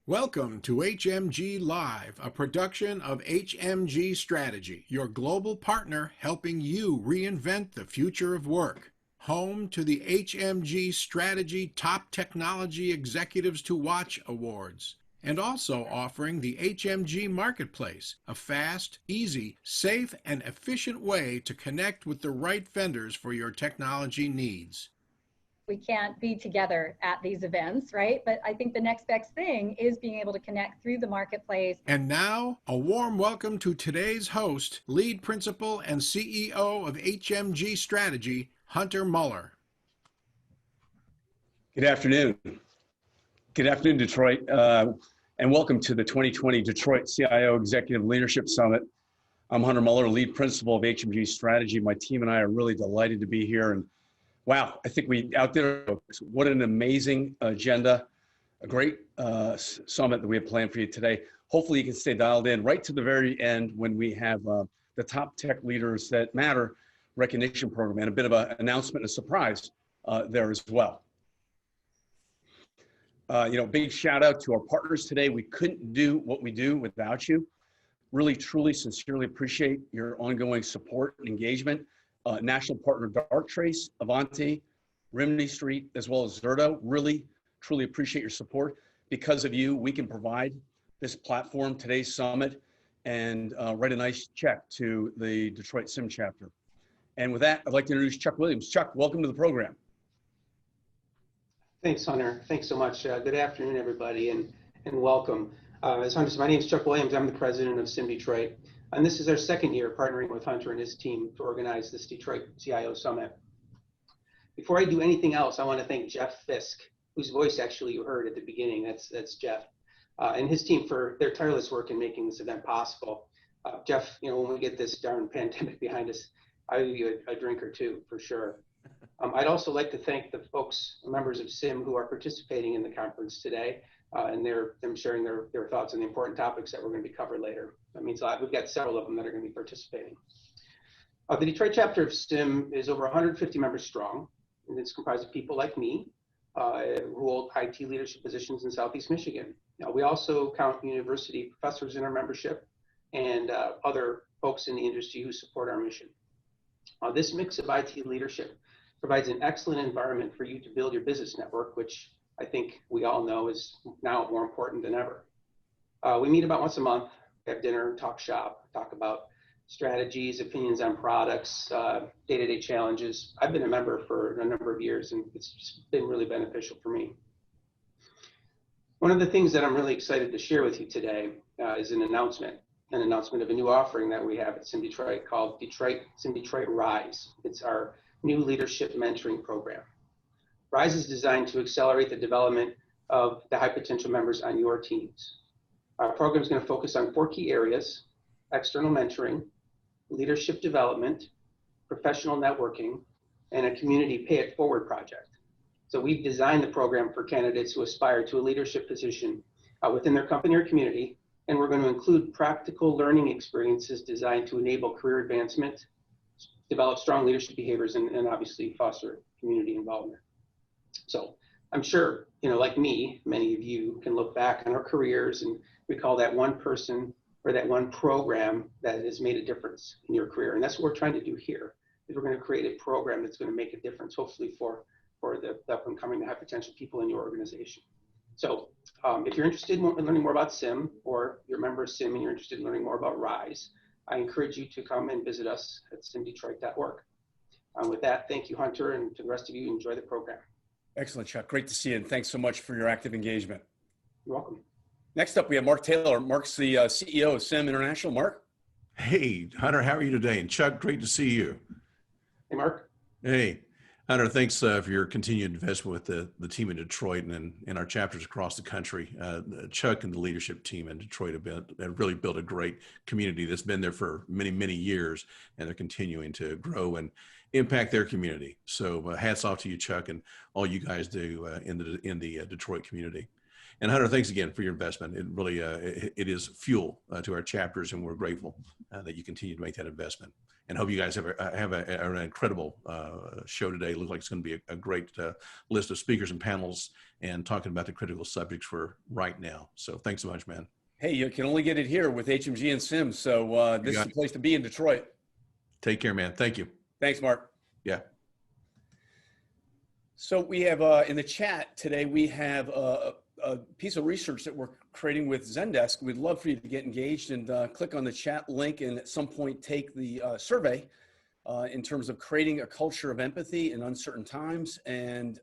Welcome to HMG Live, a production of HMG Strategy, your global partner helping you reinvent the future of work. Home to the HMG Strategy Top Technology Executives to Watch Awards, and also offering the HMG Marketplace, a fast, easy, safe, and efficient way to connect with the right vendors for your technology needs. We can't be together at these events, right? But I think the next best thing is being able to connect through the marketplace. And now, a warm welcome to today's host, Lead Principal and CEO of HMG Strategy, Hunter Muller. Good afternoon. Good afternoon, Detroit, and welcome to the 2020 Detroit CIO Executive Leadership Summit. I'm Hunter Muller, Lead Principal of HMG Strategy. My team and I are really delighted to be here, and wow, I think we outdid our folks. What an amazing agenda, a great summit that we have planned for you today. Hopefully you can stay dialed in right to the very end when we have the top tech leaders that matter recognition program and a bit of an announcement and a surprise there as well. Big shout out to our partners today. We couldn't do what we do without you. Really, truly, sincerely appreciate your ongoing support and engagement. National partner Darktrace, Avanti, Rimini Street, as well as Zerto. Really, truly appreciate your support. Because of you, we can provide this platform, today's summit, and write a nice check to the Detroit SIM chapter. And with that, I'd like to introduce Chuck Williams. Chuck, welcome to the program. Thanks, Hunter. Thanks so much. Good afternoon, everybody, and welcome. As Hunter said, my name is Chuck Williams. I'm the president of SIM Detroit. And this is our second year partnering with Hunter and his team to organize this Detroit CIO Summit. Before I do anything else, I want to thank Jeff Fisk, whose voice actually you heard at the beginning. That's Jeff, and his team for their tireless work in making this event possible. Jeff, when we get this darn pandemic behind us, I owe you a drink or two for sure. I'd also like to thank the folks, members of SIM, who are participating in the conference today, and them sharing their thoughts on the important topics that we're going to be covered later. That means a lot. We've got several of them that are going to be participating. The Detroit chapter of SIM is over 150 members strong, and it's comprised of people like me who hold IT leadership positions in Southeast Michigan. Now, we also count university professors in our membership and other folks in the industry who support our mission. This mix of IT leadership provides an excellent environment for you to build your business network, which I think we all know is now more important than ever. We meet about once a month, have dinner, talk shop, talk about strategies, opinions on products, day-to-day challenges. I've been a member for a number of years, and it's just been really beneficial for me. One of the things that I'm really excited to share with you today is an announcement of a new offering that we have at SIM Detroit called SIM Detroit Rise. It's our new leadership mentoring program. Rise is designed to accelerate the development of the high potential members on your teams. Our program is going to focus on 4 key areas: external mentoring, leadership development, professional networking, and a community pay it forward project. So we've designed the program for candidates who aspire to a leadership position within their company or community, and we're going to include practical learning experiences designed to enable career advancement, develop strong leadership behaviors, and obviously foster community involvement. So I'm sure, like me, many of you can look back on our careers and recall that one person or that one program that has made a difference in your career. And that's what we're trying to do here, is we're going to create a program that's going to make a difference, hopefully for the up and coming high potential people in your organization. So if you're interested in learning more about SIM, or you're a member of SIM and you're interested in learning more about Rise, I encourage you to come and visit us at simdetroit.org. With that, thank you, Hunter, and to the rest of you, enjoy the program. Excellent, Chuck. Great to see you, and thanks so much for your active engagement. You're welcome. Next up, we have Mark Taylor. Mark's the CEO of SIM International. Mark? Hey, Hunter, how are you today? And Chuck, great to see you. Hey, Mark. Hey, Hunter, thanks for your continued investment with the team in Detroit and in our chapters across the country. Chuck and the leadership team in Detroit have really built a great community that's been there for many, many years, and they're continuing to grow and impact their community. So hats off to you, Chuck, and all you guys do in the Detroit community. And Hunter, thanks again for your investment. It really, it is fuel to our chapters, and we're grateful that you continue to make that investment. And hope you guys have an incredible show today. It looks like it's going to be a great list of speakers and panels and talking about the critical subjects for right now. So thanks so much, man. Hey, you can only get it here with HMG and Sims. So this is the place to be in Detroit. Take care, man. Thank you. Thanks, Mark. Yeah. So we have in the chat today, we have a piece of research that we're creating with Zendesk. We'd love for you to get engaged and click on the chat link and at some point take the survey in terms of creating a culture of empathy in uncertain times. And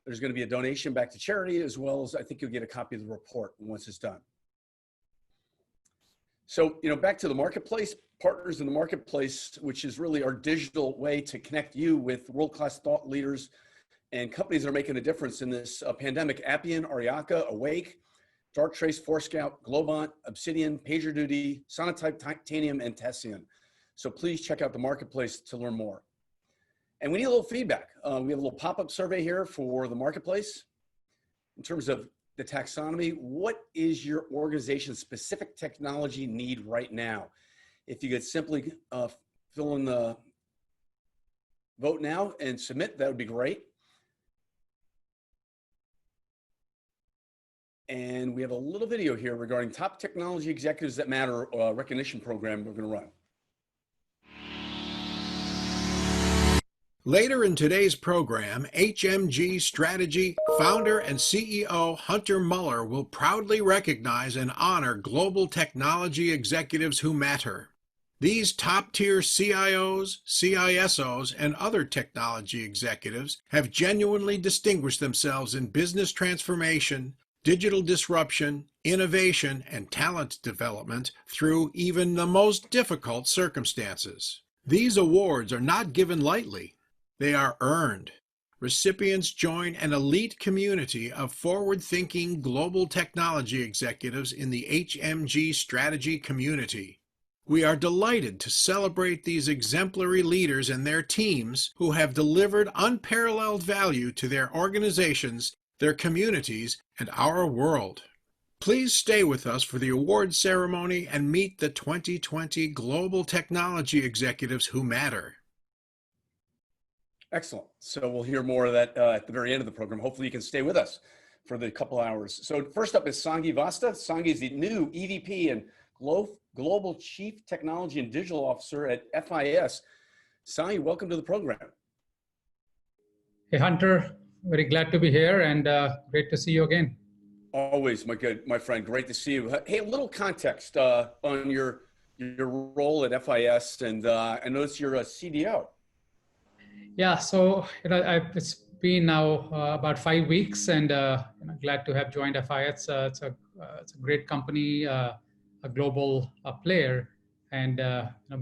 there's going to be a donation back to charity, as well as I think you'll get a copy of the report once it's done. So, back to the marketplace, partners in the marketplace, which is really our digital way to connect you with world-class thought leaders and companies that are making a difference in this pandemic. Appian, Ariaka, Awake, Darktrace, Forescout, Globant, Obsidian, PagerDuty, Sonatype, Titanium, and Tessian. So please check out the marketplace to learn more. And we need a little feedback. We have a little pop-up survey here for the marketplace. In terms of the taxonomy, what is your organization's specific technology need right now? If you could simply fill in the vote now and submit, that would be great. And we have a little video here regarding top technology executives that matter recognition program we're going to run. Later in today's program, HMG Strategy founder and CEO Hunter Muller will proudly recognize and honor global technology executives who matter. These top-tier CIOs, CISOs, and other technology executives have genuinely distinguished themselves in business transformation, digital disruption, innovation, and talent development through even the most difficult circumstances. These awards are not given lightly. They are earned. Recipients join an elite community of forward-thinking global technology executives in the HMG Strategy community. We are delighted to celebrate these exemplary leaders and their teams who have delivered unparalleled value to their organizations, their communities, and our world. Please stay with us for the award ceremony and meet the 2020 Global Technology Executives who matter. Excellent. So we'll hear more of that at the very end of the program. Hopefully you can stay with us for the couple hours. So first up is Sangi Vasta. Sangi is the new EVP and Global Chief Technology and Digital Officer at FIS. Sangi, welcome to the program. Hey, Hunter. Very glad to be here and great to see you again. Always, my friend. Great to see you. Hey, a little context on your role at FIS, and I noticed you're a CDO. Yeah, so it's been now about 5 weeks, and glad to have joined FIS. It's a great company, a global player, and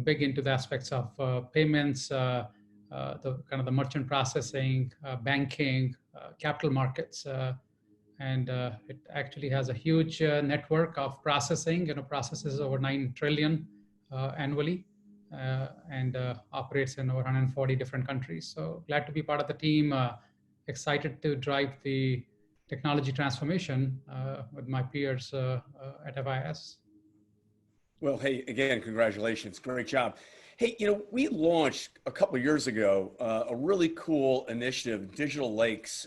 big into the aspects of payments, the kind of the merchant processing, banking, capital markets, and it actually has a huge network of processing. Processes over 9 trillion annually. And operates in over 140 different countries. So glad to be part of the team, excited to drive the technology transformation with my peers at FIS. Well, hey, again, congratulations. Great job. Hey, we launched a couple of years ago a really cool initiative, Digital Lakes,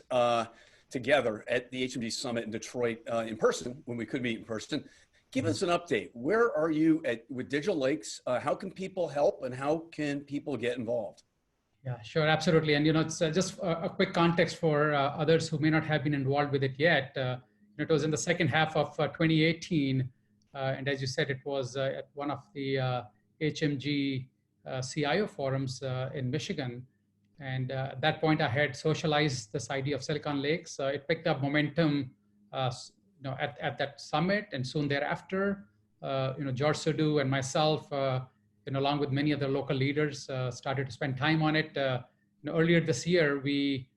together at the HMG Summit in Detroit in person, when we could meet in person. Give us an update. Where are you with Digital Lakes? How can people help and how can people get involved? Yeah, sure, absolutely. And it's just a quick context for others who may not have been involved with it yet. It was in the second half of 2018. And as you said, it was at one of the HMG CIO forums in Michigan. And at that point, I had socialized this idea of Silicon Lakes. It picked up momentum at that summit, and soon thereafter, George Sadu and myself, along with many other local leaders, started to spend time on it. Earlier this year, we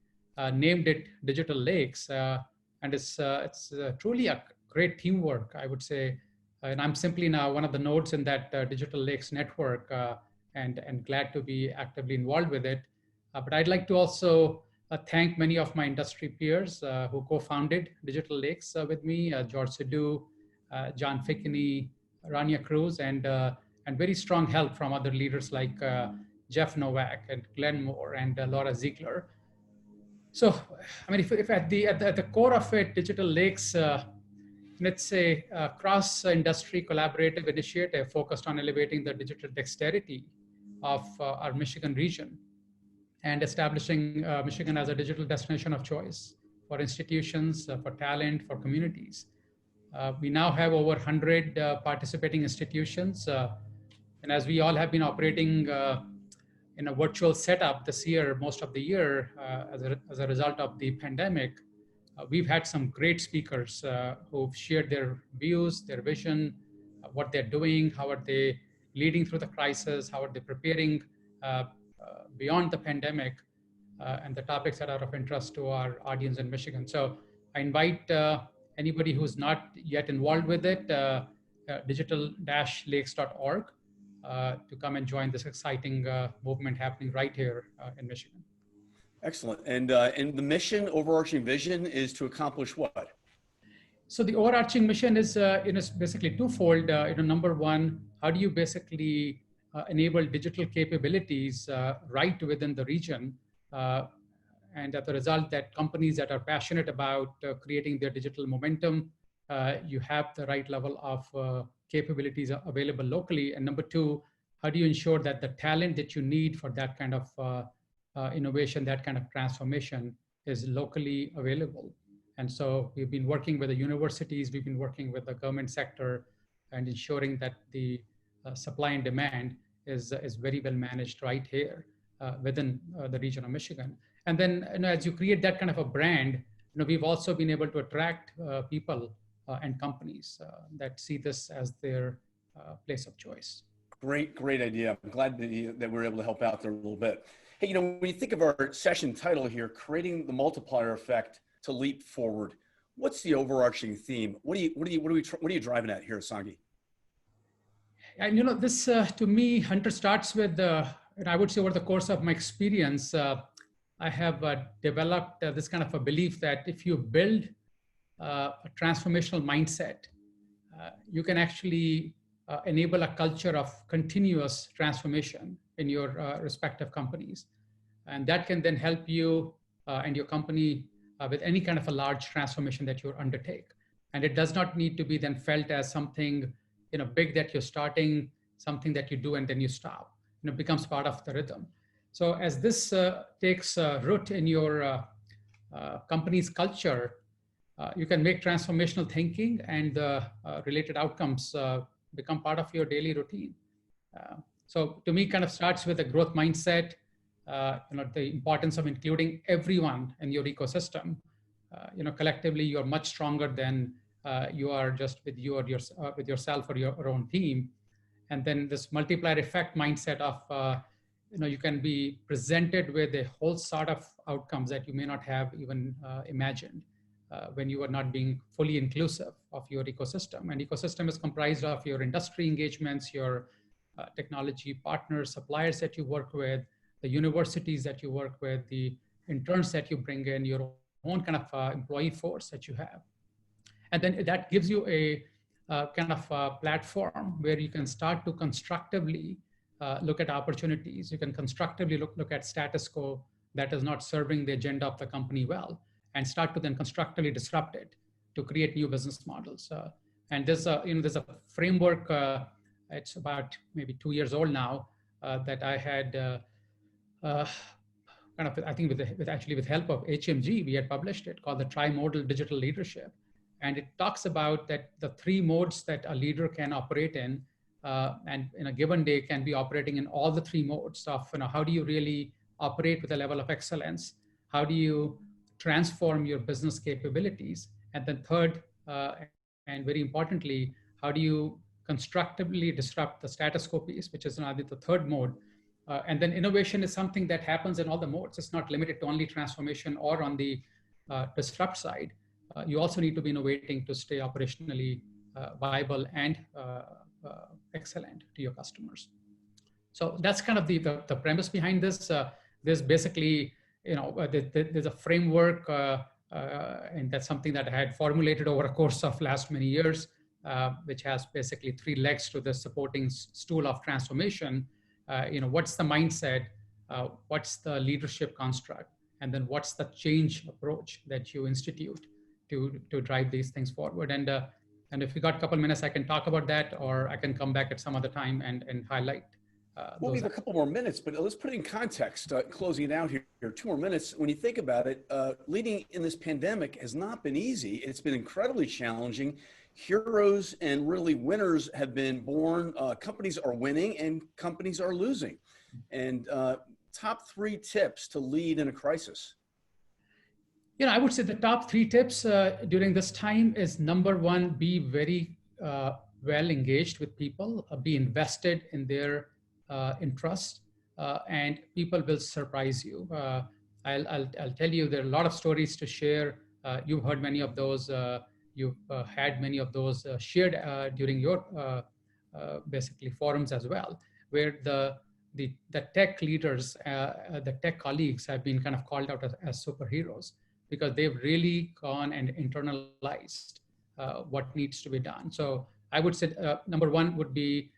named it Digital Lakes, and it's truly a great teamwork, I would say. And I'm simply now one of the nodes in that Digital Lakes network, and glad to be actively involved with it. But I'd like to also thank many of my industry peers who co-founded Digital Lakes with me, George Sidhu, John Fickney, Rania Cruz, and very strong help from other leaders like Jeff Novak and Glenn Moore and Laura Ziegler. So, I mean, if at the core of it, Digital Lakes, let's say cross-industry collaborative initiative focused on elevating the digital dexterity of our Michigan region and establishing Michigan as a digital destination of choice for institutions, for talent, for communities. We now have over 100 participating institutions. And as we all have been operating in a virtual setup this year, most of the year, as a result of the pandemic, we've had some great speakers who've shared their views, their vision, what they're doing, how are they leading through the crisis, how are they preparing beyond the pandemic, and the topics that are of interest to our audience in Michigan. So I invite anybody who's not yet involved with it, digital-lakes.org, to come and join this exciting movement happening right here in Michigan. Excellent. And the mission, overarching vision, is to accomplish what? So the overarching mission is basically twofold. Number one, how do you basically enable digital capabilities right within the region, and as a result, that companies that are passionate about creating their digital momentum, you have the right level of capabilities available locally. And number two, how do you ensure that the talent that you need for that kind of innovation, that kind of transformation is locally available? And so we've been working with the universities, we've been working with the government sector, and ensuring that the supply and demand is very well managed right here within the region of Michigan. And then as you create that kind of a brand, we've also been able to attract people and companies that see this as their place of choice. Great idea. I'm glad that we're able to help out there a little bit. Hey, when you think of our session title here, creating the multiplier effect to leap forward, what's the overarching theme? What are you driving at here, Sangi? And this to me, Hunter, starts with I would say over the course of my experience, I have developed this kind of a belief that if you build a transformational mindset, you can actually enable a culture of continuous transformation in your respective companies. And that can then help you and your company with any kind of a large transformation that you undertake. And it does not need to be then felt as something big that you're starting, something that you do and then you stop. It becomes part of the rhythm. So as this takes root in your company's culture, you can make transformational thinking and the related outcomes become part of your daily routine. So to me, kind of starts with a growth mindset, the importance of including everyone in your ecosystem. Collectively, you're much stronger than you are just with you or with yourself or your own team. And then this multiplier effect mindset of, you can be presented with a whole sort of outcomes that you may not have even imagined when you are not being fully inclusive of your ecosystem. And ecosystem is comprised of your industry engagements, your technology partners, suppliers that you work with, the universities that you work with, the interns that you bring in, your own kind of employee force that you have. And then that gives you a kind of a platform where you can start to constructively look at opportunities. You can constructively look at status quo that is not serving the agenda of the company well, and start to then constructively disrupt it to create new business models. And there's a framework. It's about maybe 2 years old now that I had I think with help of HMG, we had published it, called the Trimodal Digital Leadership. And it talks about that the 3 modes that a leader can operate in, and in a given day can be operating in all the 3 modes of, how do you really operate with a level of excellence? How do you transform your business capabilities? And then third, and very importantly, how do you constructively disrupt the status quo piece, which is the third mode? And then innovation is something that happens in all the modes. It's not limited to only transformation or on the disrupt side. You also need to be innovating to stay operationally viable and excellent to your customers. So that's kind of the premise behind this. There's basically there's a framework, and that's something that I had formulated over a course of last many years, which has basically 3 legs to the supporting stool of transformation. What's the mindset? What's the leadership construct? And then what's the change approach that you institute to drive these things forward? And if we got a couple minutes, I can talk about that, or I can come back at some other time and highlight. We'll leave a couple more minutes, but let's put it in context, closing it out here, 2 more minutes. When you think about it, leading in this pandemic has not been easy. It's been incredibly challenging. Heroes and really winners have been born. Companies are winning and companies are losing. And top 3 tips to lead in a crisis. I would say the top 3 tips during this time is, number 1, be very well engaged with people, be invested in their interest, and people will surprise you. I'll tell you, there are a lot of stories to share. You've heard many of those. You've had many of those shared during your basically forums as well, where the tech leaders, the tech colleagues have been kind of called out as superheroes, because they've really gone and internalized what needs to be done. So I would say number 1 would be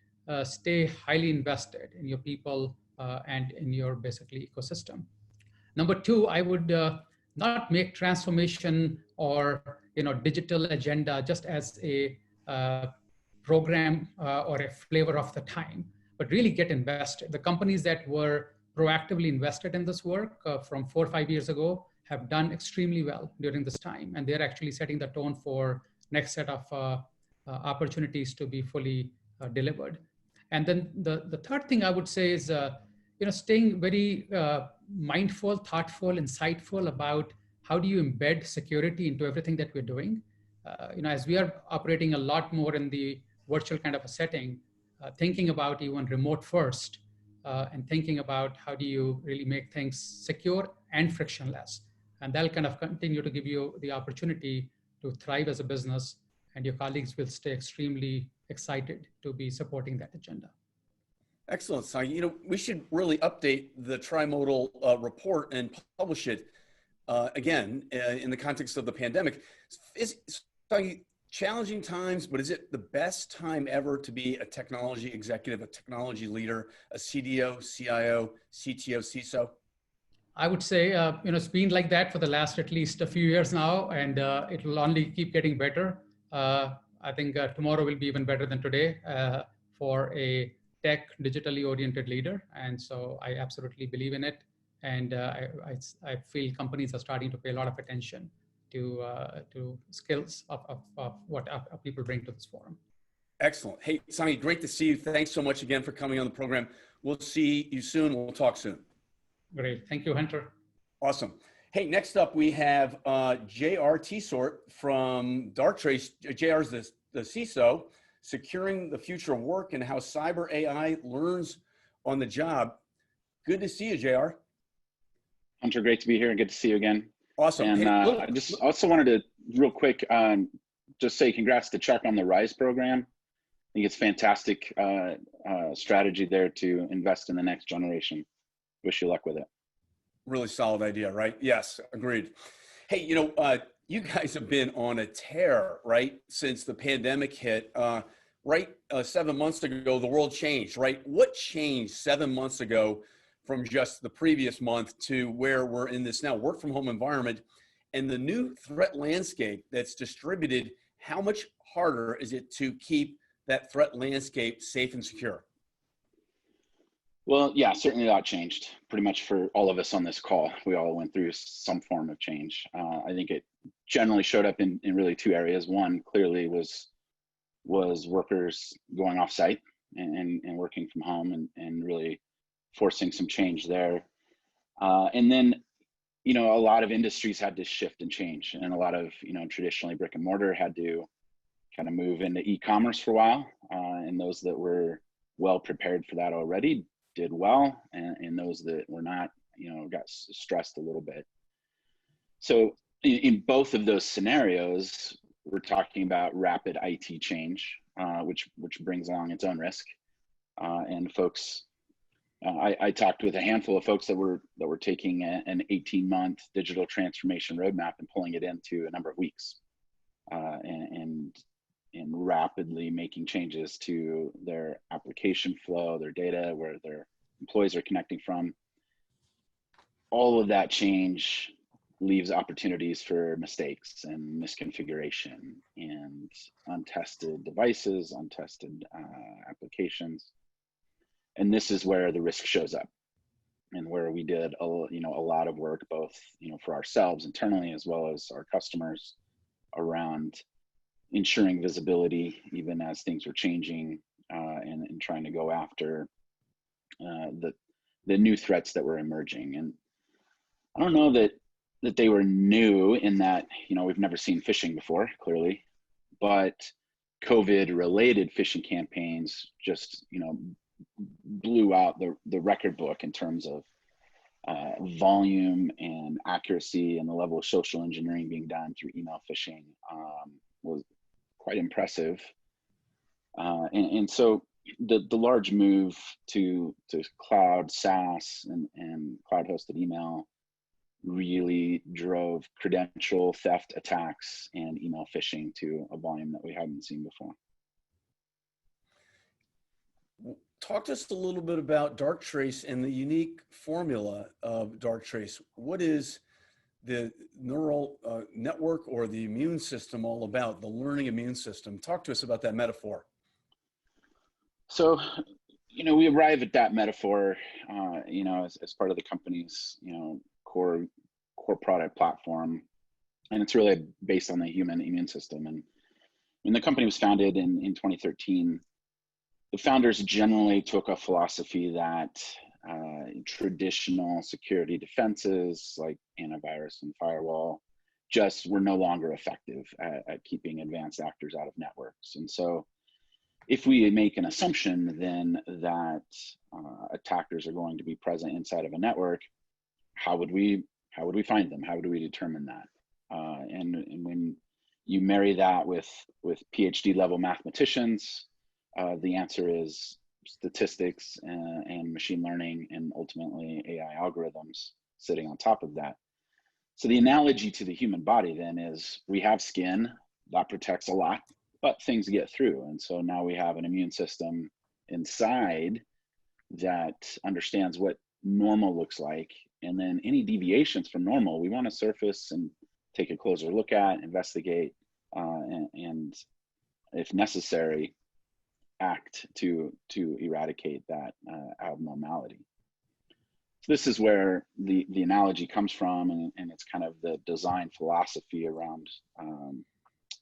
stay highly invested in your people and in your basically ecosystem. Number 2, I would not make transformation or digital agenda just as a program or a flavor of the time, but really get invested. The companies that were proactively invested in this work from 4 or 5 years ago have done extremely well during this time, and they're actually setting the tone for next set of opportunities to be fully delivered. And then the third thing I would say is staying very mindful, thoughtful, insightful about how do you embed security into everything that we're doing. As we are operating a lot more in the virtual kind of a setting, thinking about even remote first, and thinking about how do you really make things secure and frictionless. And that'll kind of continue to give you the opportunity to thrive as a business, and your colleagues will stay extremely excited to be supporting that agenda. Excellent, Sagi. We should really update the trimodal report and publish it again in the context of the pandemic. Sagi, challenging times, but is it the best time ever to be a technology executive, a technology leader, a CDO, CIO, CTO, CISO? I would say, it's been like that for the last at least a few years now, and it will only keep getting better. I think tomorrow will be even better than today for a tech, digitally oriented leader. And so I absolutely believe in it. And I feel companies are starting to pay a lot of attention to skills of what people bring to this forum. Excellent. Hey, Sami, great to see you. Thanks so much again for coming on the program. We'll see you soon. We'll talk soon. Great. Thank you, Hunter. Awesome. Hey, next up we have JR Tietsort from Darktrace. JR's the CISO, securing the future of work and how cyber AI learns on the job. Good to see you, JR. Hunter, great to be here and good to see you again. Awesome. And I just also wanted to real quick just say congrats to Chuck on the RISE program. I think it's fantastic strategy there to invest in the next generation. Wish you luck with it. Really solid idea, right? Yes, agreed. Hey, you guys have been on a tear, right? Since the pandemic hit, 7 months ago, the world changed, right? What changed 7 months ago from just the previous month to where we're in this now work from home environment and the new threat landscape that's distributed? How much harder is it to keep that threat landscape safe and secure? Well, yeah, certainly a lot changed pretty much for all of us on this call. We all went through some form of change. I think it generally showed up in really 2 areas. One clearly was workers going off site and working from home and really forcing some change there. And then, a lot of industries had to shift and change, and a lot of, traditionally brick and mortar had to kind of move into e-commerce for a while. And those that were well prepared for that already did well, and those that were not, got stressed a little bit. So in both of those scenarios, we're talking about rapid IT change, which brings along its own risk. And folks, I talked with a handful of folks that were taking an 18-month digital transformation roadmap and pulling it into a number of weeks, and rapidly making changes to their application flow, their data, where their employees are connecting from. All of that change leaves opportunities for mistakes and misconfiguration and untested devices, untested applications. And this is where the risk shows up, and where we did a lot of work, both for ourselves internally as well as our customers, around ensuring visibility even as things were changing, and trying to go after the new threats that were emerging. And I don't know that they were new in that, we've never seen phishing before, clearly, but COVID related phishing campaigns just, blew out the record book in terms of volume and accuracy, and the level of social engineering being done through email phishing was quite impressive. And so the large move to cloud SaaS and cloud hosted email really drove credential theft attacks and email phishing to a volume that we hadn't seen before. Talk to us a little bit about Darktrace and the unique formula of Darktrace. What is the neural network or the immune system all about, the learning immune system? Talk to us about that metaphor. So, we arrive at that metaphor, as part of the company's, core product platform. And it's really based on the human immune system. And when the company was founded in 2013, the founders generally took a philosophy that traditional security defenses like antivirus and firewall just were no longer effective at keeping advanced actors out of networks. And so if we make an assumption then that attackers are going to be present inside of a network, how would we find them? How would we determine that? And when you marry that with PhD level mathematicians, the answer is statistics and machine learning, and ultimately AI algorithms sitting on top of that. So the analogy to the human body then is, we have skin that protects a lot, but things get through. And so now we have an immune system inside that understands what normal looks like. And then any deviations from normal, we want to surface and take a closer look at, investigate, and if necessary, act to eradicate that abnormality. So this is where the analogy comes from, and it's kind of the design philosophy around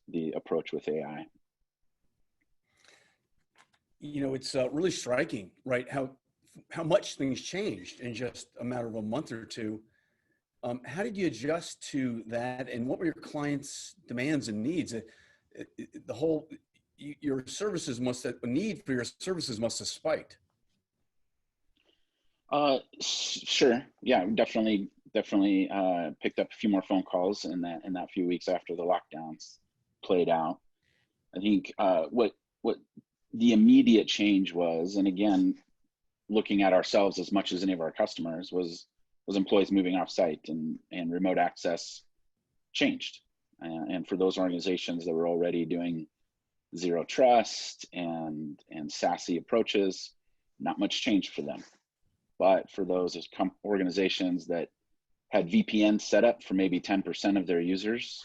the approach with AI. It's really striking, right? How much things changed in just a matter of a month or two. How did you adjust to that, and what were your clients' demands and needs? Your services need for your services must have spiked. Sure. Yeah, definitely picked up a few more phone calls in that few weeks after the lockdowns played out. I think what the immediate change was, and again, looking at ourselves as much as any of our customers, was employees moving off site, and remote access changed. And for those organizations that were already doing zero trust and SASE approaches, not much changed for them. But for those organizations that had VPN set up for maybe 10% of their users,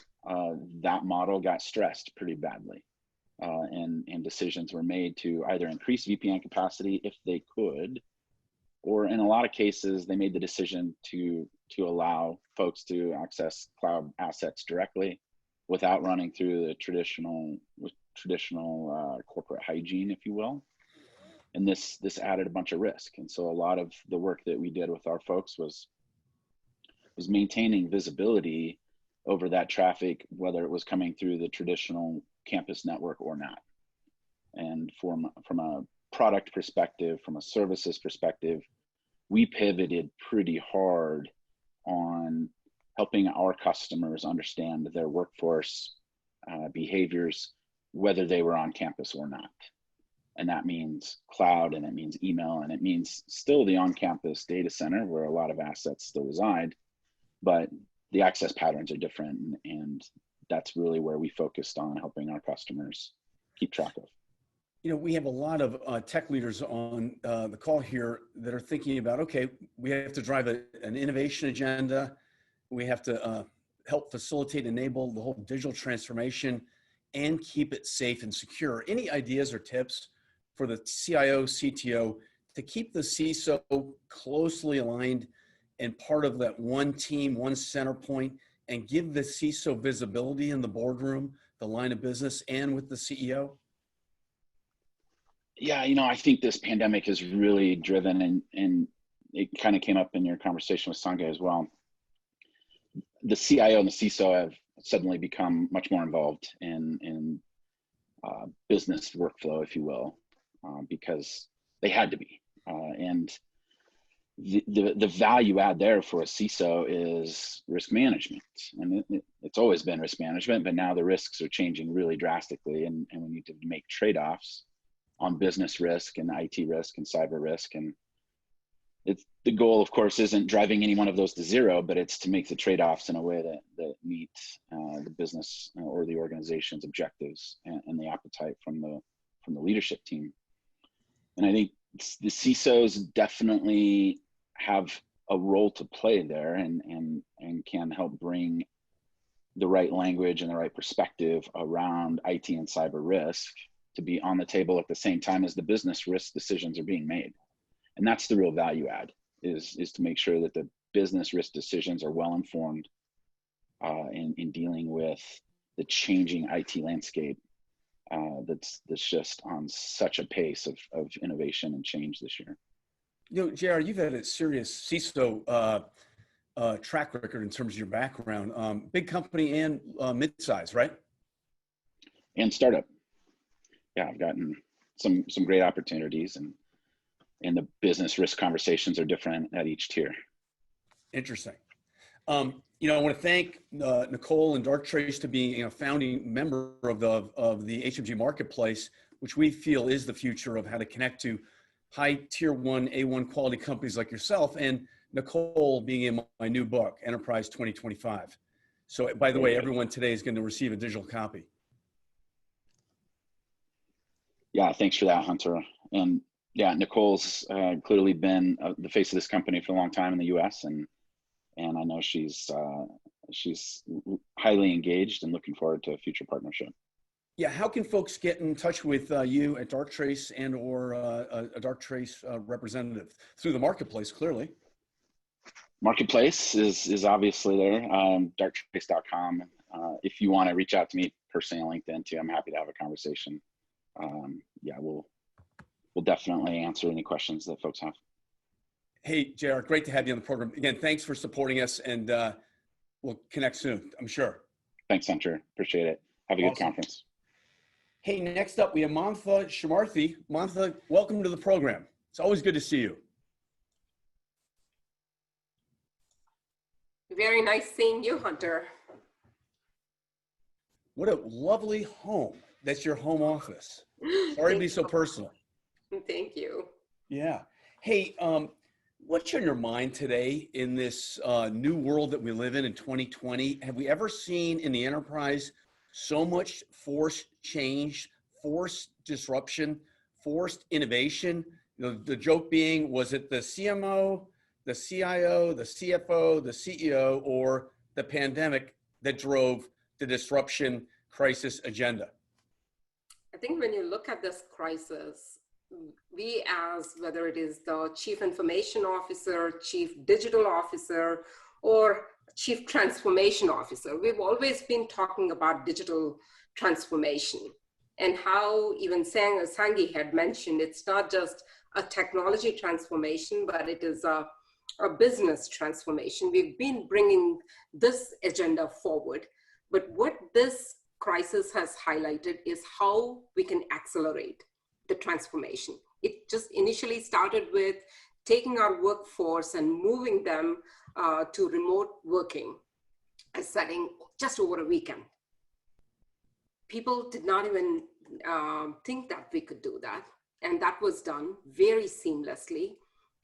that model got stressed pretty badly. And decisions were made to either increase VPN capacity if they could, or in a lot of cases, they made the decision to allow folks to access cloud assets directly without running through the traditional corporate hygiene, if you will. And this added a bunch of risk. And so a lot of the work that we did with our folks was maintaining visibility over that traffic, whether it was coming through the traditional campus network or not. And from a product perspective, from a services perspective, we pivoted pretty hard on helping our customers understand their workforce behaviors, whether they were on campus or not. And that means cloud, and it means email, and it means still the on-campus data center where a lot of assets still reside, but the access patterns are different. And that's really where we focused on helping our customers keep track of. You know, we have a lot of tech leaders on the call here that are thinking about, okay, we have to drive an innovation agenda. We have to help facilitate, enable the whole digital transformation and keep it safe and secure. Any ideas or tips for the CIO, CTO to keep the CISO closely aligned and part of that one team, one center point, and give the CISO visibility in the boardroom, the line of business, and with the CEO? Yeah, you know, I think this pandemic has really driven, and it kind of came up in your conversation with Sanjay as well. The CIO and the CISO have suddenly become much more involved in business workflow, if you will, because they had to be. And the value add there for a CISO is risk management. And it's always been risk management, but now the risks are changing really drastically, and we need to make trade-offs on business risk and IT risk and cyber risk. And the goal, of course, isn't driving any one of those to zero, but it's to make the trade-offs in a way that meet the business or the organization's objectives and the appetite from the leadership team. And I think the CISOs definitely have a role to play there, and can help bring the right language and the right perspective around IT and cyber risk to be on the table at the same time as the business risk decisions are being made. And that's the real value add, is to make sure that the business risk decisions are well informed in dealing with the changing IT landscape that's just on such a pace of innovation and change this year. You know, JR, you've had a serious CISO track record in terms of your background, big company and mid-size, right? And startup. Yeah, I've gotten some great opportunities, and the business risk conversations are different at each tier. Interesting. You know, I want to thank Nicole and Darktrace to be a founding member of the HMG marketplace, which we feel is the future of how to connect to high tier 1, A1 quality companies like yourself, and Nicole being in my new book, Enterprise 2025. So by the way, everyone today is going to receive a digital copy. Yeah, thanks for that, Hunter. And yeah, Nicole's clearly been the face of this company for a long time in the US, and I know she's highly engaged and looking forward to a future partnership. Yeah, how can folks get in touch with you at Darktrace and or a Darktrace representative? Through the marketplace, clearly. Marketplace is obviously there, darktrace.com. If you want to reach out to me personally on LinkedIn too, I'm happy to have a conversation. Yeah, we'll definitely answer any questions that folks have. Hey, JR, great to have you on the program. Again, thanks for supporting us, and we'll connect soon, I'm sure. Thanks, Hunter. Appreciate it. Have a good conference. Hey, next up, we have Mamatha Chamarthi. Mamatha, welcome to the program. It's always good to see you. Very nice seeing you, Hunter. What a lovely home. That's your home office. Sorry to be so personal. Thank you. Yeah. Hey, what's on your mind today in this new world that we live in 2020? Have we ever seen in the enterprise so much forced change, forced disruption, forced innovation? You know, the joke being, was it the CMO, the CIO, the CFO, the CEO, or the pandemic that drove the disruption crisis agenda? I think when you look at this crisis, we, as whether it is the Chief Information Officer, Chief Digital Officer, or Chief Transformation Officer, we've always been talking about digital transformation, and how even Sangi had mentioned, it's not just a technology transformation, but it is a business transformation. We've been bringing this agenda forward, but what this crisis has highlighted is how we can accelerate the transformation. It just initially started with taking our workforce and moving them to remote working setting just over a weekend. People did not even think that we could do that. and that was done very seamlessly.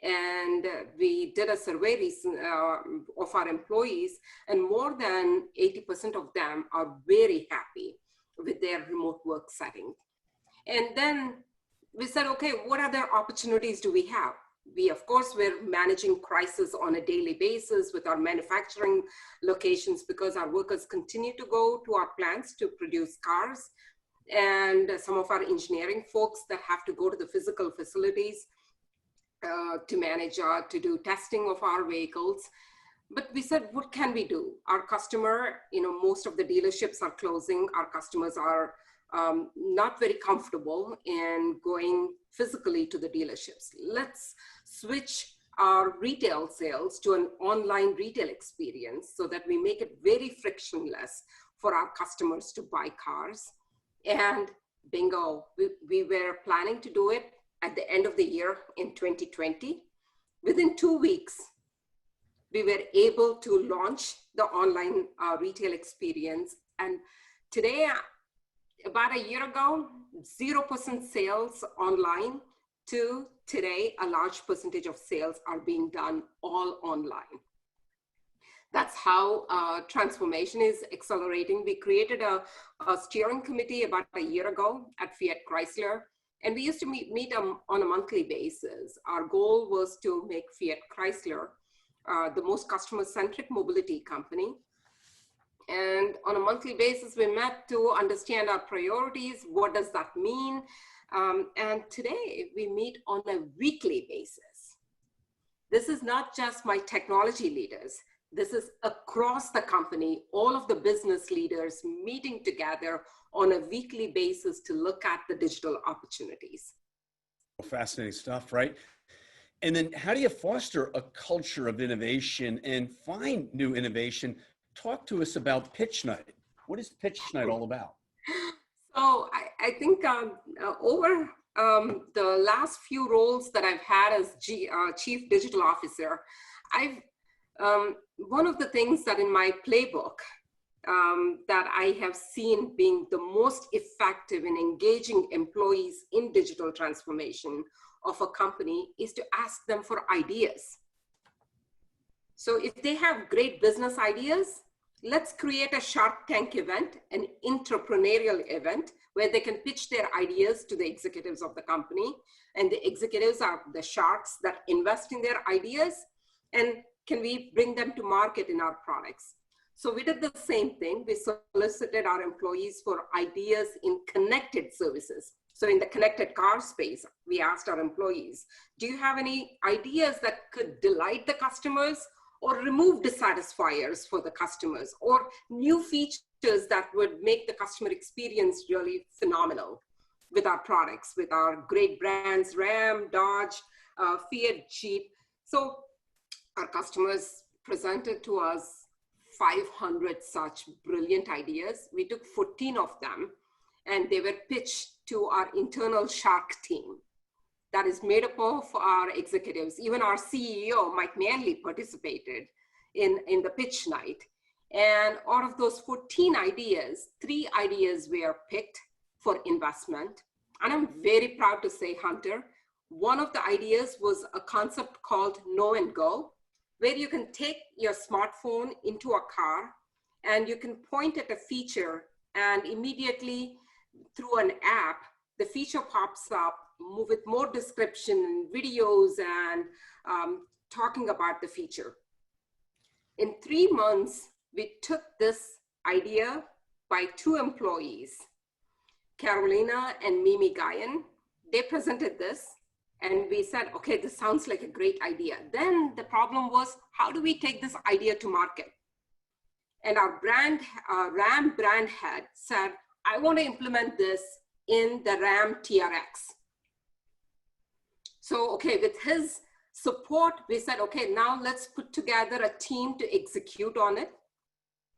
And we did a survey recent, of our employees, and more than 80% of them are very happy with their remote work setting. And then we said, okay, what other opportunities do we have? We, of course, we're managing crisis on a daily basis with our manufacturing locations because our workers continue to go to our plants to produce cars, and some of our engineering folks that have to go to the physical facilities to manage, to do testing of our vehicles. But we said, what can we do? Our customer, most of the dealerships are closing. Our customers are not very comfortable in going physically to the dealerships. Let's switch our retail sales to an online retail experience so that we make it very frictionless for our customers to buy cars. And bingo, we were planning to do it at the end of the year in 2020. Within 2 weeks, we were able to launch the online retail experience. And today, about a year ago, 0% sales online to today, a large percentage of sales are being done all online. That's how transformation is accelerating. We created a steering committee about a year ago at Fiat Chrysler, and we used to meet on a monthly basis. Our goal was to make Fiat Chrysler the most customer-centric mobility company. And on a monthly basis, we met to understand our priorities. What does that mean? And today we meet on a weekly basis. This is not just my technology leaders. This is across the company, all of the business leaders meeting together on a weekly basis to look at the digital opportunities. Fascinating stuff, right? And then how do you foster a culture of innovation and find new innovation? Talk to us about Pitch Night. What is Pitch Night all about? So I think over the last few roles that I've had as Chief Digital Officer, one of the things that in my playbook that I have seen being the most effective in engaging employees in digital transformation of a company is to ask them for ideas. So if they have great business ideas, let's create a Shark Tank event, an entrepreneurial event where they can pitch their ideas to the executives of the company. And the executives are the sharks that invest in their ideas. And can we bring them to market in our products? So we did the same thing. We solicited our employees for ideas in connected services. So in the connected car space, we asked our employees, do you have any ideas that could delight the customers or remove dissatisfiers for the customers, or new features that would make the customer experience really phenomenal with our products, with our great brands, Ram, Dodge, Fiat, Jeep. So our customers presented to us 500 such brilliant ideas. We took 14 of them and they were pitched to our internal Shark team that is made up of our executives. Even our CEO, Mike Manley, participated in the pitch night. And out of those 14 ideas, 3 ideas were picked for investment. And I'm very proud to say, Hunter, one of the ideas was a concept called Know and Go, where you can take your smartphone into a car and you can point at a feature and immediately through an app, the feature pops up with more description and videos and talking about the feature. In 3 months, we took this idea by 2 employees, Carolina and Mimi Guyan. They presented this and we said, okay, this sounds like a great idea. Then the problem was, how do we take this idea to market? And our Ram brand head said, I want to implement this in the Ram TRX. So, okay, with his support, we said, okay, now let's put together a team to execute on it.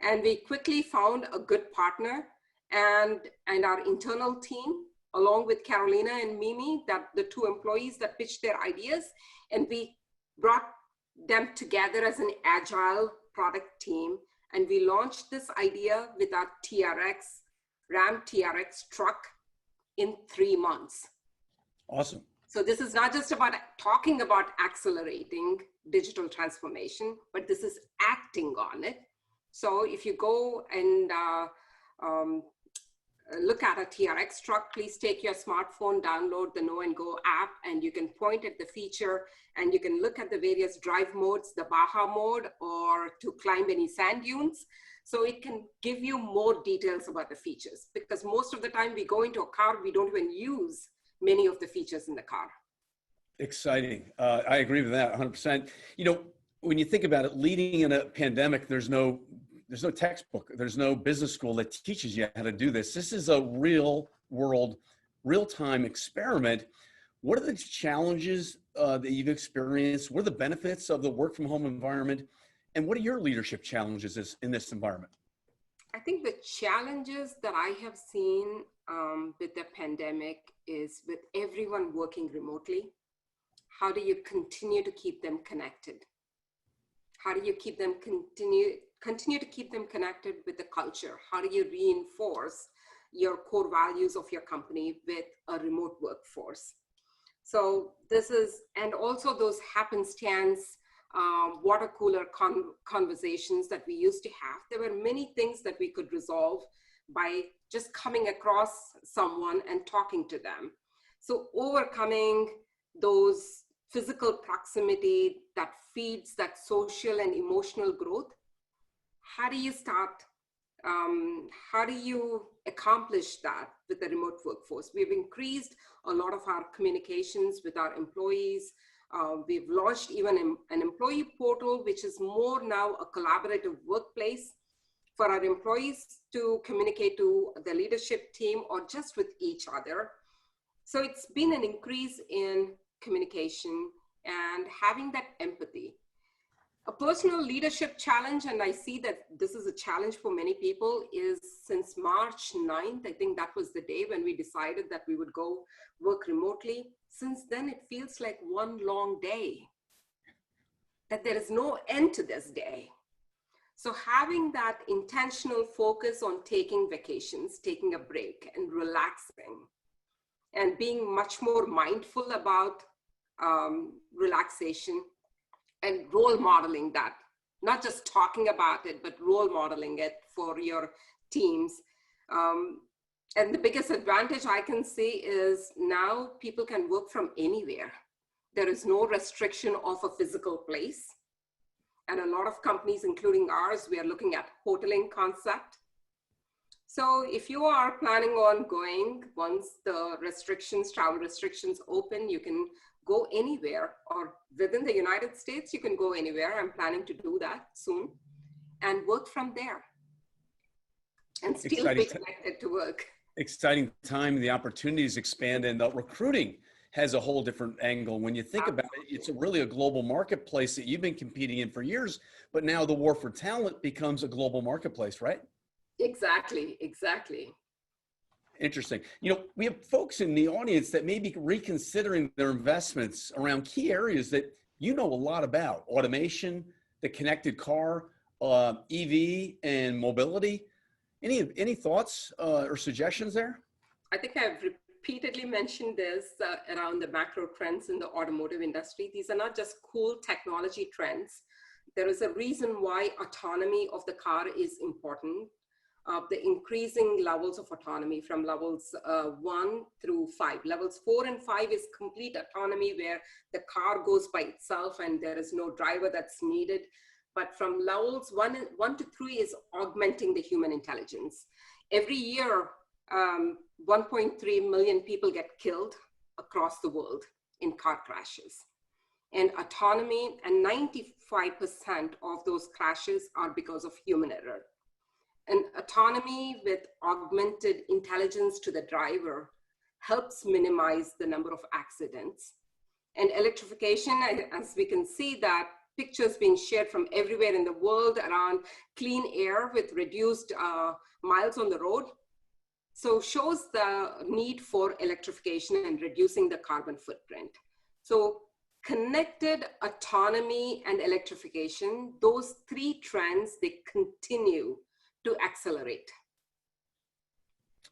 And we quickly found a good partner and our internal team, along with Carolina and Mimi, that the 2 employees that pitched their ideas, and we brought them together as an agile product team. And we launched this idea with our TRX, Ram TRX truck in 3 months. Awesome. So this is not just about talking about accelerating digital transformation, but this is acting on it. So if you go and look at a TRX truck, please take your smartphone, download the Know and Go app, and you can point at the feature and you can look at the various drive modes, the Baja mode, or to climb any sand dunes. So it can give you more details about the features, because most of the time we go into a car, we don't even use many of the features in the car. Exciting. I agree with that 100%. You know, when you think about it, leading in a pandemic, there's no textbook, there's no business school that teaches you how to do this. This is a real world, real-time experiment. What are the challenges that you've experienced? What are the benefits of the work from home environment? And what are your leadership challenges in this environment? I think the challenges that I have seen with the pandemic is with everyone working remotely. How do you continue to keep them connected? How do you keep them continue to keep them connected with the culture? How do you reinforce your core values of your company with a remote workforce? So this is, and also those happenstance water cooler conversations that we used to have. There were many things that we could resolve by just coming across someone and talking to them. So overcoming those physical proximity that feeds that social and emotional growth. How do you start, how do you accomplish that with the remote workforce? We've increased a lot of our communications with our employees. We've launched even an employee portal, which is more now a collaborative workplace for our employees to communicate to the leadership team or just with each other. So it's been an increase in communication and having that empathy. A personal leadership challenge, and I see that this is a challenge for many people, is since March 9th, I think that was the day when we decided that we would go work remotely. Since then, it feels like one long day, that there is no end to this day. So having that intentional focus on taking vacations, taking a break and relaxing, and being much more mindful about relaxation and role modeling that, not just talking about it, but role modeling it for your teams. And the biggest advantage I can see is now people can work from anywhere. There is no restriction of a physical place. And a lot of companies, including ours, we are looking at hoteling concept. So if you are planning on going, once the restrictions, travel restrictions open, you can go anywhere, or within the United States, you can go anywhere. I'm planning to do that soon and work from there and still be connected to work. Exciting time. The opportunities expand, and the recruiting has a whole different angle. When you think about it, it's really a global marketplace that you've been competing in for years, but now the war for talent becomes a global marketplace, right? Exactly, exactly. Interesting. You know, we have folks in the audience that may be reconsidering their investments around key areas that you know a lot about: automation, the connected car, EV, and mobility. Any thoughts or suggestions there? I think I've repeatedly mentioned this around the macro trends in the automotive industry. These are not just cool technology trends. There is a reason why autonomy of the car is important. The increasing levels of autonomy from levels 1 through 5. Levels 4 and 5 is complete autonomy, where the car goes by itself and there is no driver that's needed. But from levels 1 to 3 is augmenting the human intelligence. Every year, 1.3 million people get killed across the world in car crashes. And autonomy, and 95% of those crashes are because of human error. And autonomy with augmented intelligence to the driver helps minimize the number of accidents. And electrification, as we can see that pictures being shared from everywhere in the world around clean air with reduced miles on the road. So shows the need for electrification and reducing the carbon footprint. So connected, autonomy, and electrification, those three trends, they continue to accelerate.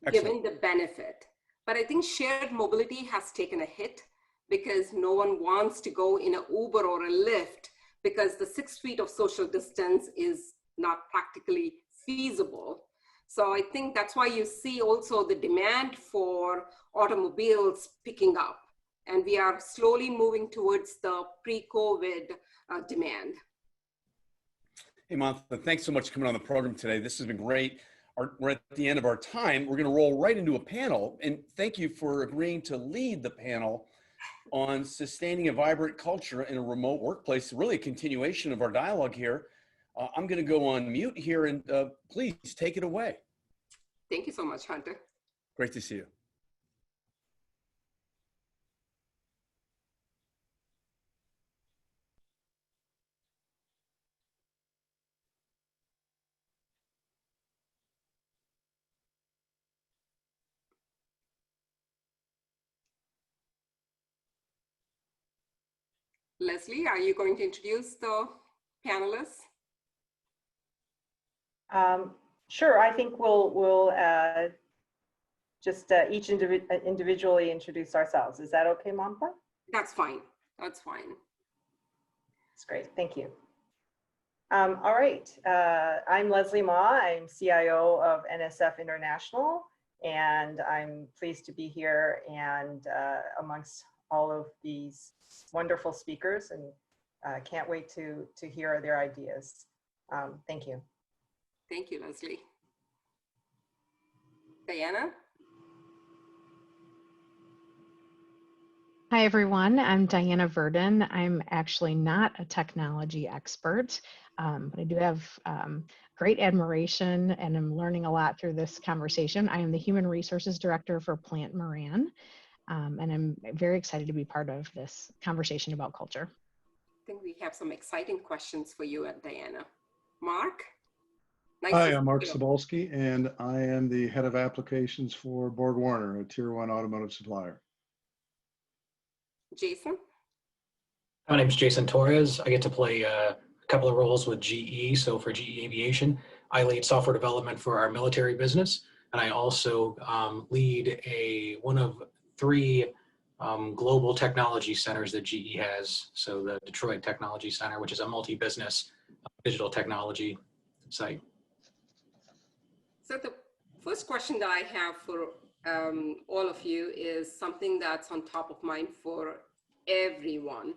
Excellent. Given the benefit. But I think shared mobility has taken a hit because no one wants to go in an Uber or a Lyft because the 6 feet of social distance is not practically feasible. So I think that's why you see also the demand for automobiles picking up. And we are slowly moving towards the pre-COVID demand. Hey, Mamatha, thanks so much for coming on the program today. This has been great. We're at the end of our time. We're going to roll right into a panel. And thank you for agreeing to lead the panel on sustaining a vibrant culture in a remote workplace, really a continuation of our dialogue here. I'm going to go on mute here and please take it away. Thank you so much, Hunter. Great to see you. Lesley, are you going to introduce the panelists? Sure. I think we'll just each individually introduce ourselves. Is that okay, Mamatha? That's fine. That's fine. That's great. Thank you. All right. I'm Lesley Ma. I'm CIO of NSF International, and I'm pleased to be here and amongst all of these wonderful speakers, and can't wait to hear their ideas. Thank you. Thank you, Lesley. Diana? Hi, everyone. I'm Diana Verdon. I'm actually not a technology expert, but I do have great admiration and I'm learning a lot through this conversation. I am the Human Resources Director for Plant Moran, and I'm very excited to be part of this conversation about culture. I think we have some exciting questions for you, Diana. Mark? Nice. Hi, I'm Mark Cybulski, and I am the head of applications for BorgWarner, a tier 1 automotive supplier. Jason? My name is Jason Torrez. I get to play a couple of roles with GE. So for GE Aviation, I lead software development for our military business, and I also lead one of 3 global technology centers that GE has. So the Detroit Technology Center, which is a multi-business digital technology site. So the first question that I have for all of you is something that's on top of mind for everyone.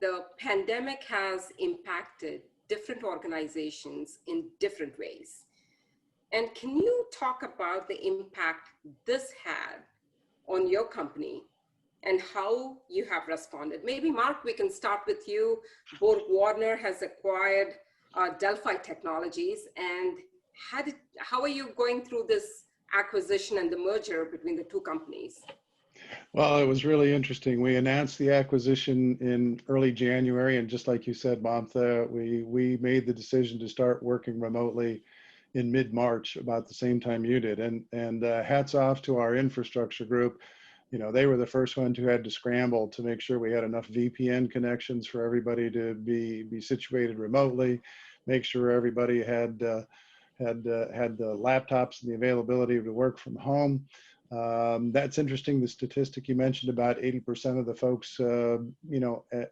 The pandemic has impacted different organizations in different ways. And can you talk about the impact this had on your company and how you have responded? Maybe Mark, we can start with you. BorgWarner has acquired Delphi Technologies, and how are you going through this acquisition and the merger between the 2 companies? Well, it was really interesting. We announced the acquisition in early January, and just like you said, Mamatha, we made the decision to start working remotely in mid-March, about the same time you did. And hats off to our infrastructure group. You know, they were the first ones who had to scramble to make sure we had enough VPN connections for everybody to be situated remotely, make sure everybody had the laptops and the availability to work from home. That's interesting, the statistic you mentioned about 80% of the folks,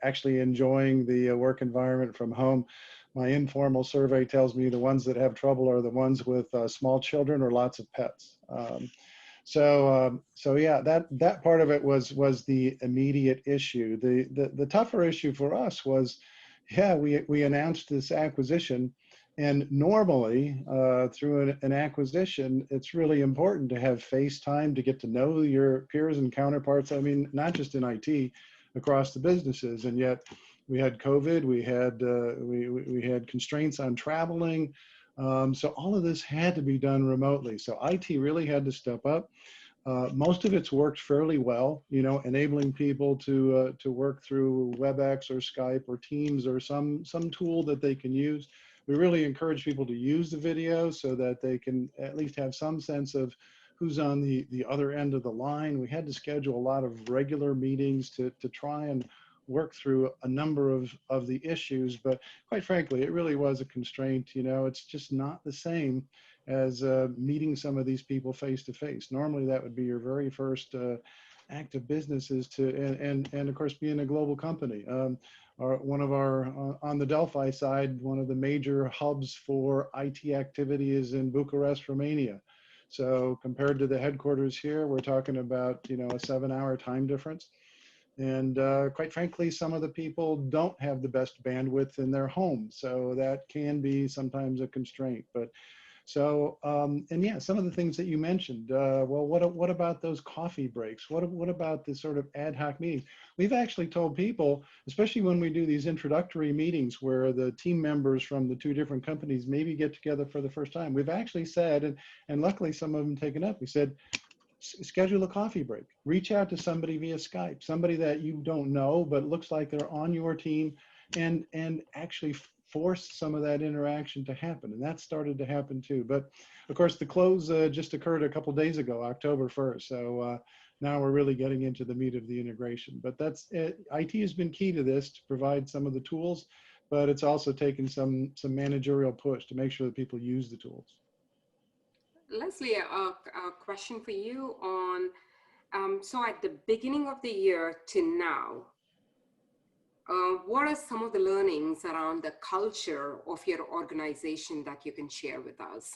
actually enjoying the work environment from home. My informal survey tells me the ones that have trouble are the ones with small children or lots of pets. So yeah, that part of it was the immediate issue. The tougher issue for us was, yeah, we announced this acquisition. And normally, through an acquisition, it's really important to have face time to get to know your peers and counterparts. I mean, not just in IT, across the businesses. And yet, we had COVID, we had constraints on traveling. So all of this had to be done remotely. So IT really had to step up. Most of it's worked fairly well, enabling people to work through WebEx or Skype or Teams or some tool that they can use. We really encourage people to use the video so that they can at least have some sense of who's on the other end of the line. We had to schedule a lot of regular meetings to try and work through a number of the issues, but quite frankly, it really was a constraint. It's just not the same as meeting some of these people face to face. Normally that would be your very first act of business, is to, and of course being a global company. One of our, on the Delphi side, one of the major hubs for IT activity is in Bucharest, Romania. So compared to the headquarters here, we're talking about, you know, a 7-hour time difference. And quite frankly, some of the people don't have the best bandwidth in their home. So that can be sometimes a constraint. But so, and yeah, some of the things that you mentioned, well, what about those coffee breaks? What about this sort of ad hoc meetings? We've actually told people, especially when we do these introductory meetings where the team members from the two different companies maybe get together for the first time, we've actually said, and luckily some of them taken up, we said, schedule a coffee break. Reach out to somebody via Skype, somebody that you don't know, but looks like they're on your team, and actually force some of that interaction to happen. And that started to happen too. But of course, the close just occurred a couple days ago, October 1st. So now we're really getting into the meat of the integration. But that's it. IT has been key to this, to provide some of the tools, but it's also taken some managerial push to make sure that people use the tools. Lesley, a question for you on, so at the beginning of the year to now, what are some of the learnings around the culture of your organization that you can share with us?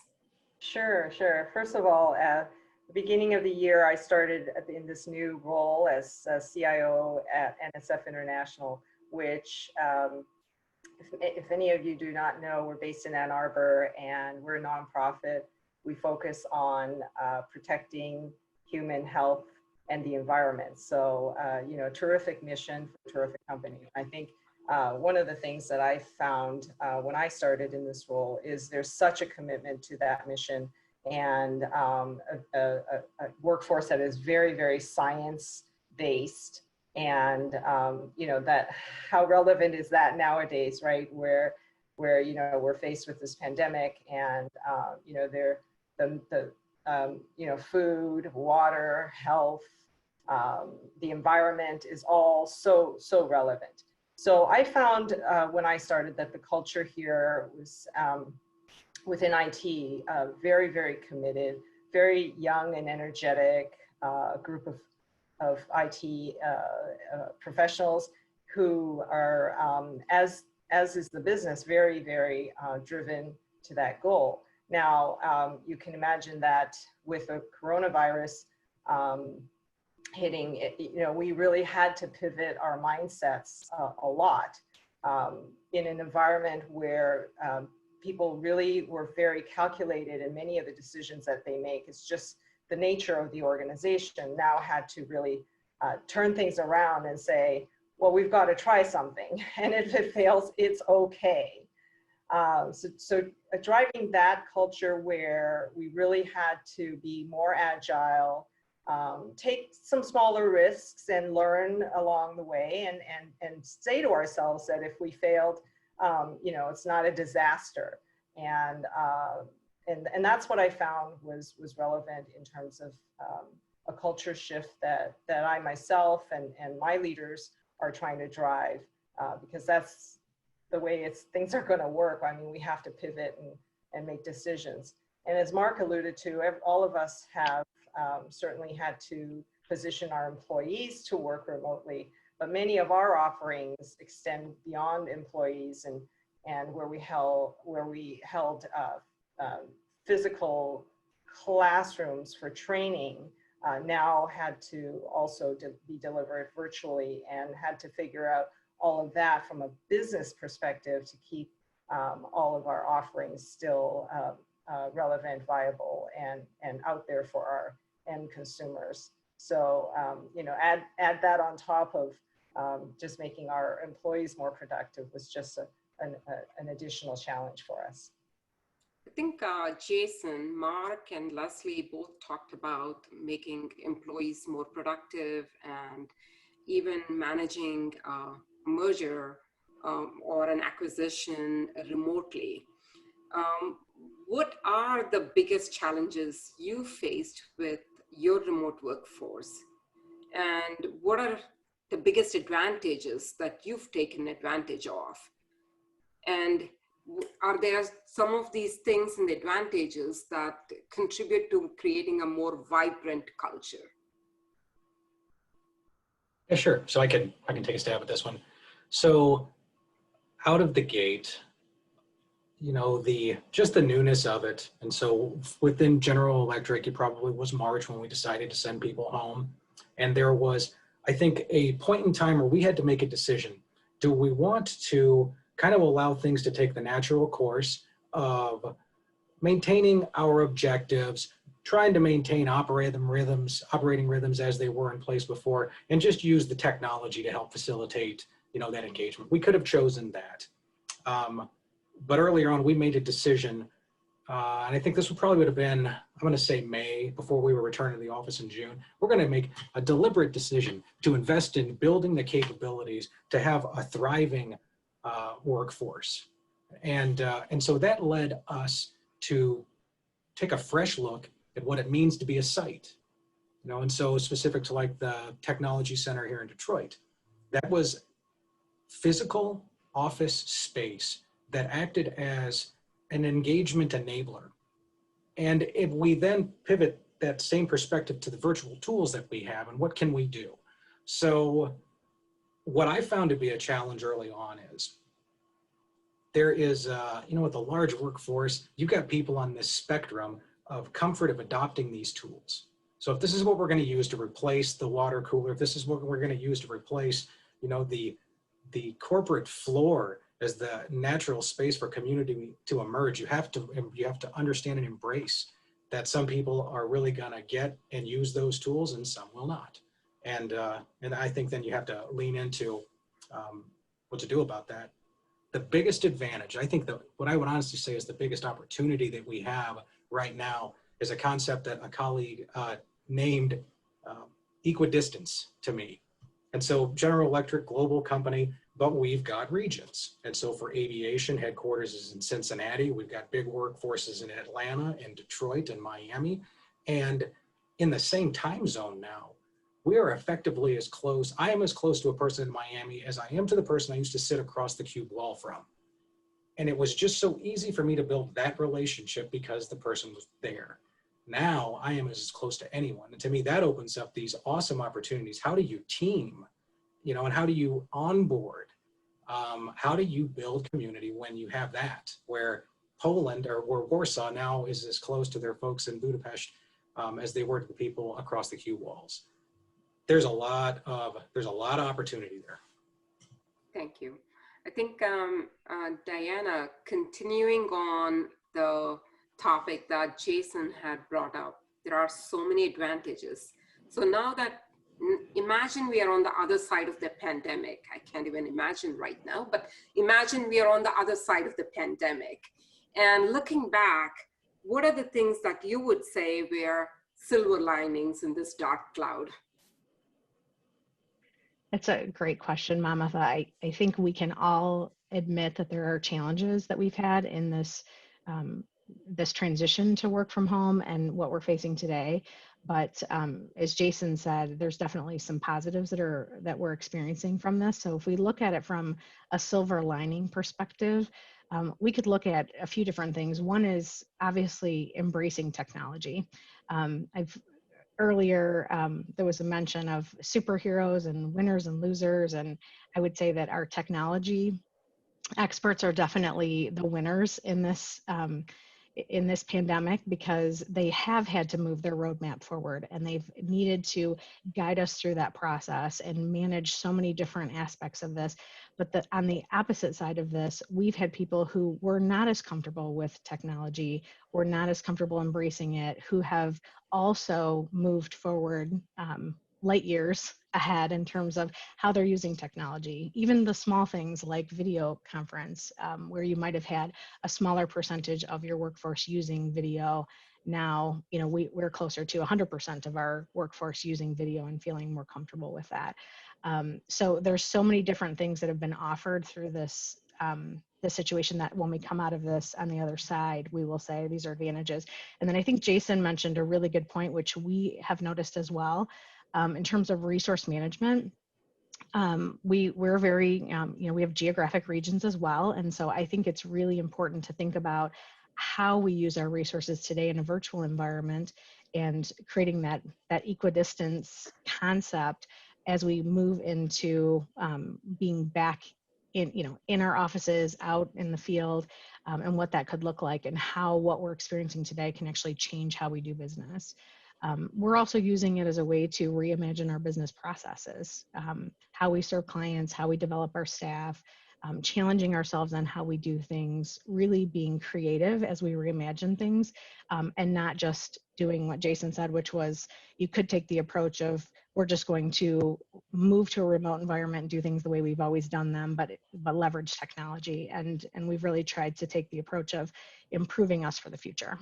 Sure. First of all, at the beginning of the year, I started in this new role as CIO at NSF International, which, if any of you do not know, we're based in Ann Arbor and we're a nonprofit. We focus on protecting human health and the environment. So, you know, terrific mission, terrific company. I think one of the things that I found when I started in this role is there's such a commitment to that mission, and a workforce that is very, very science-based. And, you know, that how relevant is that nowadays, right? Where you know, we're faced with this pandemic, and, you know, you know, food, water, health, the environment is all so relevant. So I found when I started that the culture here was within IT very, very committed, very young and energetic group of IT professionals who are, as is the business, very, very driven to that goal. Now, you can imagine that with the coronavirus hitting, you know, we really had to pivot our mindsets a lot in an environment where people really were very calculated, and many of the decisions that they make, it's just the nature of the organization now had to really turn things around and say, well, we've got to try something, and if it fails, it's okay. So driving that culture where we really had to be more agile, take some smaller risks and learn along the way, and say to ourselves that if we failed, you know, it's not a disaster. And that's what I found was relevant in terms of a culture shift that I myself and my leaders are trying to drive, because that's the way things are going to work. I mean, we have to pivot and make decisions. And as Mark alluded to, all of us have certainly had to position our employees to work remotely, but many of our offerings extend beyond employees, and where we held physical classrooms for training now had to also be delivered virtually, and had to figure out all of that from a business perspective to keep all of our offerings still relevant, viable, and out there for our end consumers. So, you know, add that on top of just making our employees more productive was just an additional challenge for us. I think Jason, Mark, and Lesley both talked about making employees more productive and even managing a merger or an acquisition remotely. What are the biggest challenges you faced with your remote workforce? And what are the biggest advantages that you've taken advantage of? And are there some of these things and advantages that contribute to creating a more vibrant culture? Yeah, sure. So I can take a stab at this one. So out of the gate, you know, just the newness of it. And so within General Electric, it probably was March when we decided to send people home. And there was, I think, a point in time where we had to make a decision. Do we want to kind of allow things to take the natural course of maintaining our objectives, trying to maintain operating rhythms as they were in place before, and just use the technology to help facilitate, you know, that engagement? We could have chosen that. But earlier on, we made a decision, and I think this would have been, I'm going to say May, before we were returning to the office in June. We're going to make a deliberate decision to invest in building the capabilities to have a thriving workforce. And so that led us to take a fresh look at what it means to be a site. You know, and so specific to like the technology center here in Detroit, that was physical office space that acted as an engagement enabler. And if we then pivot that same perspective to the virtual tools that we have and what can we do? So what I found to be a challenge early on is there is, you know, with a large workforce, you've got people on this spectrum of comfort of adopting these tools. So if this is what we're going to use to replace the water cooler, if this is what we're going to use to replace, you know, the corporate floor as the natural space for community to emerge, you have to understand and embrace that some people are really going to get and use those tools and some will not. And I think then you have to lean into what to do about that. The biggest advantage, I think that what I would honestly say is the biggest opportunity that we have right now is a concept that a colleague named equidistance to me. And so General Electric, global company, but we've got regions. And so for aviation, headquarters is in Cincinnati. We've got big workforces in Atlanta and Detroit and Miami. And in the same time zone now, we are effectively as close. I am as close to a person in Miami as I am to the person I used to sit across the cube wall from. And it was just so easy for me to build that relationship because the person was there. Now I am as close to anyone. And to me, that opens up these awesome opportunities. How do you team, you know, and how do you onboard? How do you build community when you have that, where Poland or where Warsaw now is as close to their folks in Budapest as they were to the people across the cube walls? There's a lot of opportunity there. Thank you. I think Diana, continuing on the topic that Jason had brought up, there are so many advantages. So now that, imagine we are on the other side of the pandemic. I can't even imagine right now, but imagine we are on the other side of the pandemic. And looking back, what are the things that you would say were silver linings in this dark cloud? That's a great question, Mamatha. I think we can all admit that there are challenges that we've had in this this transition to work from home and what we're facing today. But as Jason said, there's definitely some positives that we're experiencing from this. So if we look at it from a silver lining perspective, we could look at a few different things. One is obviously embracing technology. Earlier, there was a mention of superheroes and winners and losers, and I would say that our technology experts are definitely the winners in this pandemic, because they have had to move their roadmap forward and they've needed to guide us through that process and manage so many different aspects of this. But on the opposite side of this, we've had people who were not as comfortable with technology or not as comfortable embracing it, who have also moved forward light years ahead in terms of how they're using technology. Even the small things like video conference, where you might have had a smaller percentage of your workforce using video. Now, you know, we're closer to 100% of our workforce using video and feeling more comfortable with that. So there's so many different things that have been offered through this situation that when we come out of this on the other side, we will say these are advantages. And then I think Jason mentioned a really good point, which we have noticed as well, in terms of resource management. We're very, we have geographic regions as well. And so I think it's really important to think about how we use our resources today in a virtual environment and creating that equidistance concept as we move into being back in our offices, out in the field, and what that could look like, and how what we're experiencing today can actually change how we do business. We're also using it as a way to reimagine our business processes, how we serve clients, how we develop our staff, challenging ourselves on how we do things, really being creative as we reimagine things, and not just doing what Jason said, which was you could take the approach of we're just going to move to a remote environment and do things the way we've always done them, but leverage technology. And we've really tried to take the approach of improving us for the future.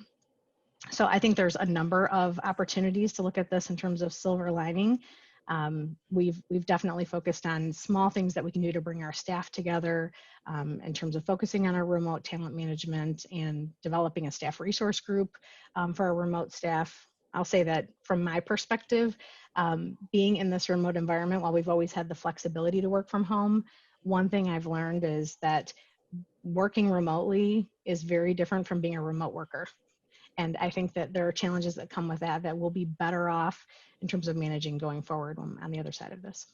So I think there's a number of opportunities to look at this in terms of silver lining. We've definitely focused on small things that we can do to bring our staff together in terms of focusing on our remote talent management and developing a staff resource group for our remote staff. I'll say that from my perspective, being in this remote environment, while we've always had the flexibility to work from home, one thing I've learned is that working remotely is very different from being a remote worker. And I think that there are challenges that come with that we'll be better off in terms of managing going forward on the other side of this.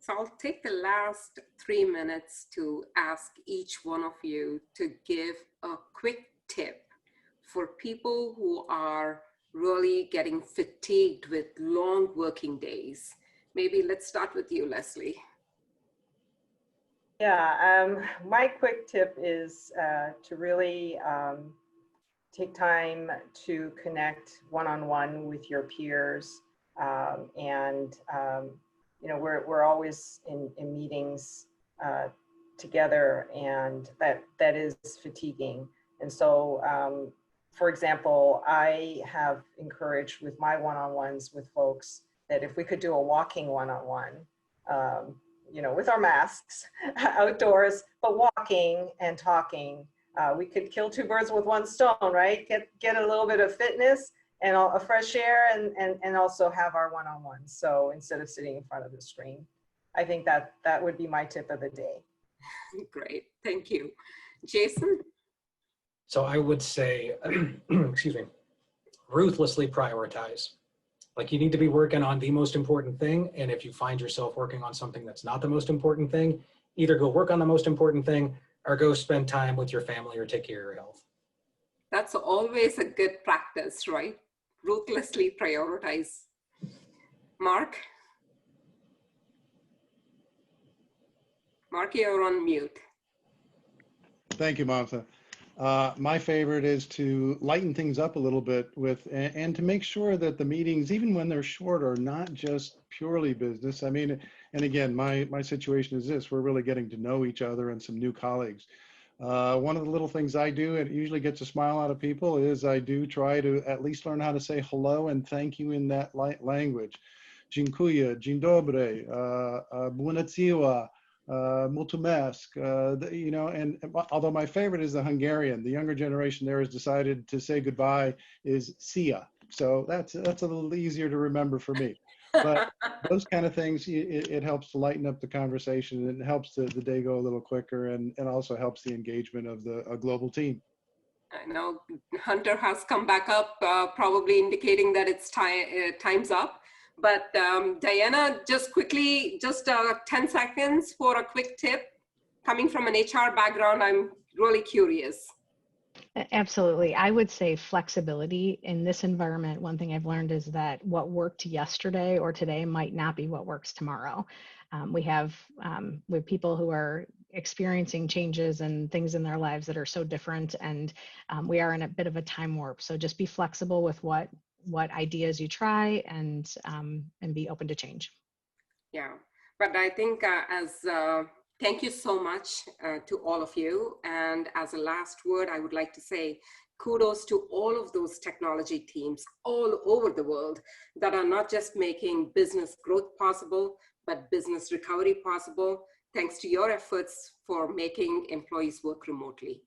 So I'll take the last 3 minutes to ask each one of you to give a quick tip for people who are really getting fatigued with long working days. Maybe let's start with you, Lesley. Yeah, my quick tip is to really take time to connect one-on-one with your peers. We're always in meetings together, and that is fatiguing. And so, for example, I have encouraged with my one-on-ones with folks that if we could do a walking one-on-one, with our masks outdoors, but walking and talking, we could kill two birds with one stone, right? Get a little bit of fitness and a fresh air, and also have our one-on-ones. So instead of sitting in front of the screen, I think that would be my tip of the day. Great, thank you. Jason? So I would say, excuse me, ruthlessly prioritize. Like, you need to be working on the most important thing. And if you find yourself working on something that's not the most important thing, either go work on the most important thing or go spend time with your family or take care of your health. That's always a good practice, right? Ruthlessly prioritize. Mark? Mark, you're on mute. Thank you, Mamatha. My favorite is to lighten things up a little bit and to make sure that the meetings, even when they're short, are not just purely business. I mean, and again, my situation is this: we're really getting to know each other and some new colleagues. One of the little things I do, and it usually gets a smile out of people, is I do try to at least learn how to say hello and thank you in that language. Dziękuję, dzień dobry, bună-ziua, mulțumesc, and although my favorite is the Hungarian, the younger generation there has decided to say goodbye is szia. So that's a little easier to remember for me. But those kind of things, it helps to lighten up the conversation, and it helps the day go a little quicker, and also helps the engagement of a global team. I know Hunter has come back up, probably indicating that it's time's up. But Diana, just quickly, 10 seconds for a quick tip. Coming from an HR background, I'm really curious. Absolutely. I would say flexibility in this environment. One thing I've learned is that what worked yesterday or today might not be what works tomorrow. We have people who are experiencing changes and things in their lives that are so different, and we are in a bit of a time warp. So just be flexible with what ideas you try, and be open to change. Yeah, but I think thank you so much to all of you. And as a last word, I would like to say kudos to all of those technology teams all over the world that are not just making business growth possible, but business recovery possible, thanks to your efforts for making employees work remotely.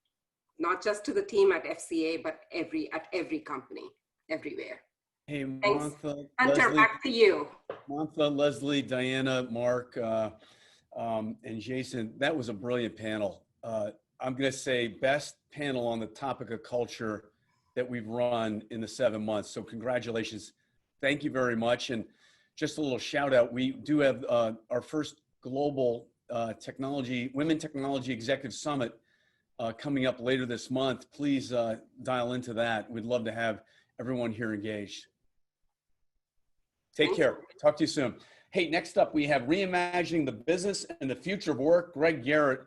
Not just to the team at FCA, but at every company, everywhere. Hey, Thanks. Mamatha, Hunter, Lesley, back to you. Mamatha, Lesley, Diana, Mark, And Jason, that was a brilliant panel. I'm going to say best panel on the topic of culture that we've run in the 7 months. So congratulations. Thank you very much. And just a little shout out. We do have our first global Women Technology Executive Summit coming up later this month. Please dial into that. We'd love to have everyone here engaged. Take care. Talk to you soon. Hey, next up, we have Reimagining the Business and the Future of Work, Greg Garrett.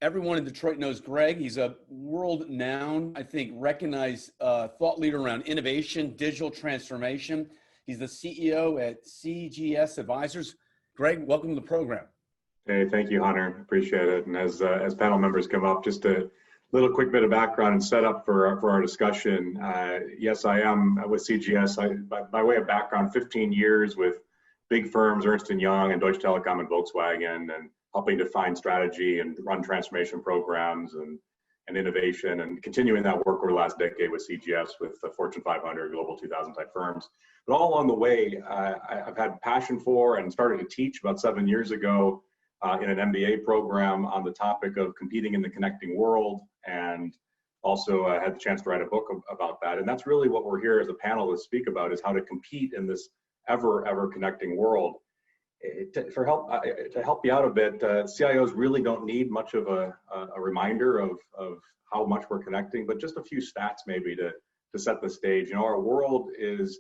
Everyone in Detroit knows Greg. He's a world-renowned, I think, recognized thought leader around innovation, digital transformation. He's the CEO at CGS Advisors. Greg, welcome to the program. Hey, thank you, Hunter. Appreciate it. And as panel members come up, just a little quick bit of background and setup for our discussion. Yes, I am with CGS. By way of background, 15 years with big firms, Ernst & Young and Deutsche Telekom and Volkswagen, and helping define strategy and run transformation programs and innovation, and continuing that work over the last decade with CGS, with the Fortune 500, Global 2000 type firms. But all along the way, I've had passion for and started to teach about 7 years ago in an MBA program on the topic of competing in the connecting world, and also had the chance to write a book about that. And that's really what we're here as a panel to speak about, is how to compete in this ever connecting world. To help you out a bit, CIOs really don't need much of a reminder of how much we're connecting, but just a few stats maybe to set the stage. You know, our world has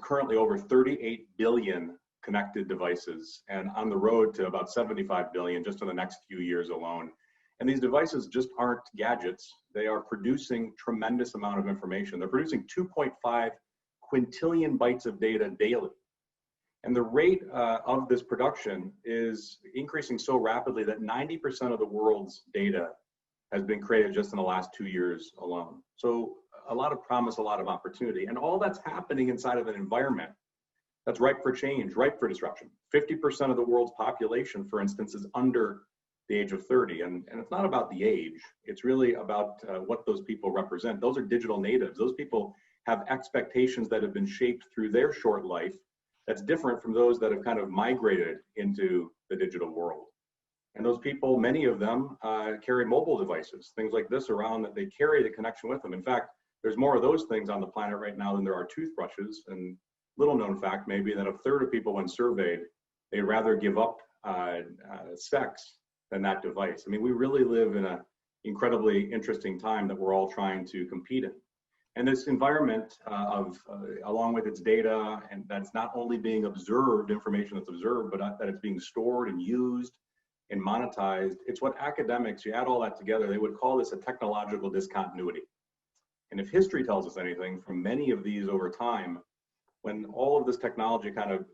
currently over 38 billion connected devices, and on the road to about 75 billion just in the next few years alone. And these devices just aren't gadgets. They are producing tremendous amount of information. They're producing 2.5 quintillion bytes of data daily. And the rate of this production is increasing so rapidly that 90% of the world's data has been created just in the last 2 years alone. So a lot of promise, a lot of opportunity. And all that's happening inside of an environment that's ripe for change, ripe for disruption. 50% of the world's population, for instance, is under the age of 30. And it's not about the age. It's really about what those people represent. Those are digital natives. Those people have expectations that have been shaped through their short life that's different from those that have kind of migrated into the digital world. And those people, many of them carry mobile devices, things like this around, that they carry the connection with them. In fact, there's more of those things on the planet right now than there are toothbrushes. And little known fact maybe that a third of people when surveyed, they'd rather give up sex than that device. I mean, we really live in an incredibly interesting time that we're all trying to compete in. And this environment along with its data, and that's not only being observed, information that's observed, but that it's being stored and used and monetized. It's what academics, you add all that together, they would call this a technological discontinuity. And if history tells us anything from many of these over time, when all of this technology kind of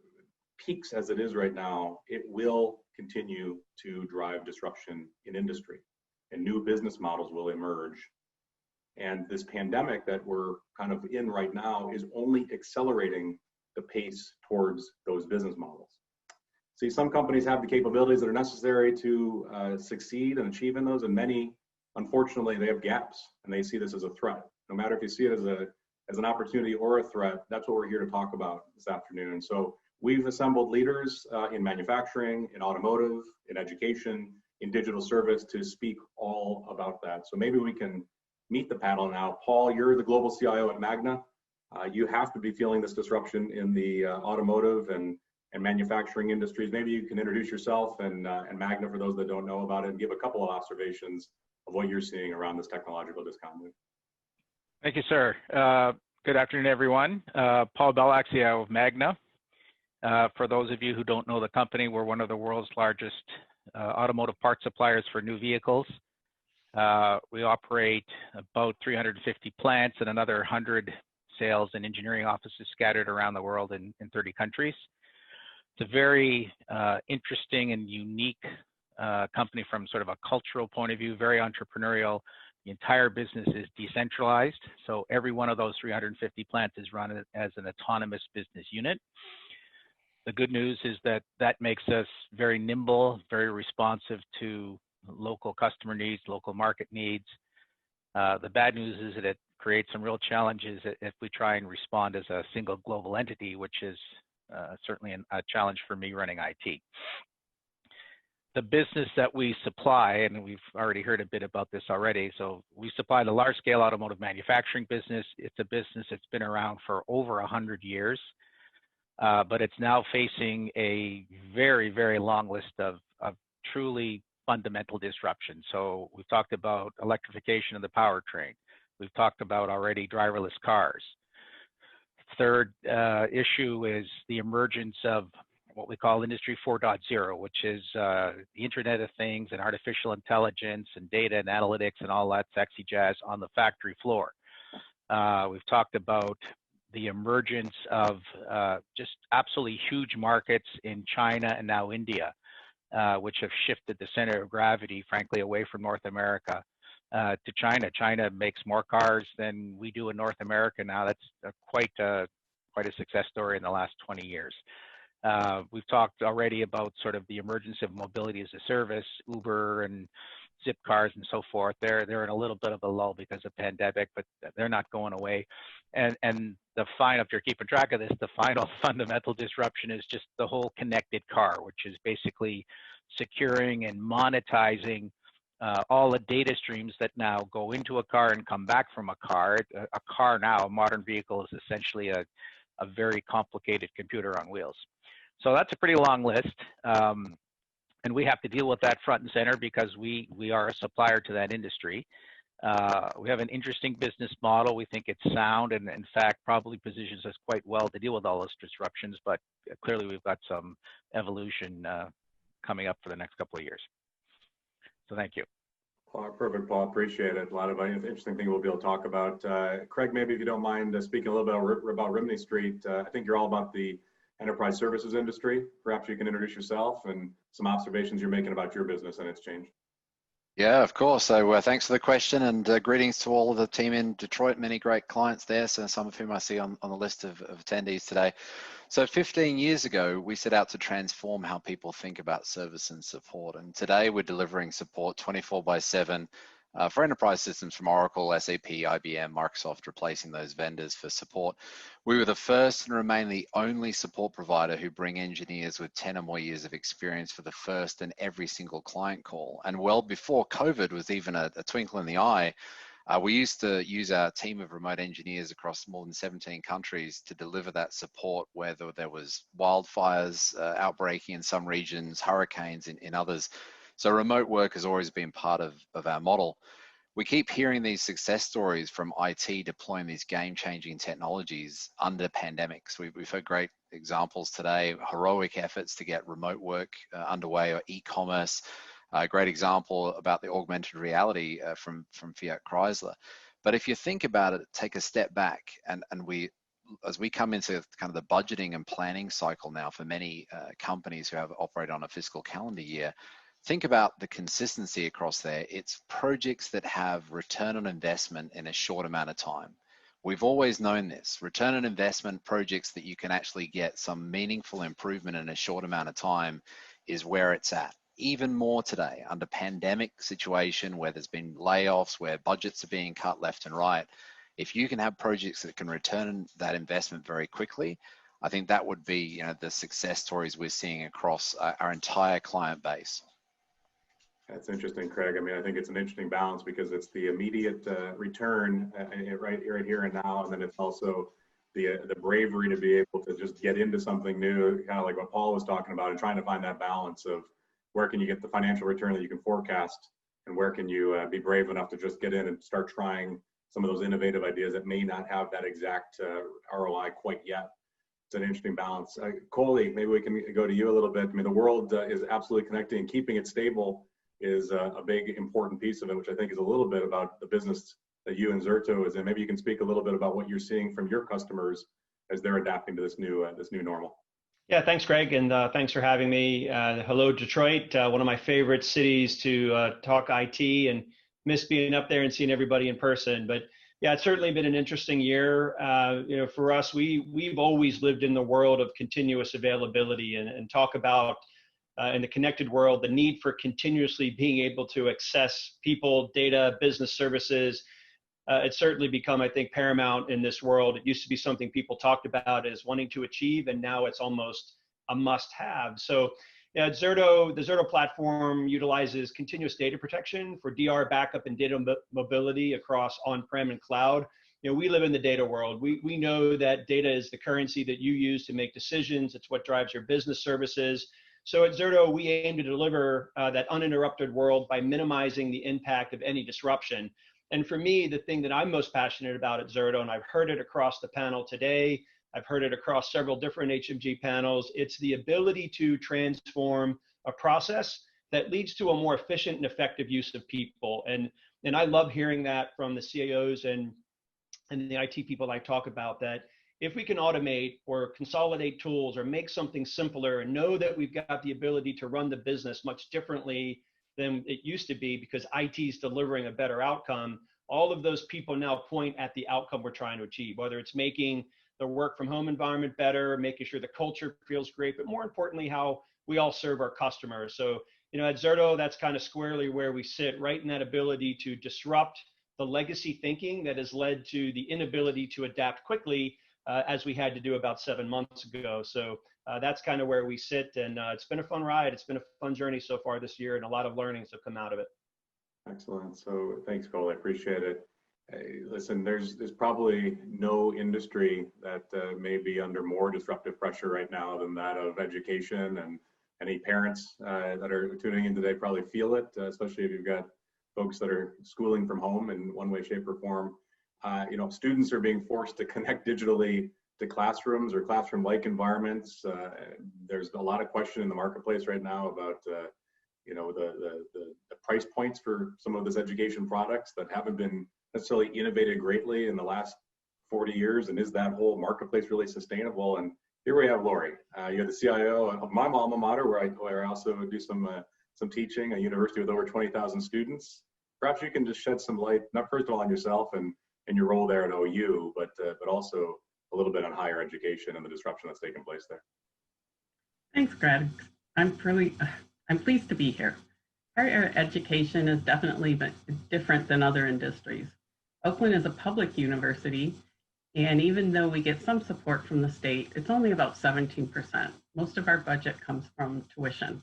peaks as it is right now, it will continue to drive disruption in industry, and new business models will emerge. And this pandemic that we're kind of in right now is only accelerating the pace towards those business models. See, some companies have the capabilities that are necessary to succeed and achieve in those, and many, unfortunately, they have gaps, and they see this as a threat. No matter if you see it as an opportunity or a threat, that's what we're here to talk about this afternoon. So we've assembled leaders in manufacturing, in automotive, in education, in digital service to speak all about that. So maybe we can meet the panel now. Paul, you're the global CIO at Magna. You have to be feeling this disruption in the automotive and manufacturing industries. Maybe you can introduce yourself and Magna for those that don't know about it, and give a couple of observations of what you're seeing around this technological discontinuity. Thank you, sir. Good afternoon, everyone. Paul Bellack, CIO of Magna. For those of you who don't know the company, we're one of the world's largest automotive parts suppliers for new vehicles. We operate about 350 plants and another 100 sales and engineering offices scattered around the world in 30 countries. It's a very interesting and unique company from sort of a cultural point of view, very entrepreneurial. The entire business is decentralized, so every one of those 350 plants is run as an autonomous business unit. The good news is that that makes us very nimble, very responsive to local customer needs, local market needs. The bad news is that it creates some real challenges if we try and respond as a single global entity, which is certainly a challenge for me running IT. the business that we supply, and we've already heard a bit about this already. So we supply the large scale automotive manufacturing business. It's a business that's been around for over 100 years, but it's now facing a very, very long list of truly fundamental disruption. So we've talked about electrification of the powertrain. We've talked about already driverless cars. Third issue is the emergence of what we call Industry 4.0, which is the Internet of Things and artificial intelligence and data and analytics and all that sexy jazz on the factory floor. We've talked about the emergence of just absolutely huge markets in China and now India, which have shifted the center of gravity, frankly, away from North America to China. China makes more cars than we do in North America now. That's quite a success story in the last 20 years. We've talked already about sort of the emergence of mobility as a service, Uber and Zip cars and so forth. They're in a little bit of a lull because of pandemic, but they're not going away. And the final, if you're keeping track of this, the final fundamental disruption is just the whole connected car, which is basically securing and monetizing all the data streams that now go into a car and come back from a car. A car now, a modern vehicle, is essentially a very complicated computer on wheels. So that's a pretty long list. And we have to deal with that front and center because we are a supplier to that industry. We have an interesting business model. We think it's sound and in fact probably positions us quite well to deal with all those disruptions, but clearly we've got some evolution coming up for the next couple of years. So thank you. Perfect, Paul. Appreciate it. A lot of interesting things we'll be able to talk about. Craig, maybe if you don't mind speaking a little bit about Rimini Street. I think you're all about the enterprise services industry. Perhaps you can introduce yourself and some observations you're making about your business and its change. Yeah, of course. So thanks for the question and greetings to all of the team in Detroit. Many great clients there, so some of whom I see on the list of attendees today. So 15 years ago, we set out to transform how people think about service and support. And today we're delivering support 24/7 for enterprise systems from Oracle, SAP, IBM, Microsoft, replacing those vendors for support. We were the first and remain the only support provider who bring engineers with 10 or more years of experience for the first and every single client call. And well before COVID was even a twinkle in the eye, we used to use our team of remote engineers across more than 17 countries to deliver that support, whether there was wildfires outbreaking in some regions, hurricanes in others. So remote work has always been part of our model. We keep hearing these success stories from IT deploying these game-changing technologies under pandemics. We've heard great examples today, heroic efforts to get remote work underway or e-commerce. A great example about the augmented reality from Fiat Chrysler. But if you think about it, take a step back and as we come into kind of the budgeting and planning cycle now for many companies who have operated on a fiscal calendar year, think about the consistency across there. It's projects that have return on investment in a short amount of time. We've always known this. Return on investment projects that you can actually get some meaningful improvement in a short amount of time is where it's at. Even more today, under pandemic situation where there's been layoffs, where budgets are being cut left and right. If you can have projects that can return that investment very quickly, I think that would be the success stories we're seeing across our entire client base. That's interesting, Craig. I mean, I think it's an interesting balance because it's the immediate return right here and now, and then it's also the bravery to be able to just get into something new, kind of like what Paul was talking about, and trying to find that balance of where can you get the financial return that you can forecast, and where can you be brave enough to just get in and start trying some of those innovative ideas that may not have that exact ROI quite yet. It's an interesting balance. Coley, maybe we can go to you a little bit. I mean, the world is absolutely connected, and keeping it stable is a big important piece of it, which I think is a little bit about the business that you and Zerto is in. Maybe you can speak a little bit about what you're seeing from your customers as they're adapting to this new normal. Yeah, thanks, Greg, and thanks for having me. Hello, Detroit, one of my favorite cities to talk IT, and miss being up there and seeing everybody in person. But yeah, it's certainly been an interesting year. For us, we've always lived in the world of continuous availability and talk about in the connected world, the need for continuously being able to access people, data, business services. It's certainly become, I think, paramount in this world. It used to be something people talked about as wanting to achieve, and now it's almost a must-have. So At Zerto, the Zerto platform utilizes continuous data protection for DR backup and data mobility across on-prem and cloud. We live in the data world. We know that data is the currency that you use to make decisions. It's what drives your business services. So at Zerto, we aim to deliver that uninterrupted world by minimizing the impact of any disruption. And for me, the thing that I'm most passionate about at Zerto, and I've heard it across the panel today, I've heard it across several different HMG panels, it's the ability to transform a process that leads to a more efficient and effective use of people. And I love hearing that from the CIOs and the IT people I talk about, that if we can automate or consolidate tools or make something simpler and know that we've got the ability to run the business much differently than it used to be because IT is delivering a better outcome, all of those people now point at the outcome we're trying to achieve, whether it's making the work from home environment better, making sure the culture feels great, but more importantly, how we all serve our customers. So, at Zerto, that's kind of squarely where we sit, right in that ability to disrupt the legacy thinking that has led to the inability to adapt quickly, as we had to do about 7 months ago. So that's kind of where we sit, and it's been a fun ride. It's been a fun journey so far this year, and a lot of learnings have come out of it. Excellent. So thanks, Cole. I appreciate it. Hey, listen, there's probably no industry that may be under more disruptive pressure right now than that of education, and any parents that are tuning in today probably feel it, especially if you've got folks that are schooling from home in one way, shape, or form. Students are being forced to connect digitally to classrooms or classroom-like environments. There's a lot of question in the marketplace right now about the price points for some of this education products that haven't been necessarily innovated greatly in the last 40 years. And is that whole marketplace really sustainable? And here we have Lori. You're the CIO of my alma mater, where I also do some teaching, a university with over 20,000 students. Perhaps you can just shed some light, not first of all on yourself and your role there at OU, but also a little bit on higher education and the disruption that's taken place there. Thanks, Greg. I'm pleased to be here. Higher education is definitely different than other industries. Oakland is a public university, and even though we get some support from the state, it's only about 17%. Most of our budget comes from tuition.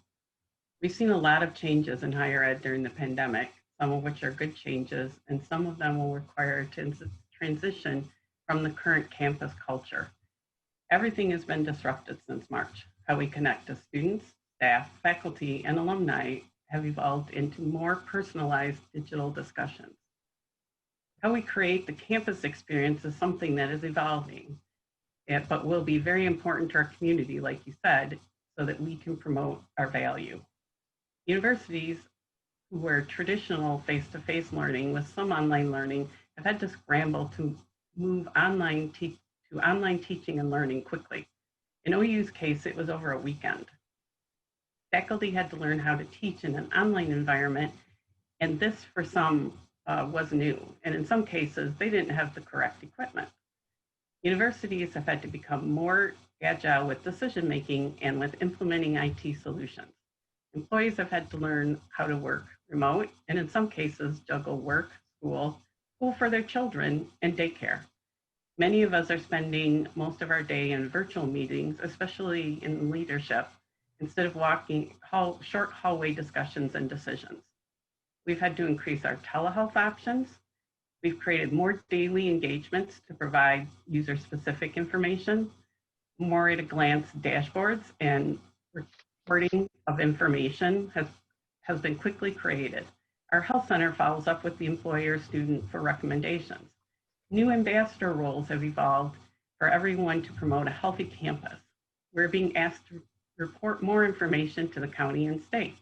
We've seen a lot of changes in higher ed during the pandemic, some of which are good changes, and some of them will require a transition from the current campus culture. Everything has been disrupted since March. How we connect to students, staff, faculty, and alumni have evolved into more personalized digital discussions. How we create the campus experience is something that is evolving, but will be very important to our community, like you said, so that we can promote our value. Universities who were traditional face-to-face learning with some online learning have had to scramble to move to online teaching and learning quickly. In OU's case, it was over a weekend. Faculty had to learn how to teach in an online environment, and this for some was new. And in some cases, they didn't have the correct equipment. Universities have had to become more agile with decision-making and with implementing IT solutions. Employees have had to learn how to work remote, and in some cases, juggle work, school for their children, and daycare. Many of us are spending most of our day in virtual meetings, especially in leadership, instead of walking short hallway discussions and decisions. We've had to increase our telehealth options. We've created more daily engagements to provide user-specific information, more at-a-glance dashboards, and reporting of information has been quickly created. Our health center follows up with the employer or student for recommendations. New ambassador roles have evolved for everyone to promote a healthy campus. We're being asked to report more information to the county and state.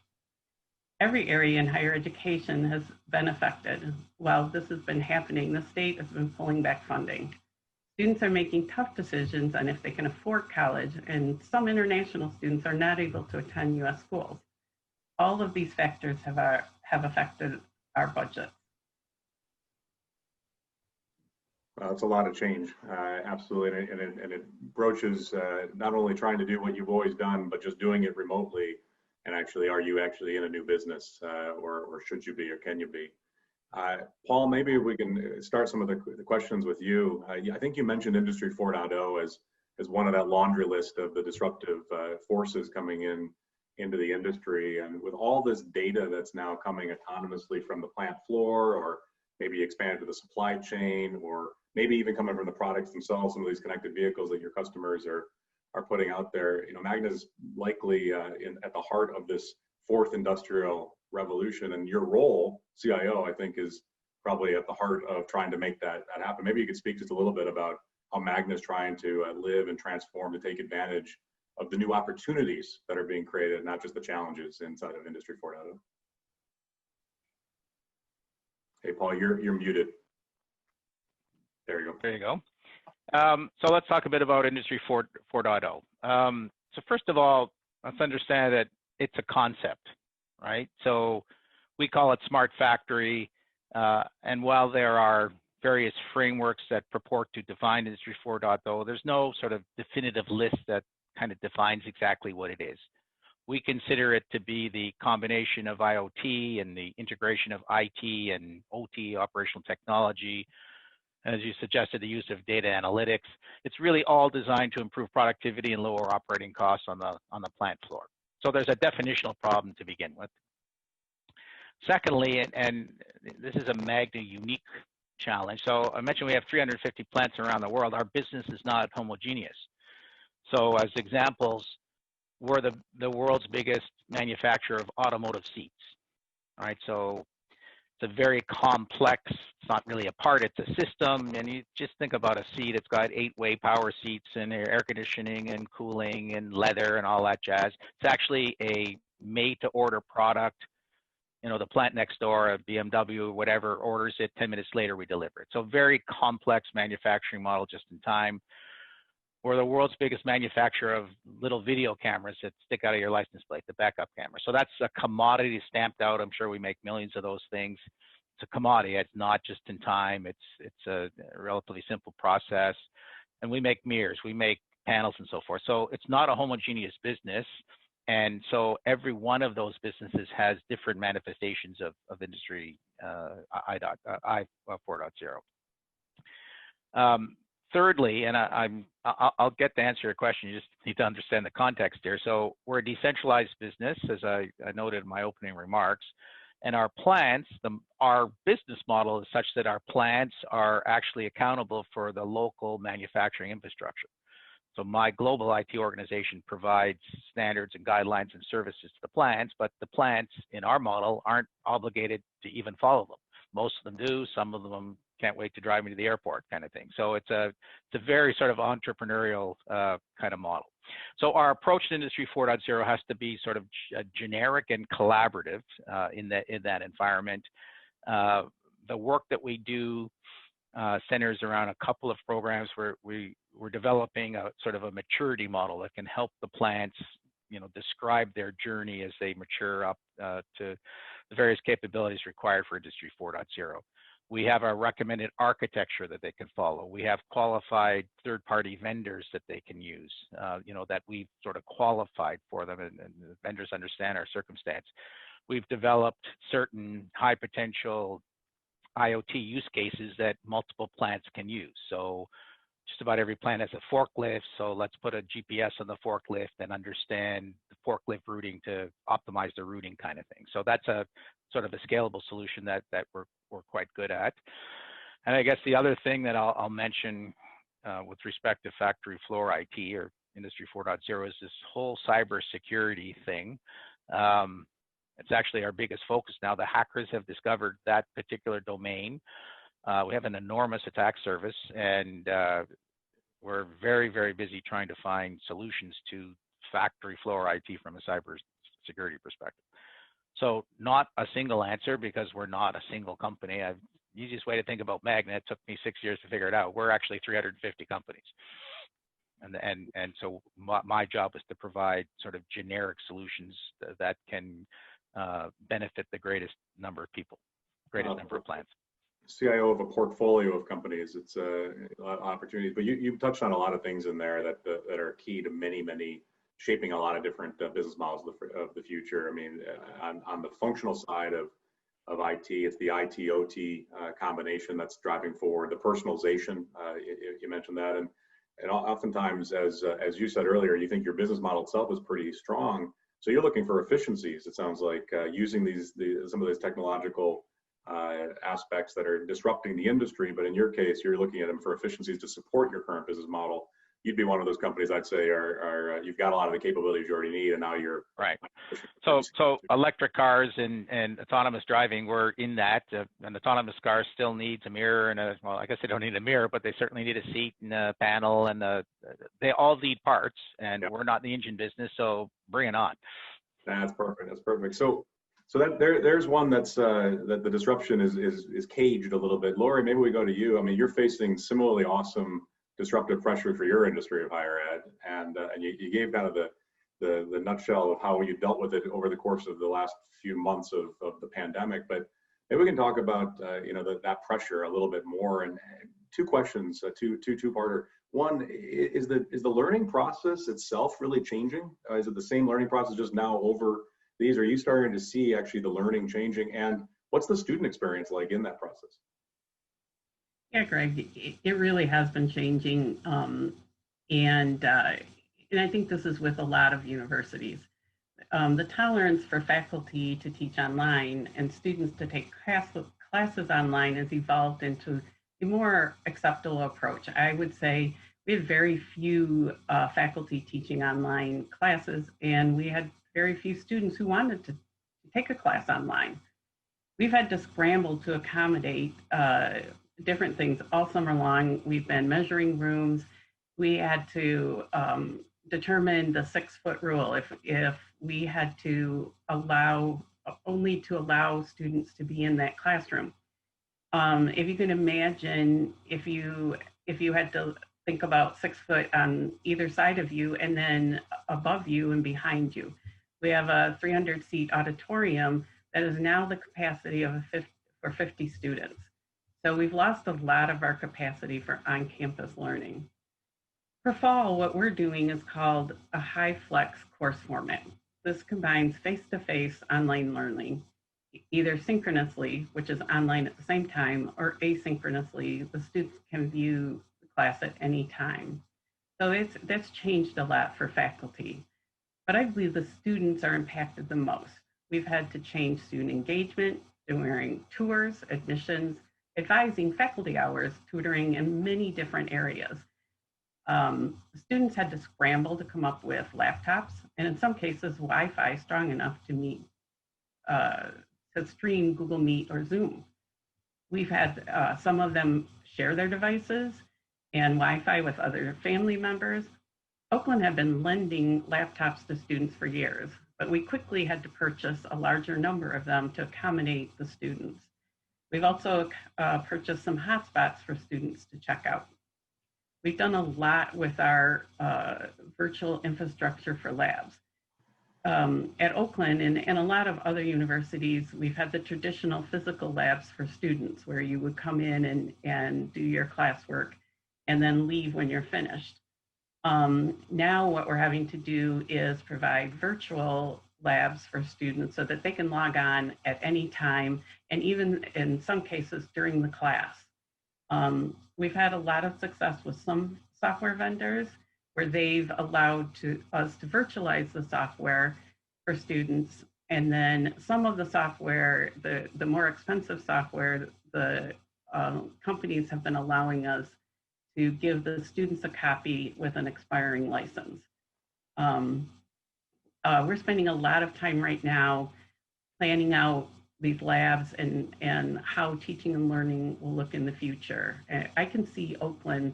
Every area in higher education has been affected. While this has been happening, the state has been pulling back funding. Students are making tough decisions on if they can afford college, and some international students are not able to attend U.S. schools. All of these factors have affected our budget. It's a lot of change, absolutely, and it broaches not only trying to do what you've always done, but just doing it remotely. And actually, are you actually in a new business, or should you be, or can you be? Paul, maybe we can start some of the questions with you. I think you mentioned Industry 4.0 as one of that laundry list of the disruptive forces coming in into the industry. And with all this data that's now coming autonomously from the plant floor, or maybe expanded to the supply chain, or maybe even coming from the products themselves, some of these connected vehicles that your customers are putting out there, Magna's likely at the heart of this fourth industrial revolution. And your role, CIO, I think, is probably at the heart of trying to make that happen. Maybe you could speak just a little bit about how Magna's trying to live and transform to take advantage of the new opportunities that are being created, not just the challenges inside of Industry 4.0. Hey, Paul, you're muted. There you go. There you go. So let's talk a bit about Industry 4.0. So first of all, let's understand that it's a concept, right? So we call it smart factory. And while there are various frameworks that purport to define Industry 4.0, there's no sort of definitive list that kind of defines exactly what it is. We consider it to be the combination of IoT and the integration of IT and OT, operational technology. As you suggested, the use of data analytics. It's really all designed to improve productivity and lower operating costs on the plant floor. So there's a definitional problem to begin with. Secondly, and this is a Magna unique challenge. So I mentioned we have 350 plants around the world. Our business is not homogeneous. So as examples, we're the world's biggest manufacturer of automotive seats. All right, so it's a very complex, it's not really a part, it's a system. And you just think about a seat, it's got 8-way power seats and air conditioning and cooling and leather and all that jazz. It's actually a made to order product. The plant next door, a BMW, whatever, orders it, 10 minutes later we deliver it. So very complex manufacturing model just in time. We're the world's biggest manufacturer of little video cameras that stick out of your license plate, the backup camera. So that's a commodity stamped out. I'm sure we make millions of those things. It's a commodity. It's not just in time. It's a relatively simple process. And we make mirrors, we make panels and so forth. So it's not a homogeneous business. And so every one of those businesses has different manifestations of Industry 4.0. Thirdly, and I'll get to answer your question, you just need to understand the context here. So we're a decentralized business, as I noted in my opening remarks, and our plants, our business model is such that our plants are actually accountable for the local manufacturing infrastructure. So my global IT organization provides standards and guidelines and services to the plants, but the plants in our model aren't obligated to even follow them. Most of them do, some of them can't wait to drive me to the airport kind of thing. So it's a very sort of entrepreneurial kind of model. So our approach to Industry 4.0 has to be sort of generic and collaborative in that environment. The work that we do centers around a couple of programs where we're developing a sort of a maturity model that can help the plants, describe their journey as they mature up to the various capabilities required for Industry 4.0. We have a recommended architecture that they can follow. We have qualified third-party vendors that they can use, that we've sort of qualified for them, and the vendors understand our circumstance. We've developed certain high potential IoT use cases that multiple plants can use. So just about every plant has a forklift, so let's put a GPS on the forklift and understand the forklift routing to optimize the routing kind of thing. So that's a sort of a scalable solution that we're quite good at. And I guess the other thing that I'll mention with respect to factory floor IT or Industry 4.0 is this whole cybersecurity thing. It's actually our biggest focus now. The hackers have discovered that particular domain. We have an enormous attack surface, and we're very, very busy trying to find solutions to factory floor IT from a cybersecurity perspective. So not a single answer because we're not a single company. The easiest way to think about Magna, it took me 6 years to figure it out. We're actually 350 companies. And so my job is to provide sort of generic solutions that can benefit the greatest number of people, greatest number of plants. CIO of a portfolio of companies, it's a lot of opportunities, but you touched on a lot of things in there that are key to many shaping a lot of different business models of the future. I mean, on the functional side of IT, it's the IT-OT combination that's driving forward the personalization. You mentioned that, and oftentimes, as you said earlier, you think your business model itself is pretty strong. So you're looking for efficiencies, it sounds like, using some of these technological aspects that are disrupting the industry, but in your case, you're looking at them for efficiencies to support your current business model. You'd be one of those companies, I'd say, you've got a lot of the capabilities you already need, and now you're right. So electric cars and autonomous driving, we're in that. An autonomous car still needs a mirror and well, I guess they don't need a mirror, but they certainly need a seat and a panel, and they all need parts. And we're not in the engine business, so bring it on. That's perfect. That's perfect. So there's one that's that the disruption is caged a little bit. Lori, maybe we go to you. I mean, you're facing similarly awesome disruptive pressure for your industry of higher ed, and you gave kind of the nutshell of how you dealt with it over the course of the last few months of the pandemic. But maybe we can talk about that pressure a little bit more. And two questions, two-parter. One, is the learning process itself really changing? Is it the same learning process just now over these? Are you starting to see actually the learning changing? And what's the student experience like in that process? Yeah, Greg, it really has been changing. And I think this is with a lot of universities. The tolerance for faculty to teach online and students to take classes online has evolved into a more acceptable approach. I would say we have very few faculty teaching online classes, and we had very few students who wanted to take a class online. We've had to scramble to accommodate different things all summer long. We've been measuring rooms. We had to determine the 6-foot rule. If we had to allow students to be in that classroom. If you can imagine, if you had to think about 6 foot on either side of you and then above you and behind you. We have a 300-seat auditorium that is now the capacity for 50 students. So we've lost a lot of our capacity for on-campus learning. For fall, what we're doing is called a high-flex course format. This combines face-to-face online learning, either synchronously, which is online at the same time, or asynchronously, the students can view the class at any time. So that's changed a lot for faculty. But I believe the students are impacted the most. We've had to change student engagement, during tours, admissions, advising, faculty hours, tutoring, and many different areas. Students had to scramble to come up with laptops, and in some cases, Wi-Fi strong enough to stream Google Meet or Zoom. We've had some of them share their devices and Wi-Fi with other family members. Oakland had been lending laptops to students for years, but we quickly had to purchase a larger number of them to accommodate the students. We've also purchased some hotspots for students to check out. We've done a lot with our virtual infrastructure for labs. At Oakland and a lot of other universities, we've had the traditional physical labs for students where you would come in and do your classwork and then leave when you're finished. Now what we're having to do is provide virtual labs for students so that they can log on at any time, and even in some cases during the class. We've had a lot of success with some software vendors where they've allowed us to virtualize the software for students. And then some of the software, the more expensive software, the companies have been allowing us to give the students a copy with an expiring license. We're spending a lot of time right now planning out these labs and how teaching and learning will look in the future. I can see Oakland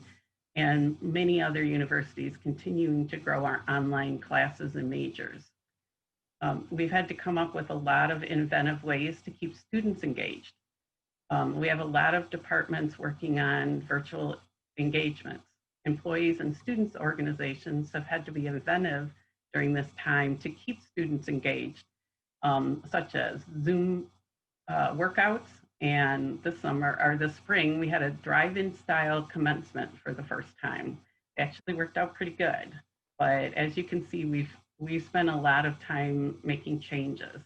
and many other universities continuing to grow our online classes and majors. We've had to come up with a lot of inventive ways to keep students engaged. We have a lot of departments working on virtual engagements. Employees and students organizations have had to be inventive during this time to keep students engaged, such as Zoom workouts. And this spring, we had a drive-in style commencement for the first time. It actually worked out pretty good. But as you can see, we've spent a lot of time making changes.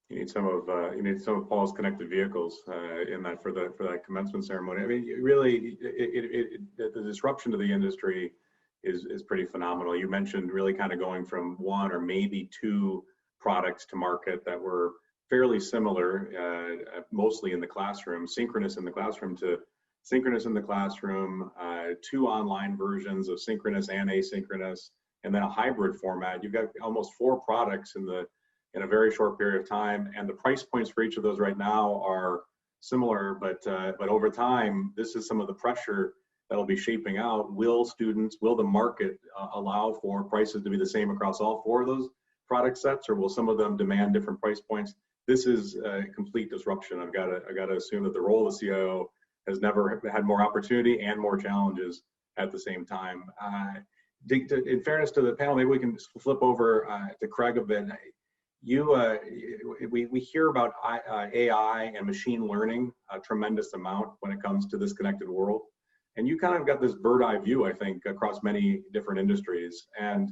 You need some of Paul's connected vehicles in that for that commencement ceremony. I mean, really, the disruption to the industry is pretty phenomenal. You mentioned really kind of going from one or maybe two products to market that were fairly similar, mostly in the classroom, synchronous in the classroom to synchronous in the classroom, two online versions of synchronous and asynchronous, and then a hybrid format. You've got almost 4 products in a very short period of time, and the price points for each of those right now are similar, but over time, this is some of the pressure that'll be shaping out. Will the market allow for prices to be the same across all 4 of those product sets, or will some of them demand different price points? This is a complete disruption. I got to assume that the role of the CIO has never had more opportunity and more challenges at the same time. In fairness to the panel, maybe we can flip over to Craig a bit. We hear about AI and machine learning a tremendous amount when it comes to this connected world. And you kind of got this bird eye view, I think, across many different industries. And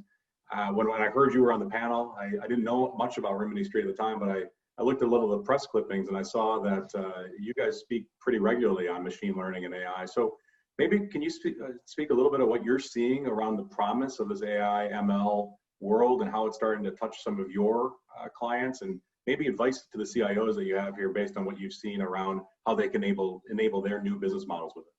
when I heard you were on the panel, I didn't know much about Rimini Street at the time, but I looked at a little of the press clippings and I saw that you guys speak pretty regularly on machine learning and AI. So maybe can you speak a little bit of what you're seeing around the promise of this AI ML world and how it's starting to touch some of your clients, and maybe advice to the CIOs that you have here based on what you've seen around how they can enable their new business models with it.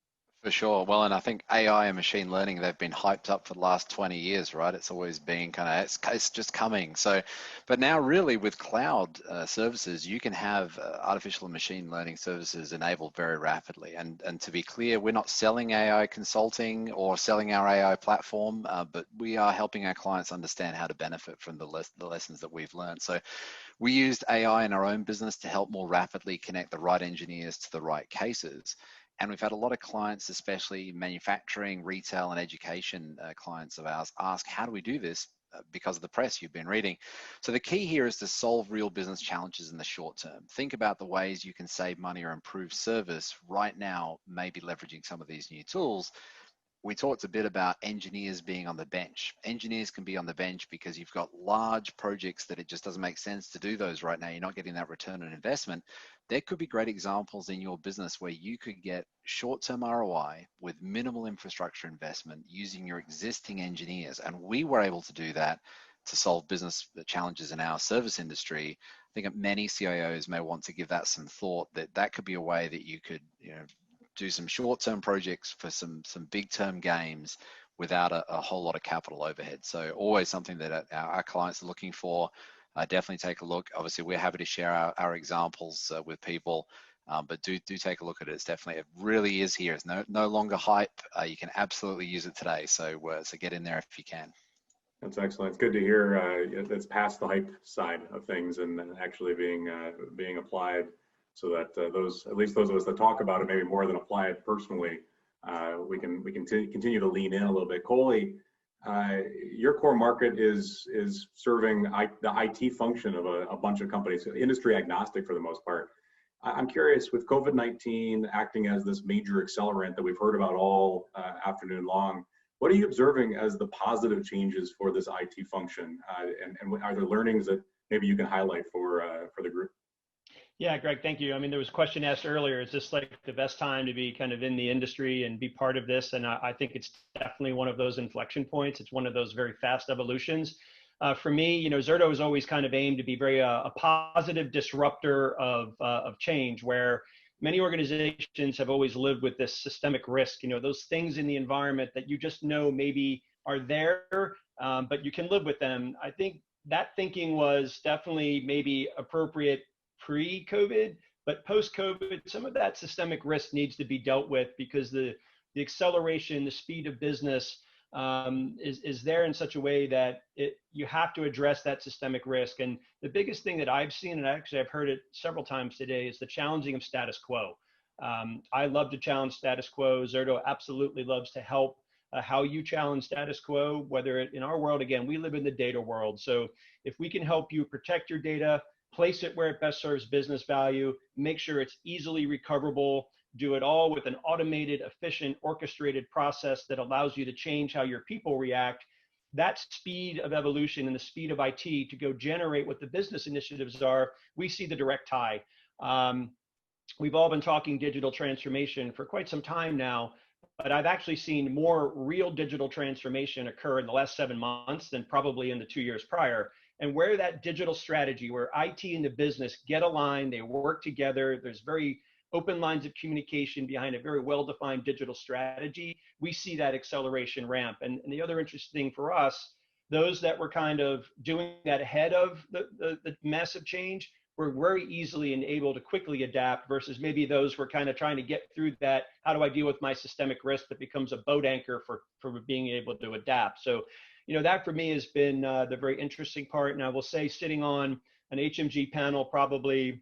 For sure. Well, and I think AI and machine learning, they've been hyped up for the last 20 years, right? It's always been kind of, it's just coming. So, but now really with cloud services, you can have artificial and machine learning services enabled very rapidly. And to be clear, we're not selling AI consulting or selling our AI platform, but we are helping our clients understand how to benefit from the lessons that we've learned. So we used AI in our own business to help more rapidly connect the right engineers to the right cases. And we've had a lot of clients, especially manufacturing, retail, and education clients of ours, ask, how do we do this? Because of the press you've been reading. So the key here is to solve real business challenges in the short term. Think about the ways you can save money or improve service right now, maybe leveraging some of these new tools. We talked a bit about engineers being on the bench. Engineers can be on the bench because you've got large projects that it just doesn't make sense to do those right now. You're not getting that return on investment. There could be great examples in your business where you could get short-term ROI with minimal infrastructure investment using your existing engineers. And we were able to do that to solve business challenges in our service industry. I think that many CIOs may want to give that some thought, that could be a way that you could, do some short-term projects for some big-term gains without a whole lot of capital overhead. So always something that our clients are looking for. Definitely take a look. Obviously, we're happy to share our examples with people, but do take a look at it. It's definitely, it really is here. It's no longer hype. You can absolutely use it today. So get in there if you can. That's excellent. It's good to hear it's past the hype side of things and actually being applied, so that at least those of us that talk about it maybe more than apply it personally, we can continue to lean in a little bit. Coley, your core market is serving the IT function of a bunch of companies, industry agnostic for the most part. I'm curious, with COVID-19 acting as this major accelerant that we've heard about all afternoon long, what are you observing as the positive changes for this IT function? And are there learnings that maybe you can highlight for the group? Yeah, Greg, thank you. I mean, there was a question asked earlier, is this like the best time to be kind of in the industry and be part of this? And I think it's definitely one of those inflection points. It's one of those very fast evolutions. For me, Zerto has always kind of aimed to be very a positive disruptor of change, where many organizations have always lived with this systemic risk, those things in the environment that you just know maybe are there, but you can live with them. I think that thinking was definitely maybe appropriate pre-COVID, but post-COVID, some of that systemic risk needs to be dealt with because the acceleration, the speed of business is there in such a way that you have to address that systemic risk. And the biggest thing that I've seen, and actually I've heard it several times today, is the challenging of status quo. I love to challenge status quo. Zerto absolutely loves to help how you challenge status quo, whether in our world, again, we live in the data world. So if we can help you protect your data, place it where it best serves business value, make sure it's easily recoverable, do it all with an automated, efficient, orchestrated process that allows you to change how your people react. That speed of evolution and the speed of IT to go generate what the business initiatives are, we see the direct tie. We've all been talking digital transformation for quite some time now, but I've actually seen more real digital transformation occur in the last 7 months than probably in the 2 years prior. And where that digital strategy, where IT and the business get aligned, they work together, there's very open lines of communication behind a very well-defined digital strategy, we see that acceleration ramp. And the other interesting thing for us, those that were kind of doing that ahead of the massive change were very easily and able to quickly adapt versus maybe those who are kind of trying to get through that, how do I deal with my systemic risk that becomes a boat anchor for being able to adapt. So, you know, that for me has been the very interesting part. And I will say, sitting on an HMG panel probably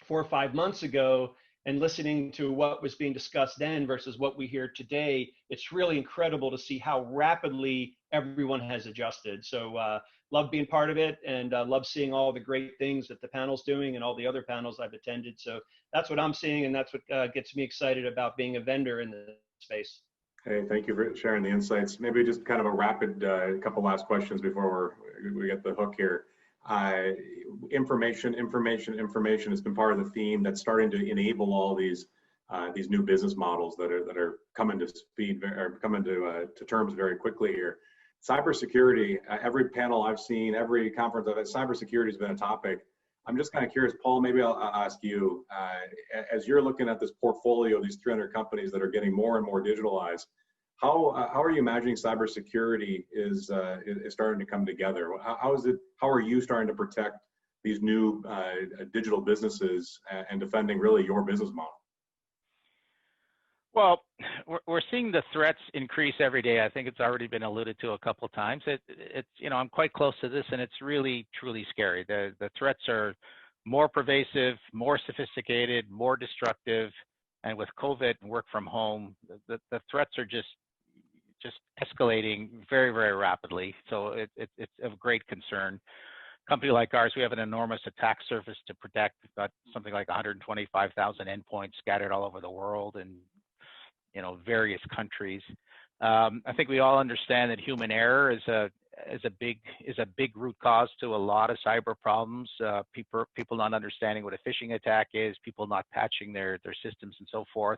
4 or 5 months ago and listening to what was being discussed then versus what we hear today, it's really incredible to see how rapidly everyone has adjusted. So love being part of it, and love seeing all the great things that the panel's doing and all the other panels I've attended. So that's what I'm seeing, and that's what gets me excited about being a vendor in the space. Hey, thank you for sharing the insights. Maybe just kind of a rapid couple last questions before we get the hook here. Information has been part of the theme that's starting to enable all these new business models that are coming to speed or coming to terms very quickly here. Cybersecurity, every panel I've seen, every conference I've had, cybersecurity has been a topic. I'm just kind of curious, Paul, maybe I'll ask you, as you're looking at this portfolio, these 300 companies that are getting more and more digitalized, how are you imagining cybersecurity is starting to come together? How are you starting to protect these new digital businesses and defending really your business model? Well, we're seeing the threats increase every day. I think it's already been alluded to a couple of times. It's you know, I'm quite close to this, and it's really truly scary. The threats are more pervasive, more sophisticated, more destructive, and with COVID and work from home, the threats are just escalating very, very rapidly. So it's of great concern. A company like ours, we have an enormous attack surface to protect. We've got something like 125,000 endpoints scattered all over the world and, you know, various countries. I think we all understand that human error is a big root cause to a lot of cyber problems. People not understanding what a phishing attack is, people not patching their systems and so forth.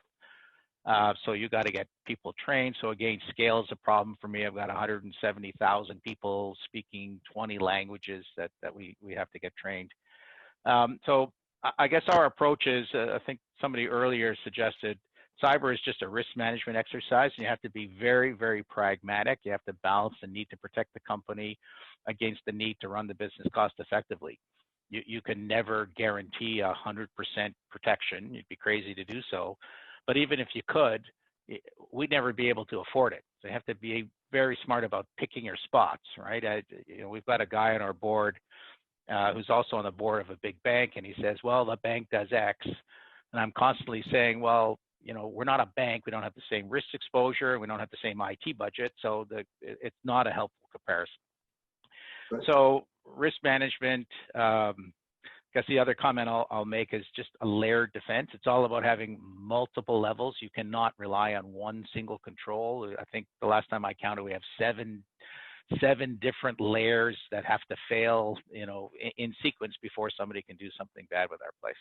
So you got to get people trained. So again, scale is a problem for me. I've got 170,000 people speaking 20 languages that we have to get trained. So I guess our approach is, I think somebody earlier suggested, cyber is just a risk management exercise, and you have to be very, very pragmatic. You have to balance the need to protect the company against the need to run the business cost effectively. You can never guarantee 100% protection. You'd be crazy to do so. But even if you could, we'd never be able to afford it. So you have to be very smart about picking your spots, right? You know, we've got a guy on our board who's also on the board of a big bank, and he says, well, the bank does X. And I'm constantly saying, well, you know, we're not a bank. We don't have the same risk exposure. We don't have the same IT budget. So it's not a helpful comparison. Right. So risk management, I guess the other comment I'll make is just a layered defense. It's all about having multiple levels. You cannot rely on one single control. I think the last time I counted, we have seven different layers that have to fail, you know, in sequence before somebody can do something bad with our place.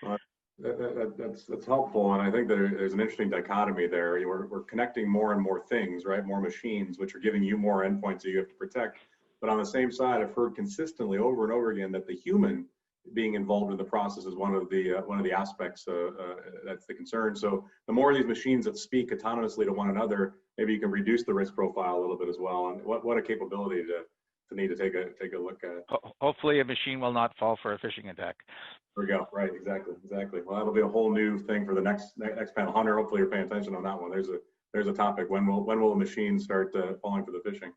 Right. That's helpful, and I think that there's an interesting dichotomy there. We're connecting more and more things, right? More machines, which are giving you more endpoints that you have to protect. But on the same side, I've heard consistently over and over again that the human being involved in the process is one of the aspects that's the concern. So the more of these machines that speak autonomously to one another, maybe you can reduce the risk profile a little bit as well. And what a capability to need to take a look at. Hopefully, a machine will not fall for a phishing attack. There we go. Right. Exactly. Well, that'll be a whole new thing for the next panel. Hunter, hopefully you're paying attention on that one. There's a topic. When will a machine start falling for the phishing?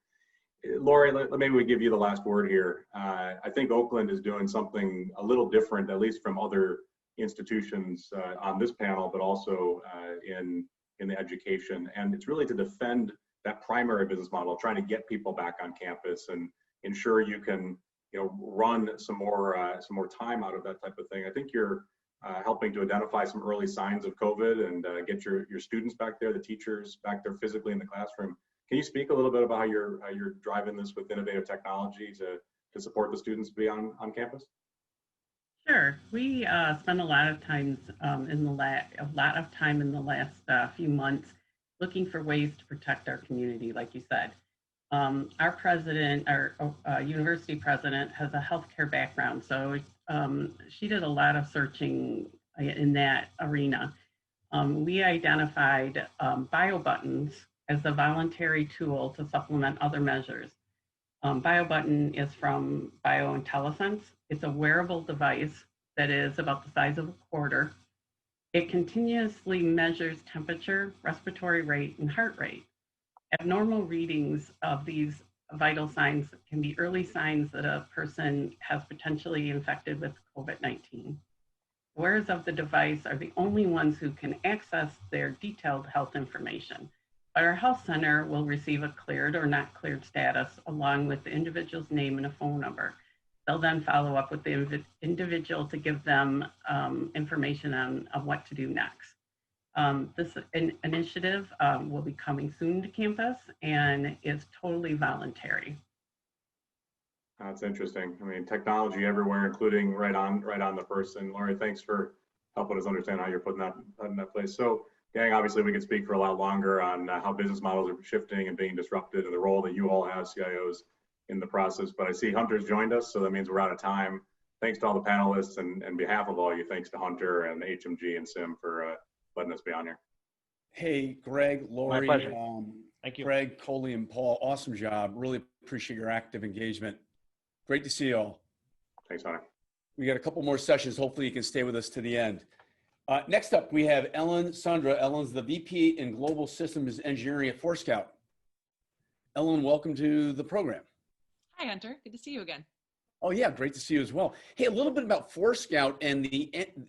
Lori, maybe we give you the last word here. I think Oakland is doing something a little different, at least from other institutions on this panel, but also in the education. And it's really to defend that primary business model, trying to get people back on campus and ensure you can, you know, run some more time out of that type of thing. I think you're helping to identify some early signs of COVID and get your students back there, the teachers back there physically in the classroom. Can you speak a little bit about how you're driving this with innovative technology to support the students to be on campus? Sure. We spent a lot of time in the last few months looking for ways to protect our community, like you said. Our president, our university president, has a healthcare background, so she did a lot of searching in that arena. We identified BioButtons as a voluntary tool to supplement other measures. BioButton is from BioIntelliSense. It's a wearable device that is about the size of a quarter. It continuously measures temperature, respiratory rate, and heart rate. Abnormal readings of these vital signs can be early signs that a person has potentially infected with COVID-19. Wearers of the device are the only ones who can access their detailed health information. But our health center will receive a cleared or not cleared status along with the individual's name and a phone number. They'll then follow up with the individual to give them information on what to do next. This initiative will be coming soon to campus and is totally voluntary. That's interesting. I mean, technology everywhere, including right on the person. Lori, thanks for helping us understand how you're putting that in that place. So, gang, obviously we could speak for a lot longer on how business models are shifting and being disrupted and the role that you all have, CIOs, in the process. But I see Hunter's joined us, so that means we're out of time. Thanks to all the panelists, and on behalf of all you, thanks to Hunter and HMG and Sim for letting us be on here. Hey, Greg, Lori, Thank you. Greg, Coley, and Paul, awesome job. Really appreciate your active engagement. Great to see you all. Thanks, Hunter. We got a couple more sessions. Hopefully you can stay with us to the end. Next up, we have Ellen Sundra. Ellen's the VP in Global Systems Engineering at Forescout. Ellen, welcome to the program. Hi, Hunter. Good to see you again. Oh yeah, great to see you as well. Hey, a little bit about Forescout and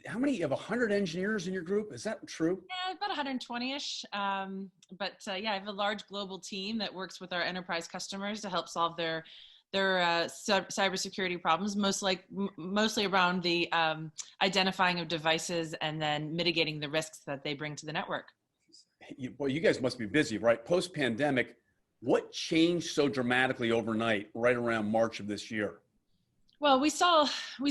how many, you have 100 engineers in your group? Is that true? Yeah, about 120-ish. Yeah, I have a large global team that works with our enterprise customers to help solve their cybersecurity problems, mostly around the identifying of devices and then mitigating the risks that they bring to the network. Well, you guys must be busy, right? Post-pandemic, what changed so dramatically overnight, right around March of this year? Well, we saw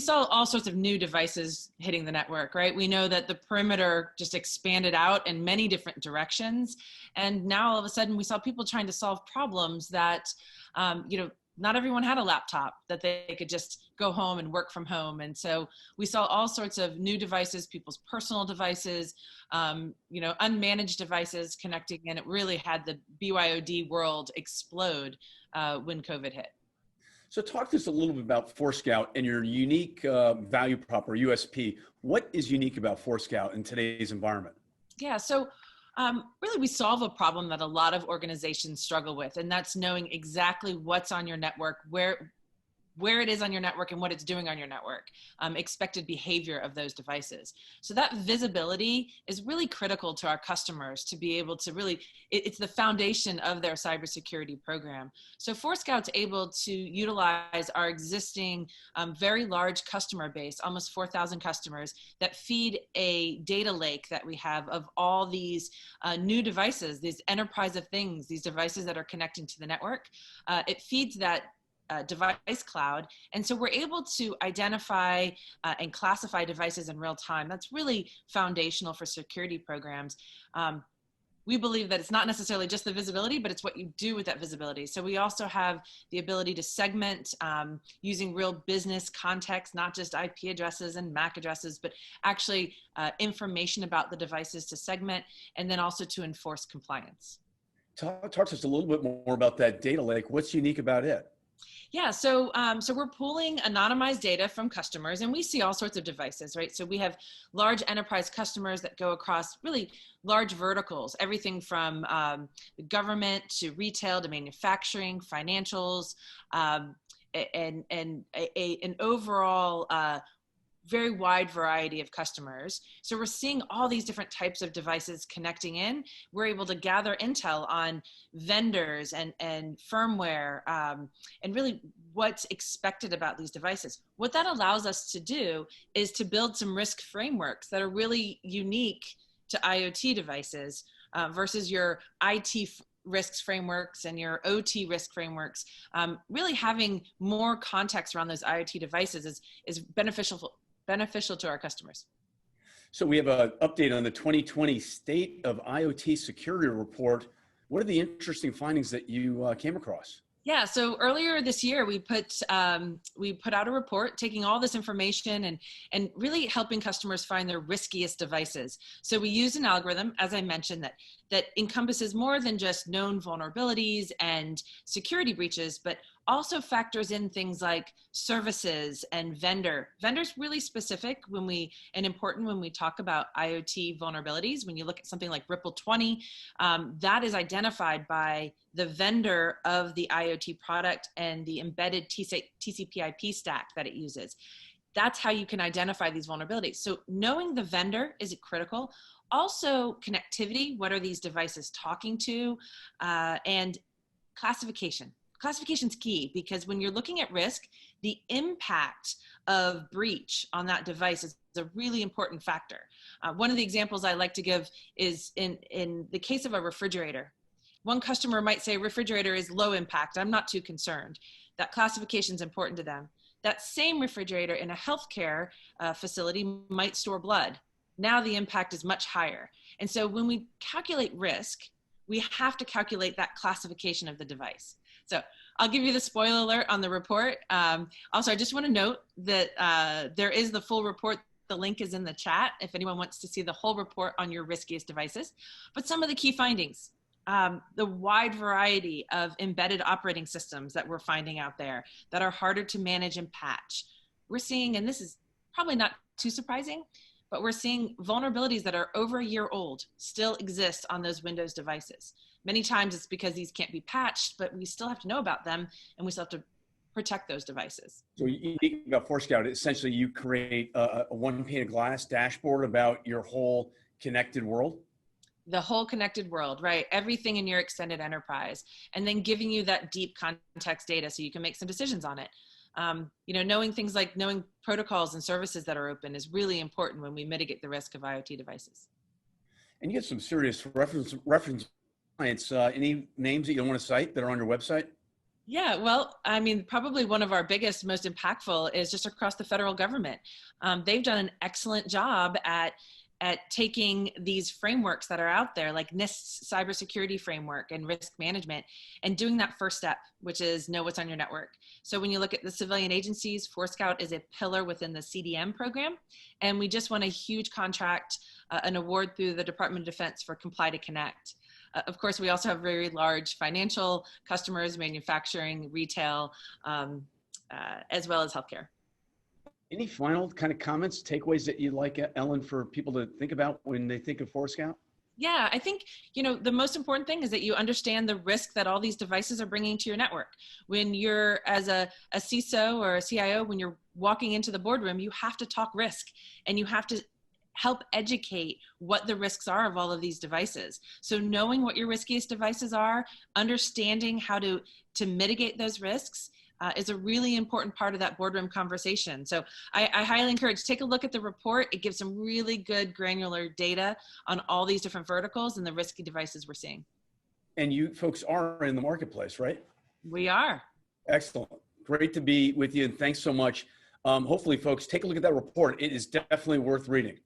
all sorts of new devices hitting the network, right? We know that the perimeter just expanded out in many different directions. And now all of a sudden we saw people trying to solve problems that, not everyone had a laptop that they could just go home and work from home. And so we saw all sorts of new devices, people's personal devices, unmanaged devices connecting, and it really had the BYOD world explode when COVID hit. So talk to us a little bit about Forescout and your unique value prop or USP. What is unique about Forescout in today's environment? Yeah, so really we solve a problem that a lot of organizations struggle with, and that's knowing exactly what's on your network, where it is on your network and what it's doing on your network, expected behavior of those devices. So that visibility is really critical to our customers to be able to really, it's the foundation of their cybersecurity program. So Forescout's able to utilize our existing very large customer base, almost 4,000 customers, that feed a data lake that we have of all these new devices, these enterprise of things, these devices that are connecting to the network. It feeds that device cloud. And so we're able to identify and classify devices in real time. That's really foundational for security programs. We believe that it's not necessarily just the visibility, but it's what you do with that visibility. So we also have the ability to segment using real business context, not just IP addresses and MAC addresses, but actually information about the devices to segment and then also to enforce compliance. Talk to us a little bit more about that data lake. What's unique about it? Yeah, so we're pulling anonymized data from customers, and we see all sorts of devices, right? So we have large enterprise customers that go across really large verticals, everything from government to retail to manufacturing, financials, and an overall very wide variety of customers. So we're seeing all these different types of devices connecting in. We're able to gather intel on vendors and firmware and really what's expected about these devices. What that allows us to do is to build some risk frameworks that are really unique to IoT devices versus your IT risks frameworks and your OT risk frameworks. Really having more context around those IoT devices is beneficial to our customers. So we have an update on the 2020 State of IoT Security Report. What are the interesting findings that you came across? Yeah, so earlier this year, we put out a report taking all this information and really helping customers find their riskiest devices. So we used an algorithm, as I mentioned, that encompasses more than just known vulnerabilities and security breaches, but also factors in things like services and vendor. Vendor's really specific and important when we talk about IoT vulnerabilities. When you look at something like Ripple 20, that is identified by the vendor of the IoT product and the embedded TCP/IP stack that it uses. That's how you can identify these vulnerabilities. So knowing the vendor is critical. Also connectivity, what are these devices talking to, and classification. Classification's key because when you're looking at risk, the impact of breach on that device is a really important factor. One of the examples I like to give is in the case of a refrigerator. One customer might say refrigerator is low impact. I'm not too concerned. That classification is important to them. That same refrigerator in a healthcare facility might store blood. Now the impact is much higher. And so when we calculate risk, we have to calculate that classification of the device. So I'll give you the spoiler alert on the report. Also, I just want to note that there is the full report. The link is in the chat if anyone wants to see the whole report on your riskiest devices. But some of the key findings, the wide variety of embedded operating systems that we're finding out there that are harder to manage and patch. We're seeing, and this is probably not too surprising, but we're seeing vulnerabilities that are over a year old still exist on those Windows devices. Many times it's because these can't be patched, but we still have to know about them and we still have to protect those devices. So unique about Forescout, essentially you create a one pane of glass dashboard about your whole connected world. The whole connected world, right? Everything in your extended enterprise, and then giving you that deep context data so you can make some decisions on it. Knowing things like knowing protocols and services that are open is really important when we mitigate the risk of IoT devices. And you get some serious reference clients. Any names that you want to cite that are on your website? Yeah, well, I mean, probably one of our biggest, most impactful is just across the federal government. They've done an excellent job at taking these frameworks that are out there, like NIST's cybersecurity framework and risk management, and doing that first step, which is know what's on your network. So when you look at the civilian agencies, Forescout is a pillar within the CDM program. And we just won a huge contract, an award through the Department of Defense for Comply to Connect. Of course, we also have very large financial customers, manufacturing, retail, as well as healthcare. Any final kind of comments, takeaways that you'd like, Ellen, for people to think about when they think of Forescout? Yeah, I think, the most important thing is that you understand the risk that all these devices are bringing to your network. When you're, as a CISO or a CIO, when you're walking into the boardroom, you have to talk risk and you have to help educate what the risks are of all of these devices. So knowing what your riskiest devices are, understanding how to mitigate those risks, is a really important part of that boardroom conversation. So I highly encourage, take a look at the report. It gives some really good granular data on all these different verticals and the risky devices we're seeing. And you folks are in the marketplace, right? We are. Excellent. Great to be with you. And thanks so much. Hopefully, folks, take a look at that report. It is definitely worth reading.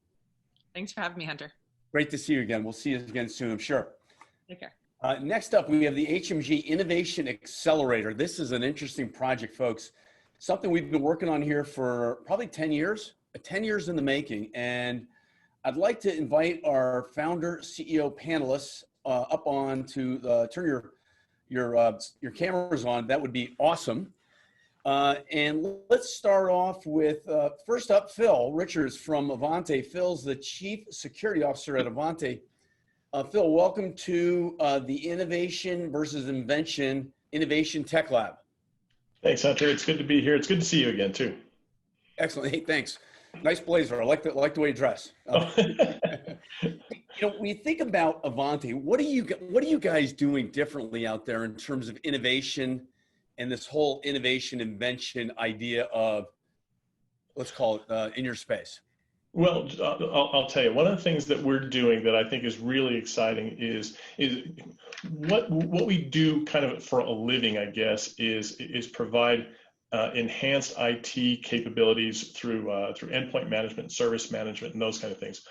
Thanks for having me, Hunter. Great to see you again. We'll see you again soon, I'm sure. Take care. Next up, we have the HMG Innovation Accelerator. This is an interesting project, folks. Something we've been working on here for probably 10 years, 10 years in the making. And I'd like to invite our founder CEO panelists up on to turn your cameras on. That would be awesome. And let's start off with, first up, Phil Richards from Avante. Phil's the Chief Security Officer at Avante. Phil, welcome to the Innovation versus Innovation Tech Lab. Thanks, Hunter. It's good to be here. It's good to see you again, too. Excellent. Hey, thanks. Nice blazer. I like the way you dress. When you think about Avante, what are you guys doing differently out there in terms of innovation and this whole innovation invention idea of, let's call it, in your space? Well, I'll tell you, one of the things that we're doing that I think is really exciting is what we do kind of for a living, I guess, is provide enhanced IT capabilities through endpoint management, service management, and those kind of things.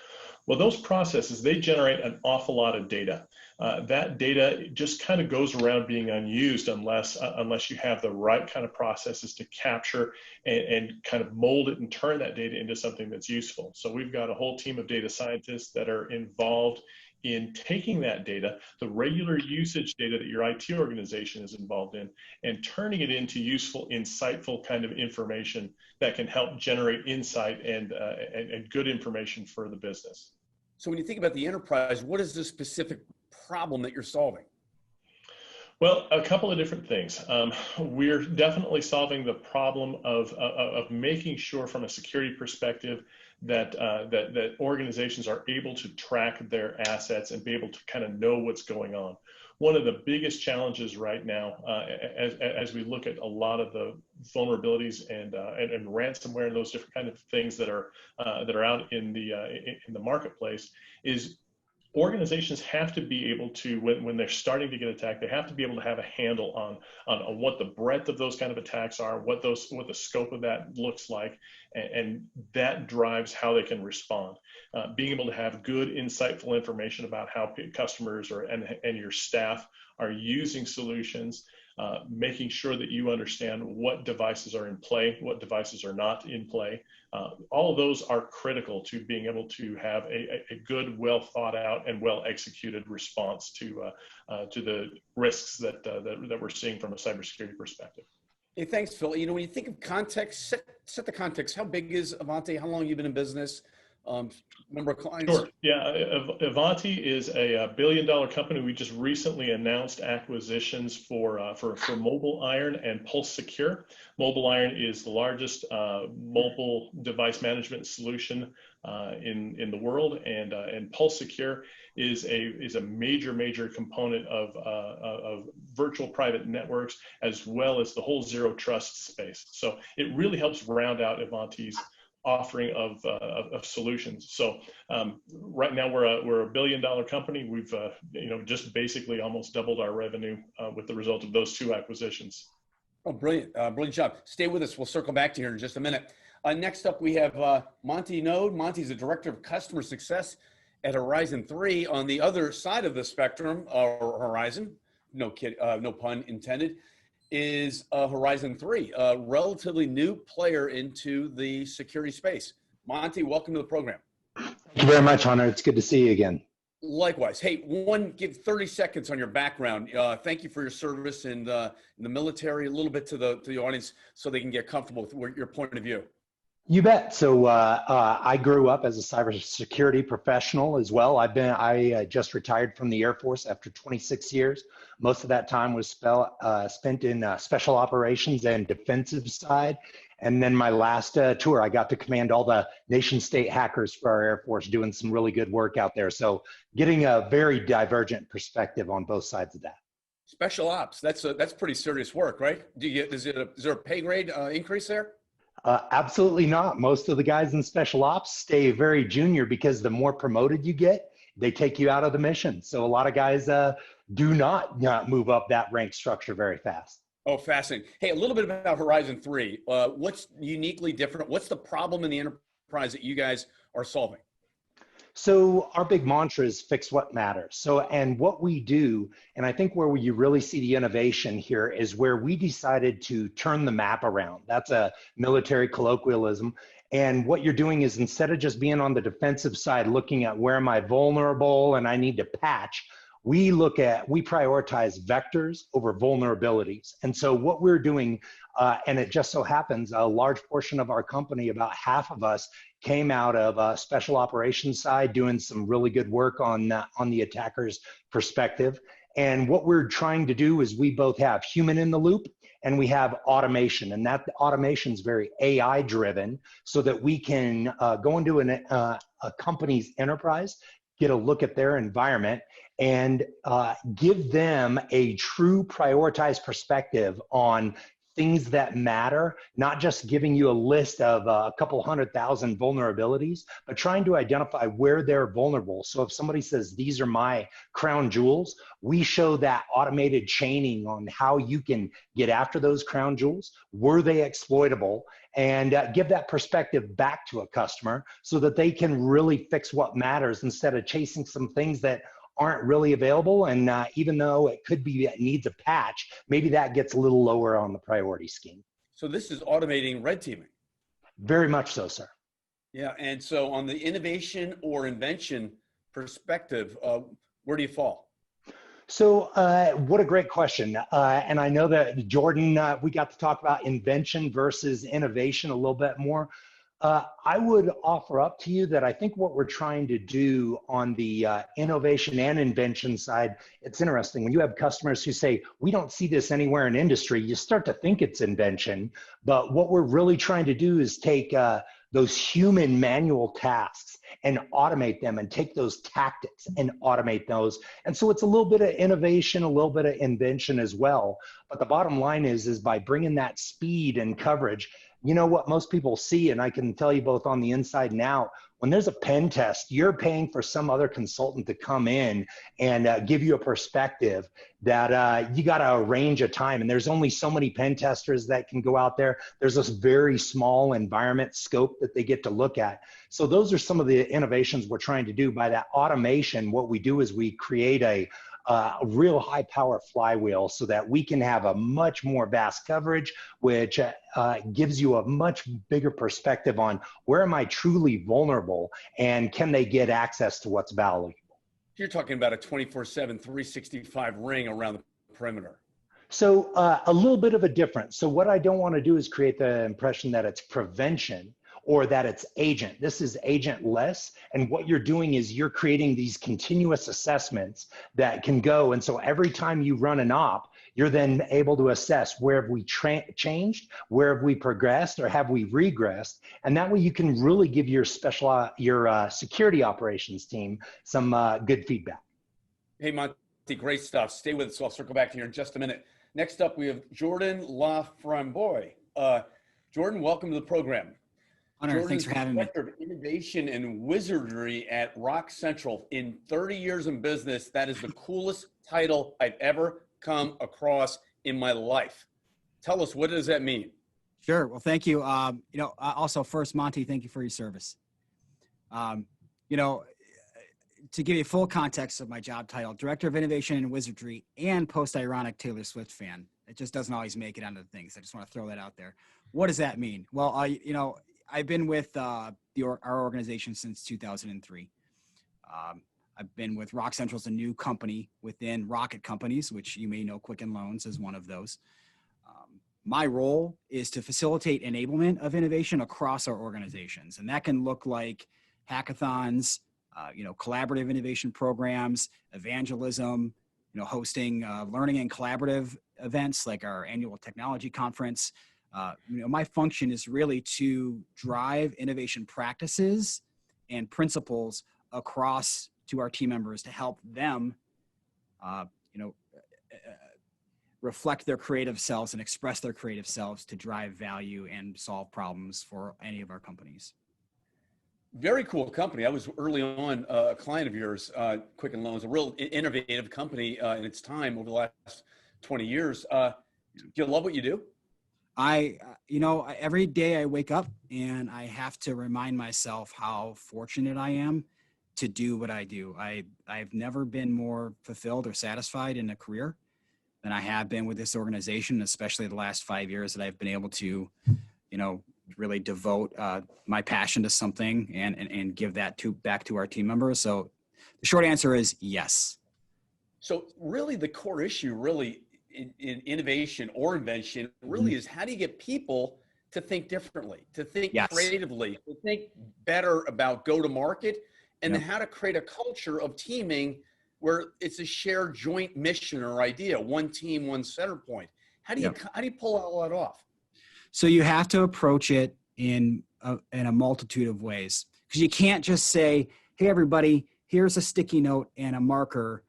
Well, those processes, they generate an awful lot of data. That data just kind of goes around being unused unless you have the right kind of processes to capture and kind of mold it and turn that data into something that's useful. So we've got a whole team of data scientists that are involved in taking that data, the regular usage data that your IT organization is involved in, and turning it into useful, insightful kind of information that can help generate insight and good information for the business. So when you think about the enterprise, what is the specific problem that you're solving? Well, a couple of different things. We're definitely solving the problem of making sure from a security perspective that organizations are able to track their assets and be able to kind of know what's going on. One of the biggest challenges right now, as we look at a lot of the vulnerabilities and ransomware and those different kind of things that are out in the marketplace, is organizations have to be able to, when they're starting to get attacked, they have to be able to have a handle on what the breadth of those kind of attacks are, what the scope of that looks like, and that drives how they can respond. Being able to have good, insightful information about how customers and your staff are using solutions, making sure that you understand what devices are in play, what devices are not in play. All of those are critical to being able to have a good, well thought out and well executed response to the risks that we're seeing from a cybersecurity perspective. Hey, thanks, Phil. You know, when you think of context, set the context. How big is Avanti? How long have you been in business? Number of clients? Sure. Yeah, Avanti is a billion-dollar company. We just recently announced acquisitions for Mobile Iron and Pulse Secure. Mobile Iron is the largest mobile device management solution in the world, and Pulse Secure is a major component of virtual private networks, as well as the whole zero trust space. So it really helps round out Avanti's offering of solutions. So right now we're a billion-dollar company. We've just basically almost doubled our revenue with the result of those two acquisitions. Oh, brilliant! Brilliant job. Stay with us. We'll circle back to you in just a minute. Next up, we have Monti Knode. Monti's the Director of Customer Success at Horizon 3. On the other side of the spectrum, or Horizon, no pun intended, is Horizon 3, a relatively new player into the security space. Monti, welcome to the program. Thank you very much, Hunter. It's good to see you again. Likewise. Hey, give 30 seconds on your background. Thank you for your service in the military, a little bit to the audience so they can get comfortable with your point of view. You bet. So I grew up as a cybersecurity professional as well. I just retired from the Air Force after 26 years. Most of that time was spent in special operations and defensive side. And then my last tour, I got to command all the nation state hackers for our Air Force, doing some really good work out there. So getting a very divergent perspective on both sides of that. Special ops, that's pretty serious work, right? Is there a pay grade increase there? Absolutely not. Most of the guys in special ops stay very junior because the more promoted you get, they take you out of the mission. So a lot of guys do not move up that rank structure very fast. Oh, fascinating. Hey, a little bit about Horizon 3. What's uniquely different? What's the problem in the enterprise that you guys are solving? So our big mantra is fix what matters. So, and what we do, and I think where you really see the innovation here is where we decided to turn the map around. That's a military colloquialism. And what you're doing is, instead of just being on the defensive side, looking at where am I vulnerable and I need to patch, we prioritize vectors over vulnerabilities. And so what we're doing, and it just so happens, a large portion of our company, about half of us, came out of a special operations side, doing some really good work on the attacker's perspective. And what we're trying to do is we both have human in the loop and we have automation, and that automation is very AI driven, so that we can go into a company's enterprise, get a look at their environment, and give them a true prioritized perspective on things that matter, not just giving you a list of a couple 100,000 vulnerabilities, but trying to identify where they're vulnerable. So if somebody says, these are my crown jewels, we show that automated chaining on how you can get after those crown jewels. Were they exploitable? And give that perspective back to a customer so that they can really fix what matters instead of chasing some things that aren't really available. And even though it could be that needs a patch, maybe that gets a little lower on the priority scheme. So this is automating red teaming. Very much so, sir. Yeah, and so on the innovation or invention perspective, where do you fall? So what a great question. And I know that Jordan, we got to talk about invention versus innovation a little bit more. I would offer up to you that I think what we're trying to do on the innovation and invention side, it's interesting. When you have customers who say, we don't see this anywhere in industry, you start to think it's invention. But what we're really trying to do is take those human manual tasks and automate them and take those tactics and automate those. And so it's a little bit of innovation, a little bit of invention as well. But the bottom line is by bringing that speed and coverage, you know what most people see, and I can tell you both on the inside and out, when there's a pen test, you're paying for some other consultant to come in and give you a perspective that you got to arrange a time. And there's only so many pen testers that can go out there. There's this very small environment scope that they get to look at. So those are some of the innovations we're trying to do. By that automation, what we do is we create a real high power flywheel so that we can have a much more vast coverage, which gives you a much bigger perspective on where am I truly vulnerable and can they get access to what's valuable. You're talking about a 24/7, 365 ring around the perimeter. So a little bit of a difference. So what I don't want to do is create the impression that it's prevention or that it's agent. This is agentless. And what you're doing is you're creating these continuous assessments that can go. And so every time you run an op, you're then able to assess where have we changed, where have we progressed, or have we regressed? And that way you can really give your security operations team some good feedback. Hey, Monty, great stuff. Stay with us. I'll circle back to you in just a minute. Next up, we have Jordan LaFramboise. Jordan, welcome to the program. Hunter, thanks for having me. Director of Innovation and Wizardry at Rock Central. In 30 years in business, that is the coolest title I've ever come across in my life. Tell us, what does that mean? Sure. Well, thank you. Also first, Monty, thank you for your service. To give you full context of my job title, Director of Innovation and Wizardry and post-ironic Taylor Swift fan. It just doesn't always make it onto the things. I just want to throw that out there. What does that mean? Well, I've been with our organization since 2003. I've been with Rock Central as a new company within Rocket Companies, which you may know Quicken Loans is one of those. My role is to facilitate enablement of innovation across our organizations. And that can look like hackathons, collaborative innovation programs, evangelism, hosting learning and collaborative events like our annual technology conference. My function is really to drive innovation practices and principles across to our team members to help them, reflect their creative selves and express their creative selves to drive value and solve problems for any of our companies. Very cool company. I was early on a client of yours, Quicken Loans, a real innovative company in its time over the last 20 years. Do you love what you do? Every day I wake up and I have to remind myself how fortunate I am to do what I do. I've never been more fulfilled or satisfied in a career than I have been with this organization, especially the last 5 years that I've been able to, really devote my passion to something and give that back to our team members. So the short answer is yes. So really the core issue really in innovation or invention really is how do you get people to think differently, to think creatively, to think better about go-to-market, and then how to create a culture of teaming where it's a shared joint mission or idea, one team, one center point. How do you pull all that off? So you have to approach it in a multitude of ways, because you can't just say, hey, everybody, here's a sticky note and a marker.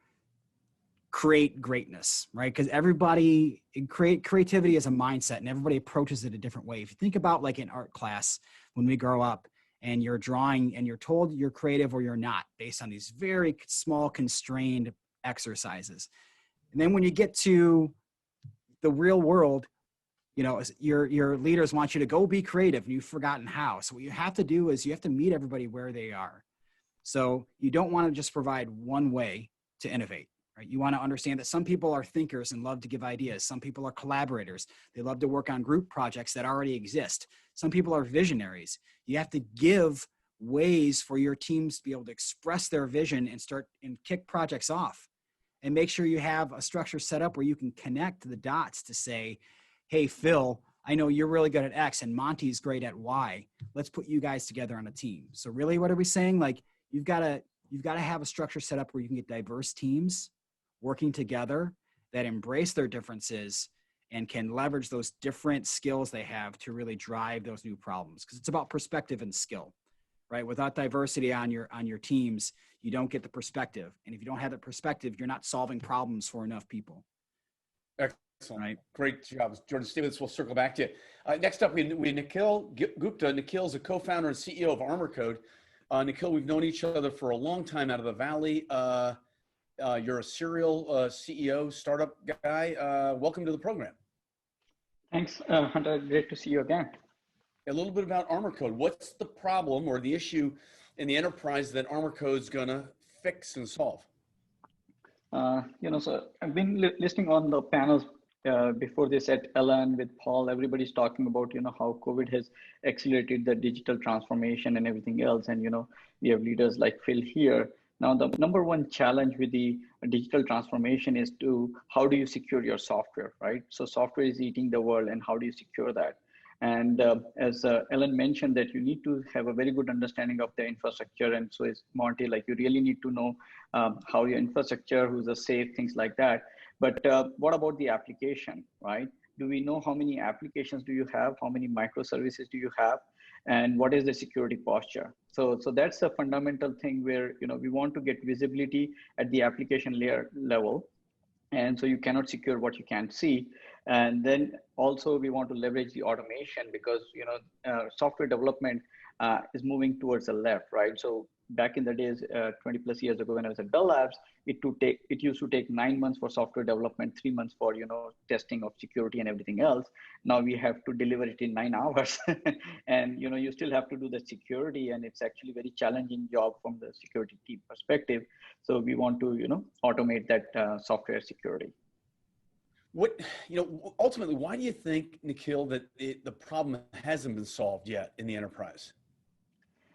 create greatness, right? Because everybody, creativity is a mindset and everybody approaches it a different way. If you think about like in art class, when we grow up and you're drawing and you're told you're creative or you're not based on these very small constrained exercises. And then when you get to the real world, you know, your leaders want you to go be creative and you've forgotten how. So what you have to do is you have to meet everybody where they are. So you don't want to just provide one way to innovate, right? You want to understand that some people are thinkers and love to give ideas. Some people are collaborators. They love to work on group projects that already exist. Some people are visionaries. You have to give ways for your teams to be able to express their vision and start and kick projects off. And make sure you have a structure set up where you can connect the dots to say, hey, Phil, I know you're really good at X and Monty's great at Y. Let's put you guys together on a team. So really, what are we saying? Like, you've got to have a structure set up where you can get diverse teams working together that embrace their differences and can leverage those different skills they have to really drive those new problems. Because it's about perspective and skill, right? Without diversity on your teams, you don't get the perspective. And if you don't have the perspective, you're not solving problems for enough people. Excellent. Right. Great job. Jordan Stevens, we'll circle back to you. Next up, we Nikhil Gupta. Nikhil is a co-founder and CEO of Armor Code. Nikhil, we've known each other for a long time out of the Valley. You're a serial CEO, startup guy. Welcome to the program. Thanks, Hunter. Great to see you again. A little bit about Armor Code. What's the problem or the issue in the enterprise that Armor Code's going to fix and solve? So I've been listening on the panels before this at Ellen with Paul. Everybody's talking about, how COVID has accelerated the digital transformation and everything else. And, we have leaders like Phil here. Now, the number one challenge with the digital transformation is how do you secure your software, right? So software is eating the world, and how do you secure that? And as Ellen mentioned, that you need to have a very good understanding of the infrastructure. And so is Monty, like you really need to know how your infrastructure, who's a safe, things like that. But what about the application, right? Do we know how many applications do you have? How many microservices do you have? And what is the security posture? So that's the fundamental thing where, we want to get visibility at the application layer level. And so you cannot secure what you can't see. And then also we want to leverage the automation because, software development is moving towards the left, right? So back in the days, 20 plus years ago when I was at Bell Labs, it used to take 9 months for software development, 3 months for, testing of security and everything else. Now we have to deliver it in 9 hours and, you still have to do the security, and it's actually very challenging job from the security team perspective. So we want to, automate that software security. Ultimately, why do you think, Nikhil, that the problem hasn't been solved yet in the enterprise?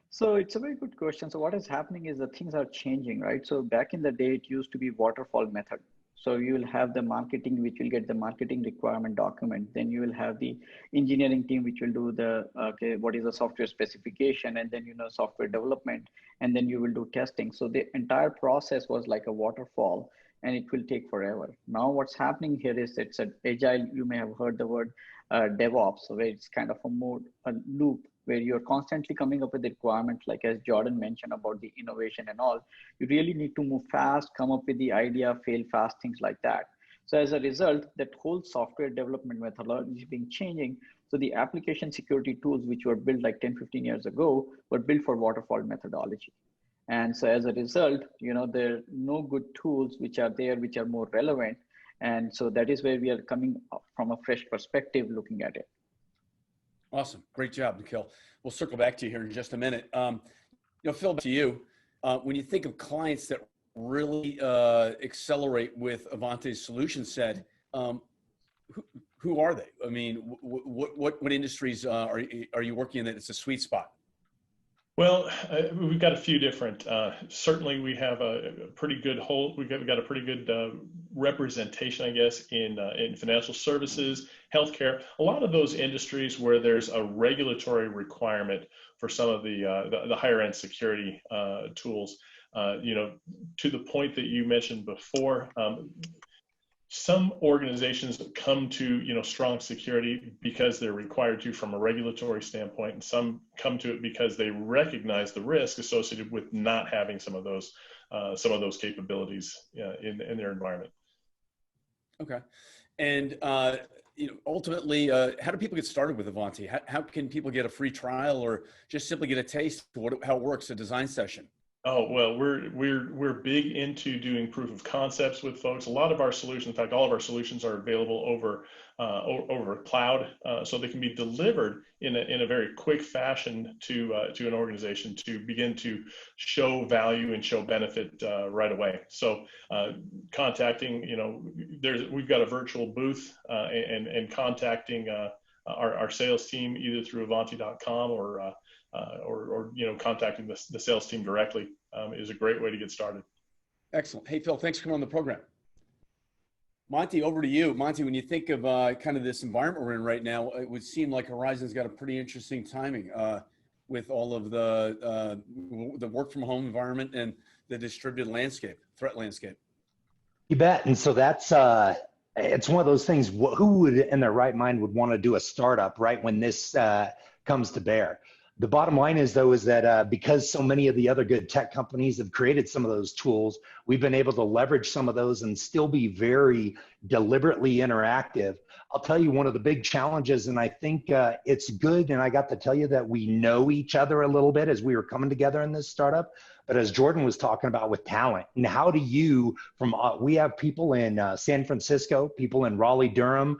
So it's a very good question. So what is happening is that things are changing, right? So back in the day, it used to be waterfall method. So you will have the marketing, which will get the marketing requirement document. Then you will have the engineering team, which will do the, what is the software specification, and then, software development, and then you will do testing. So the entire process was like a waterfall, and it will take forever. Now what's happening here is it's an agile, you may have heard the word DevOps, where it's kind of a loop where you're constantly coming up with the requirements, like as Jordan mentioned about the innovation and all. You really need to move fast, come up with the idea, fail fast, things like that. So as a result, that whole software development methodology is being changing. So the application security tools, which were built like 10, 15 years ago, were built for waterfall methodology. And so as a result, there are no good tools which are there, which are more relevant. And so that is where we are coming from a fresh perspective, looking at it. Awesome. Great job, Nikhil. We'll circle back to you here in just a minute. Phil, back to you. When you think of clients that really accelerate with Avante's solution set, who are they? I mean, what industries are you working in that it's a sweet spot? Well, we've got a few different. Certainly, we have a pretty good we've got a pretty good representation, I guess, in financial services, healthcare. A lot of those industries where there's a regulatory requirement for some of the higher end security tools. To the point that you mentioned before. Some organizations come to strong security because they're required to from a regulatory standpoint, and some come to it because they recognize the risk associated with not having some of those capabilities in their environment. Okay. And, ultimately, how do people get started with Ivanti? How can people get a free trial or just simply get a taste of how it works, a design session? Oh, well, we're big into doing proof of concepts with folks. A lot of our solutions, in fact, all of our solutions are available over cloud, so they can be delivered in a very quick fashion to an organization to begin to show value and show benefit right away. So contacting, we've got a virtual booth and contacting our sales team either through Avanti.com or contacting the sales team directly is a great way to get started. Excellent. Hey, Phil, thanks for coming on the program. Monty, over to you. Monty, when you think of kind of this environment we're in right now, it would seem like Horizon's got a pretty interesting timing with all of the work from home environment and the distributed landscape, threat landscape. You bet. And so that's, it's one of those things, who would in their right mind would want to do a startup right when this comes to bear? The bottom line is, though, is that because so many of the other good tech companies have created some of those tools, we've been able to leverage some of those and still be very deliberately interactive. I'll tell you one of the big challenges, and I think it's good, and I got to tell you that we know each other a little bit as we were coming together in this startup, but as Jordan was talking about with talent, and how do you, we have people in San Francisco, people in Raleigh-Durham,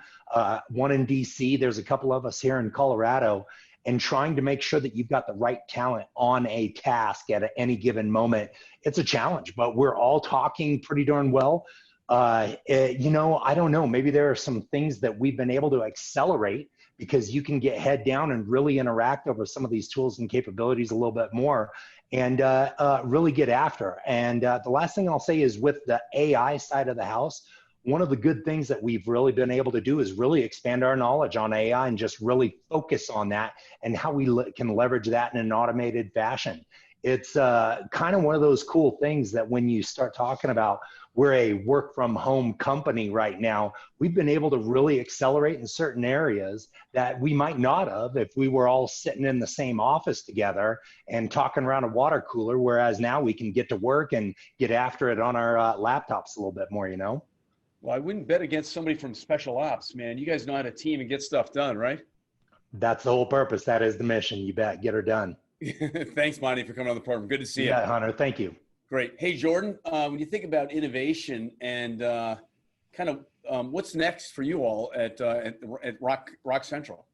one in DC, there's a couple of us here in Colorado, and trying to make sure that you've got the right talent on a task at any given moment. It's a challenge, but we're all talking pretty darn well. I don't know, maybe there are some things that we've been able to accelerate because you can get head down and really interact over some of these tools and capabilities a little bit more and really get after. And the last thing I'll say is with the AI side of the house, one of the good things that we've really been able to do is really expand our knowledge on AI and just really focus on that and how we can leverage that in an automated fashion. It's kind of one of those cool things that when you start talking about we're a work from home company right now, we've been able to really accelerate in certain areas that we might not have if we were all sitting in the same office together and talking around a water cooler, whereas now we can get to work and get after it on our laptops a little bit more, Well, I wouldn't bet against somebody from special ops, man. You guys know how to team and get stuff done, right? That's the whole purpose. That is the mission. You bet. Get her done. Thanks, Monty, for coming on the program. Good to see you. Yeah, Hunter. Thank you. Great. Hey, Jordan, when you think about innovation and what's next for you all at Rock Central?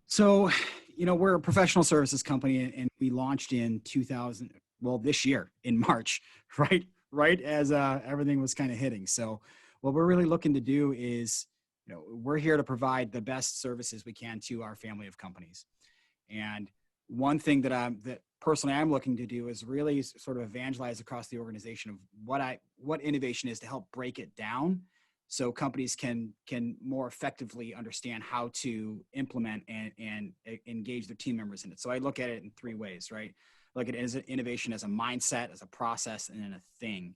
So, we're a professional services company and we launched in this year in March, right as everything was kind of hitting. So what we're really looking to do is, we're here to provide the best services we can to our family of companies. And one thing that personally I'm looking to do is really sort of evangelize across the organization of what innovation is to help break it down so companies can more effectively understand how to implement and engage their team members in it. So I look at it in three ways, right? Look at it as innovation as a mindset, as a process, and then a thing.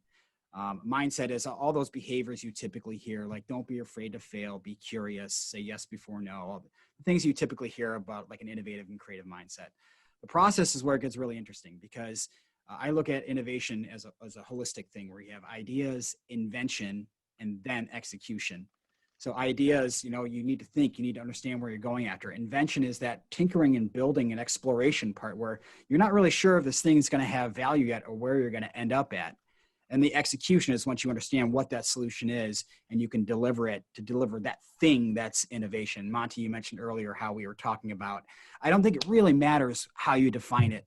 Mindset is all those behaviors you typically hear, like don't be afraid to fail, be curious, say yes before no, all the things you typically hear about like an innovative and creative mindset. The process is where it gets really interesting because I look at innovation as a holistic thing where you have ideas, invention, and then execution. So ideas, you need to think, you need to understand where you're going after. Invention is that tinkering and building and exploration part where you're not really sure if this thing is going to have value yet or where you're going to end up at. And the execution is once you understand what that solution is and you can deliver it to deliver that thing that's innovation. Monty, you mentioned earlier how we were talking about, I don't think it really matters how you define it,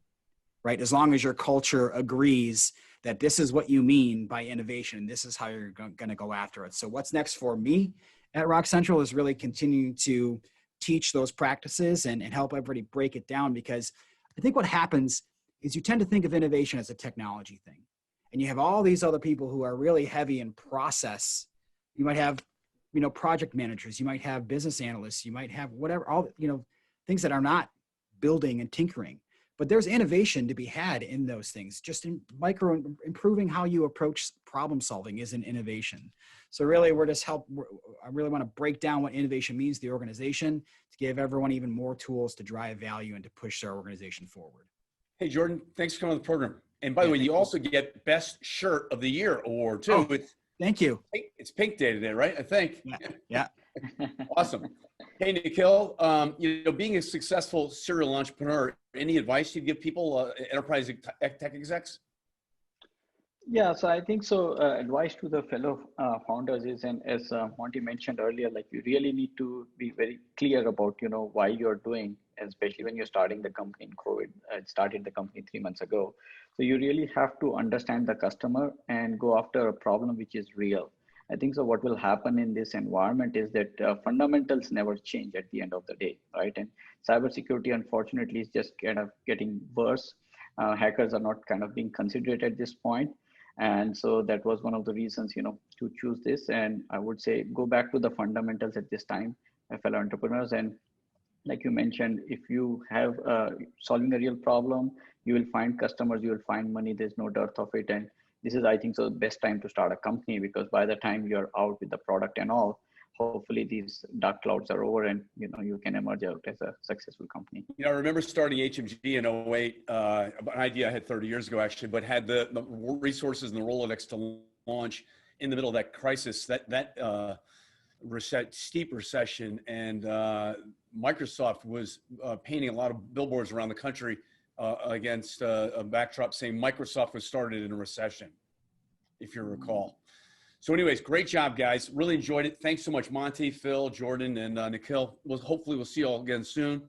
right? As long as your culture agrees that this is what you mean by innovation, this is how you're going to go after it. So what's next for me at Rock Central is really continuing to teach those practices and help everybody break it down, because I think what happens is you tend to think of innovation as a technology thing. And you have all these other people who are really heavy in process. You might have, project managers, you might have business analysts, you might have whatever, all, things that are not building and tinkering. But there's innovation to be had in those things. Just in improving how you approach problem solving is an innovation. So really, I really want to break down what innovation means to the organization to give everyone even more tools to drive value and to push their organization forward. Hey, Jordan, thanks for coming on the program. And by the way, you also get Best Shirt of the Year award too. Thank you. It's Pink Day today, right? I think. Yeah. Awesome. Hey, Nikhil, being a successful serial entrepreneur, any advice you'd give people, enterprise tech execs? Yeah, so I think so. Advice to the fellow founders is, and as Monty mentioned earlier, like you really need to be very clear about, why you're doing, especially when you're starting the company in COVID. I started the company 3 months ago. So you really have to understand the customer and go after a problem which is real. I think so. What will happen in this environment is that fundamentals never change at the end of the day, right? And cybersecurity, unfortunately, is just kind of getting worse. Hackers are not kind of being considered at this point. And so that was one of the reasons, to choose this. And I would say go back to the fundamentals at this time, fellow entrepreneurs. And like you mentioned, if you have solving a real problem, you will find customers, you will find money. There's no dearth of it. And this is, I think, so the best time to start a company, because by the time you're out with the product and all, hopefully these dark clouds are over and you can emerge out as a successful company. I remember starting HMG in 08, an idea I had 30 years ago actually, but had the resources and the Rolodex to launch in the middle of that crisis, that steep recession, and Microsoft was painting a lot of billboards around the country against a backdrop saying Microsoft was started in a recession, if you recall. So anyways, great job, guys. Really enjoyed it. Thanks so much, Monty, Phil, Jordan, and Nikhil. Hopefully we'll see you all again soon.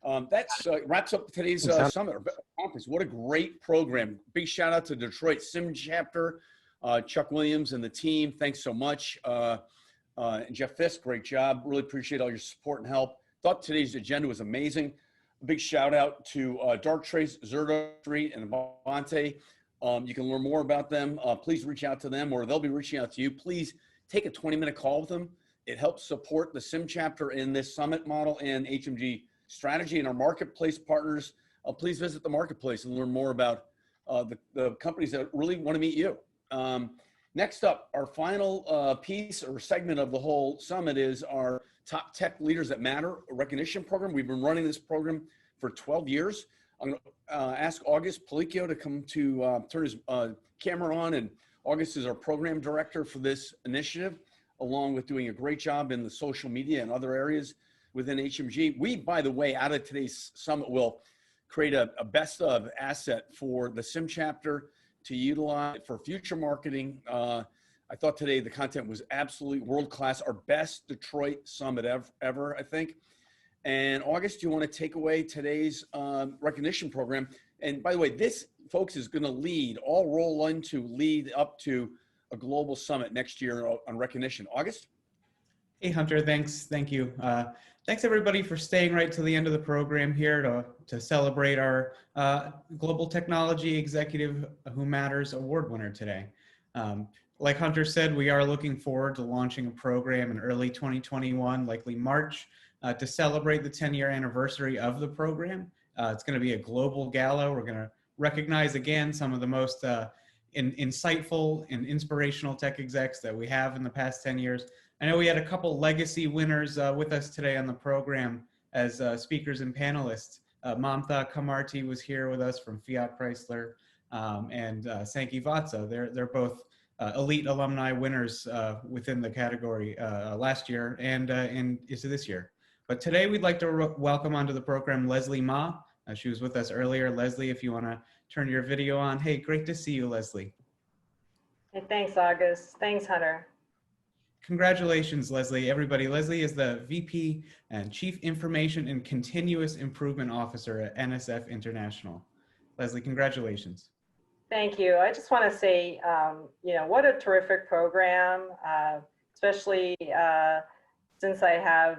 That wraps up today's summit or conference. What a great program. Big shout out to Detroit Sim Chapter, Chuck Williams and the team. Thanks so much. And Jeff Fisk, great job. Really appreciate all your support and help. Thought today's agenda was amazing. A big shout out to Darktrace, Zerto Street, and Avante. You can learn more about them. Please reach out to them, or they'll be reaching out to you. Please take a 20-minute call with them. It helps support the Sim Chapter in this summit model and HMG strategy and our marketplace partners. Please visit the marketplace and learn more about the companies that really want to meet you. Next up, our final piece or segment of the whole summit is our Top Tech Leaders That Matter recognition program. We've been running this program for 12 years. I'm going to ask August Palicchio to come to turn his camera on, and August is our program director for this initiative, along with doing a great job in the social media and other areas within HMG. We, by the way, out of today's summit, will create a best of asset for the Sim Chapter to utilize for future marketing. I thought today the content was absolutely world-class, our best Detroit summit ever, I think. And August, do you want to take away today's recognition program? And by the way, this, folks, is going to lead up to a global summit next year on recognition. August? Hey, Hunter, thanks. Thank you. Thanks, everybody, for staying right to the end of the program here to celebrate our Global Technology Executive Who Matters Award winner today. Like Hunter said, we are looking forward to launching a program in early 2021, likely March, to celebrate the 10-year anniversary of the program. It's going to be a global gala. We're going to recognize again some of the most insightful and inspirational tech execs that we have in the past 10 years. I know we had a couple legacy winners with us today on the program as speakers and panelists. Mamatha Chamarthi was here with us from Fiat Chrysler, and Sankey Vatsa. They're both elite alumni winners within the category last year and into this year. But today we'd like to welcome onto the program Lesley Ma. She was with us earlier. Lesley, if you want to turn your video on. Hey, great to see you, Lesley. Hey, thanks, August. Thanks, Hunter. Congratulations, Lesley. Everybody, Lesley is the VP and Chief Information and Continuous Improvement Officer at NSF International. Lesley, congratulations. Thank you. I just want to say, what a terrific program, especially since I have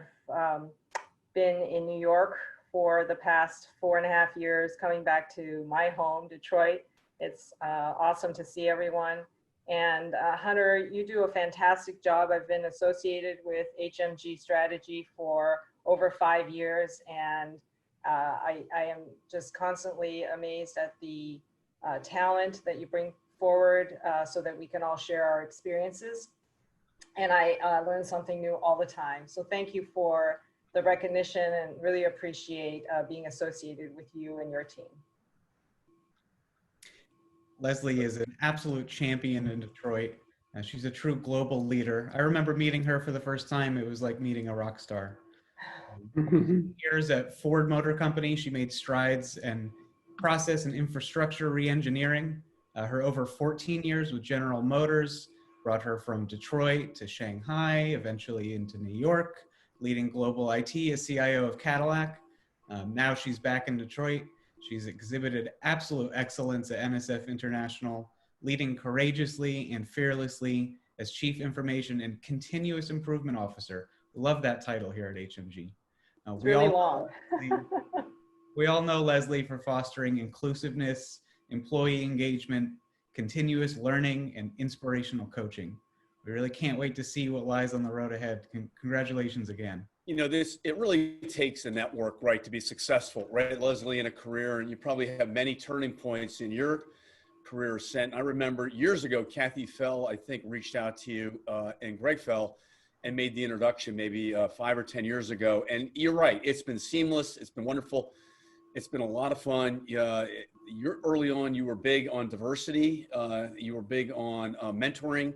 been in New York for the past 4.5 years, coming back to my home, Detroit. It's awesome to see everyone. And Hunter, you do a fantastic job. I've been associated with HMG strategy for over 5 years, and I am just constantly amazed at the talent that you bring forward so that we can all share our experiences. And I learn something new all the time. So thank you for the recognition, and really appreciate being associated with you and your team. Lesley is an absolute champion in Detroit. She's a true global leader. I remember meeting her for the first time. It was like meeting a rock star. Years at Ford Motor Company, she made strides in process and infrastructure re-engineering. Her over 14 years with General Motors brought her from Detroit to Shanghai, eventually into New York, leading global IT as CIO of Cadillac. Now she's back in Detroit. She's exhibited absolute excellence at NSF International, leading courageously and fearlessly as Chief Information and Continuous Improvement Officer. Love that title here at HMG. It's really long. We all know Lesley for fostering inclusiveness, employee engagement, continuous learning, and inspirational coaching. We really can't wait to see what lies on the road ahead. Congratulations again. You know, it really takes a network, right, to be successful, right, Lesley, in a career, and you probably have many turning points in your career ascent. I remember years ago, Kathy Fell, I think, reached out to you, and Greg Fell, and made the introduction maybe 5 or 10 years ago. And you're right, it's been seamless, it's been wonderful, it's been a lot of fun. You're early on, you were big on diversity, you were big on mentoring,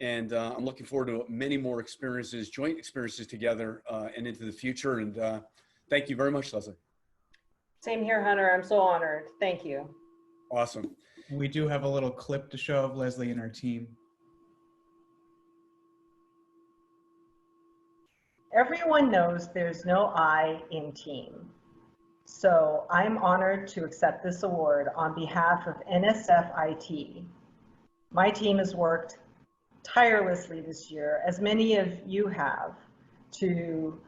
and I'm looking forward to many more experiences, joint experiences together and into the future. And thank you very much, Lesley. Same here, Hunter. I'm so honored. Thank you. Awesome. We do have a little clip to show of Lesley and her team. Everyone knows there's no I in team. So I'm honored to accept this award on behalf of NSF IT. My team has worked tirelessly this year, as many of you have, to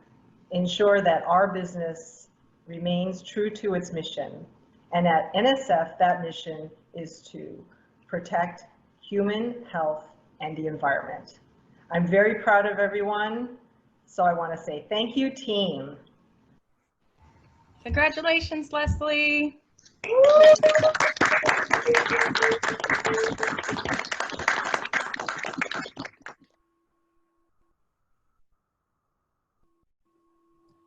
ensure that our business remains true to its mission. And at NSF, that mission is to protect human health and the environment. I'm very proud of everyone. So I want to say thank you, team. Congratulations, Lesley.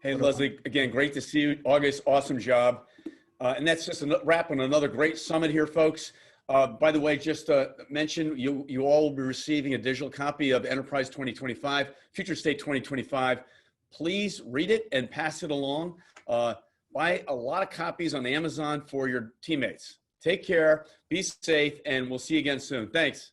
Hey, Lesley, again, great to see you. August, awesome job. And that's just a wrap on another great summit here, folks. By the way, just to mention, you all will be receiving a digital copy of Enterprise 2025, Future State 2025. Please read it and pass it along. Buy a lot of copies on Amazon for your teammates. Take care, be safe, and we'll see you again soon. Thanks.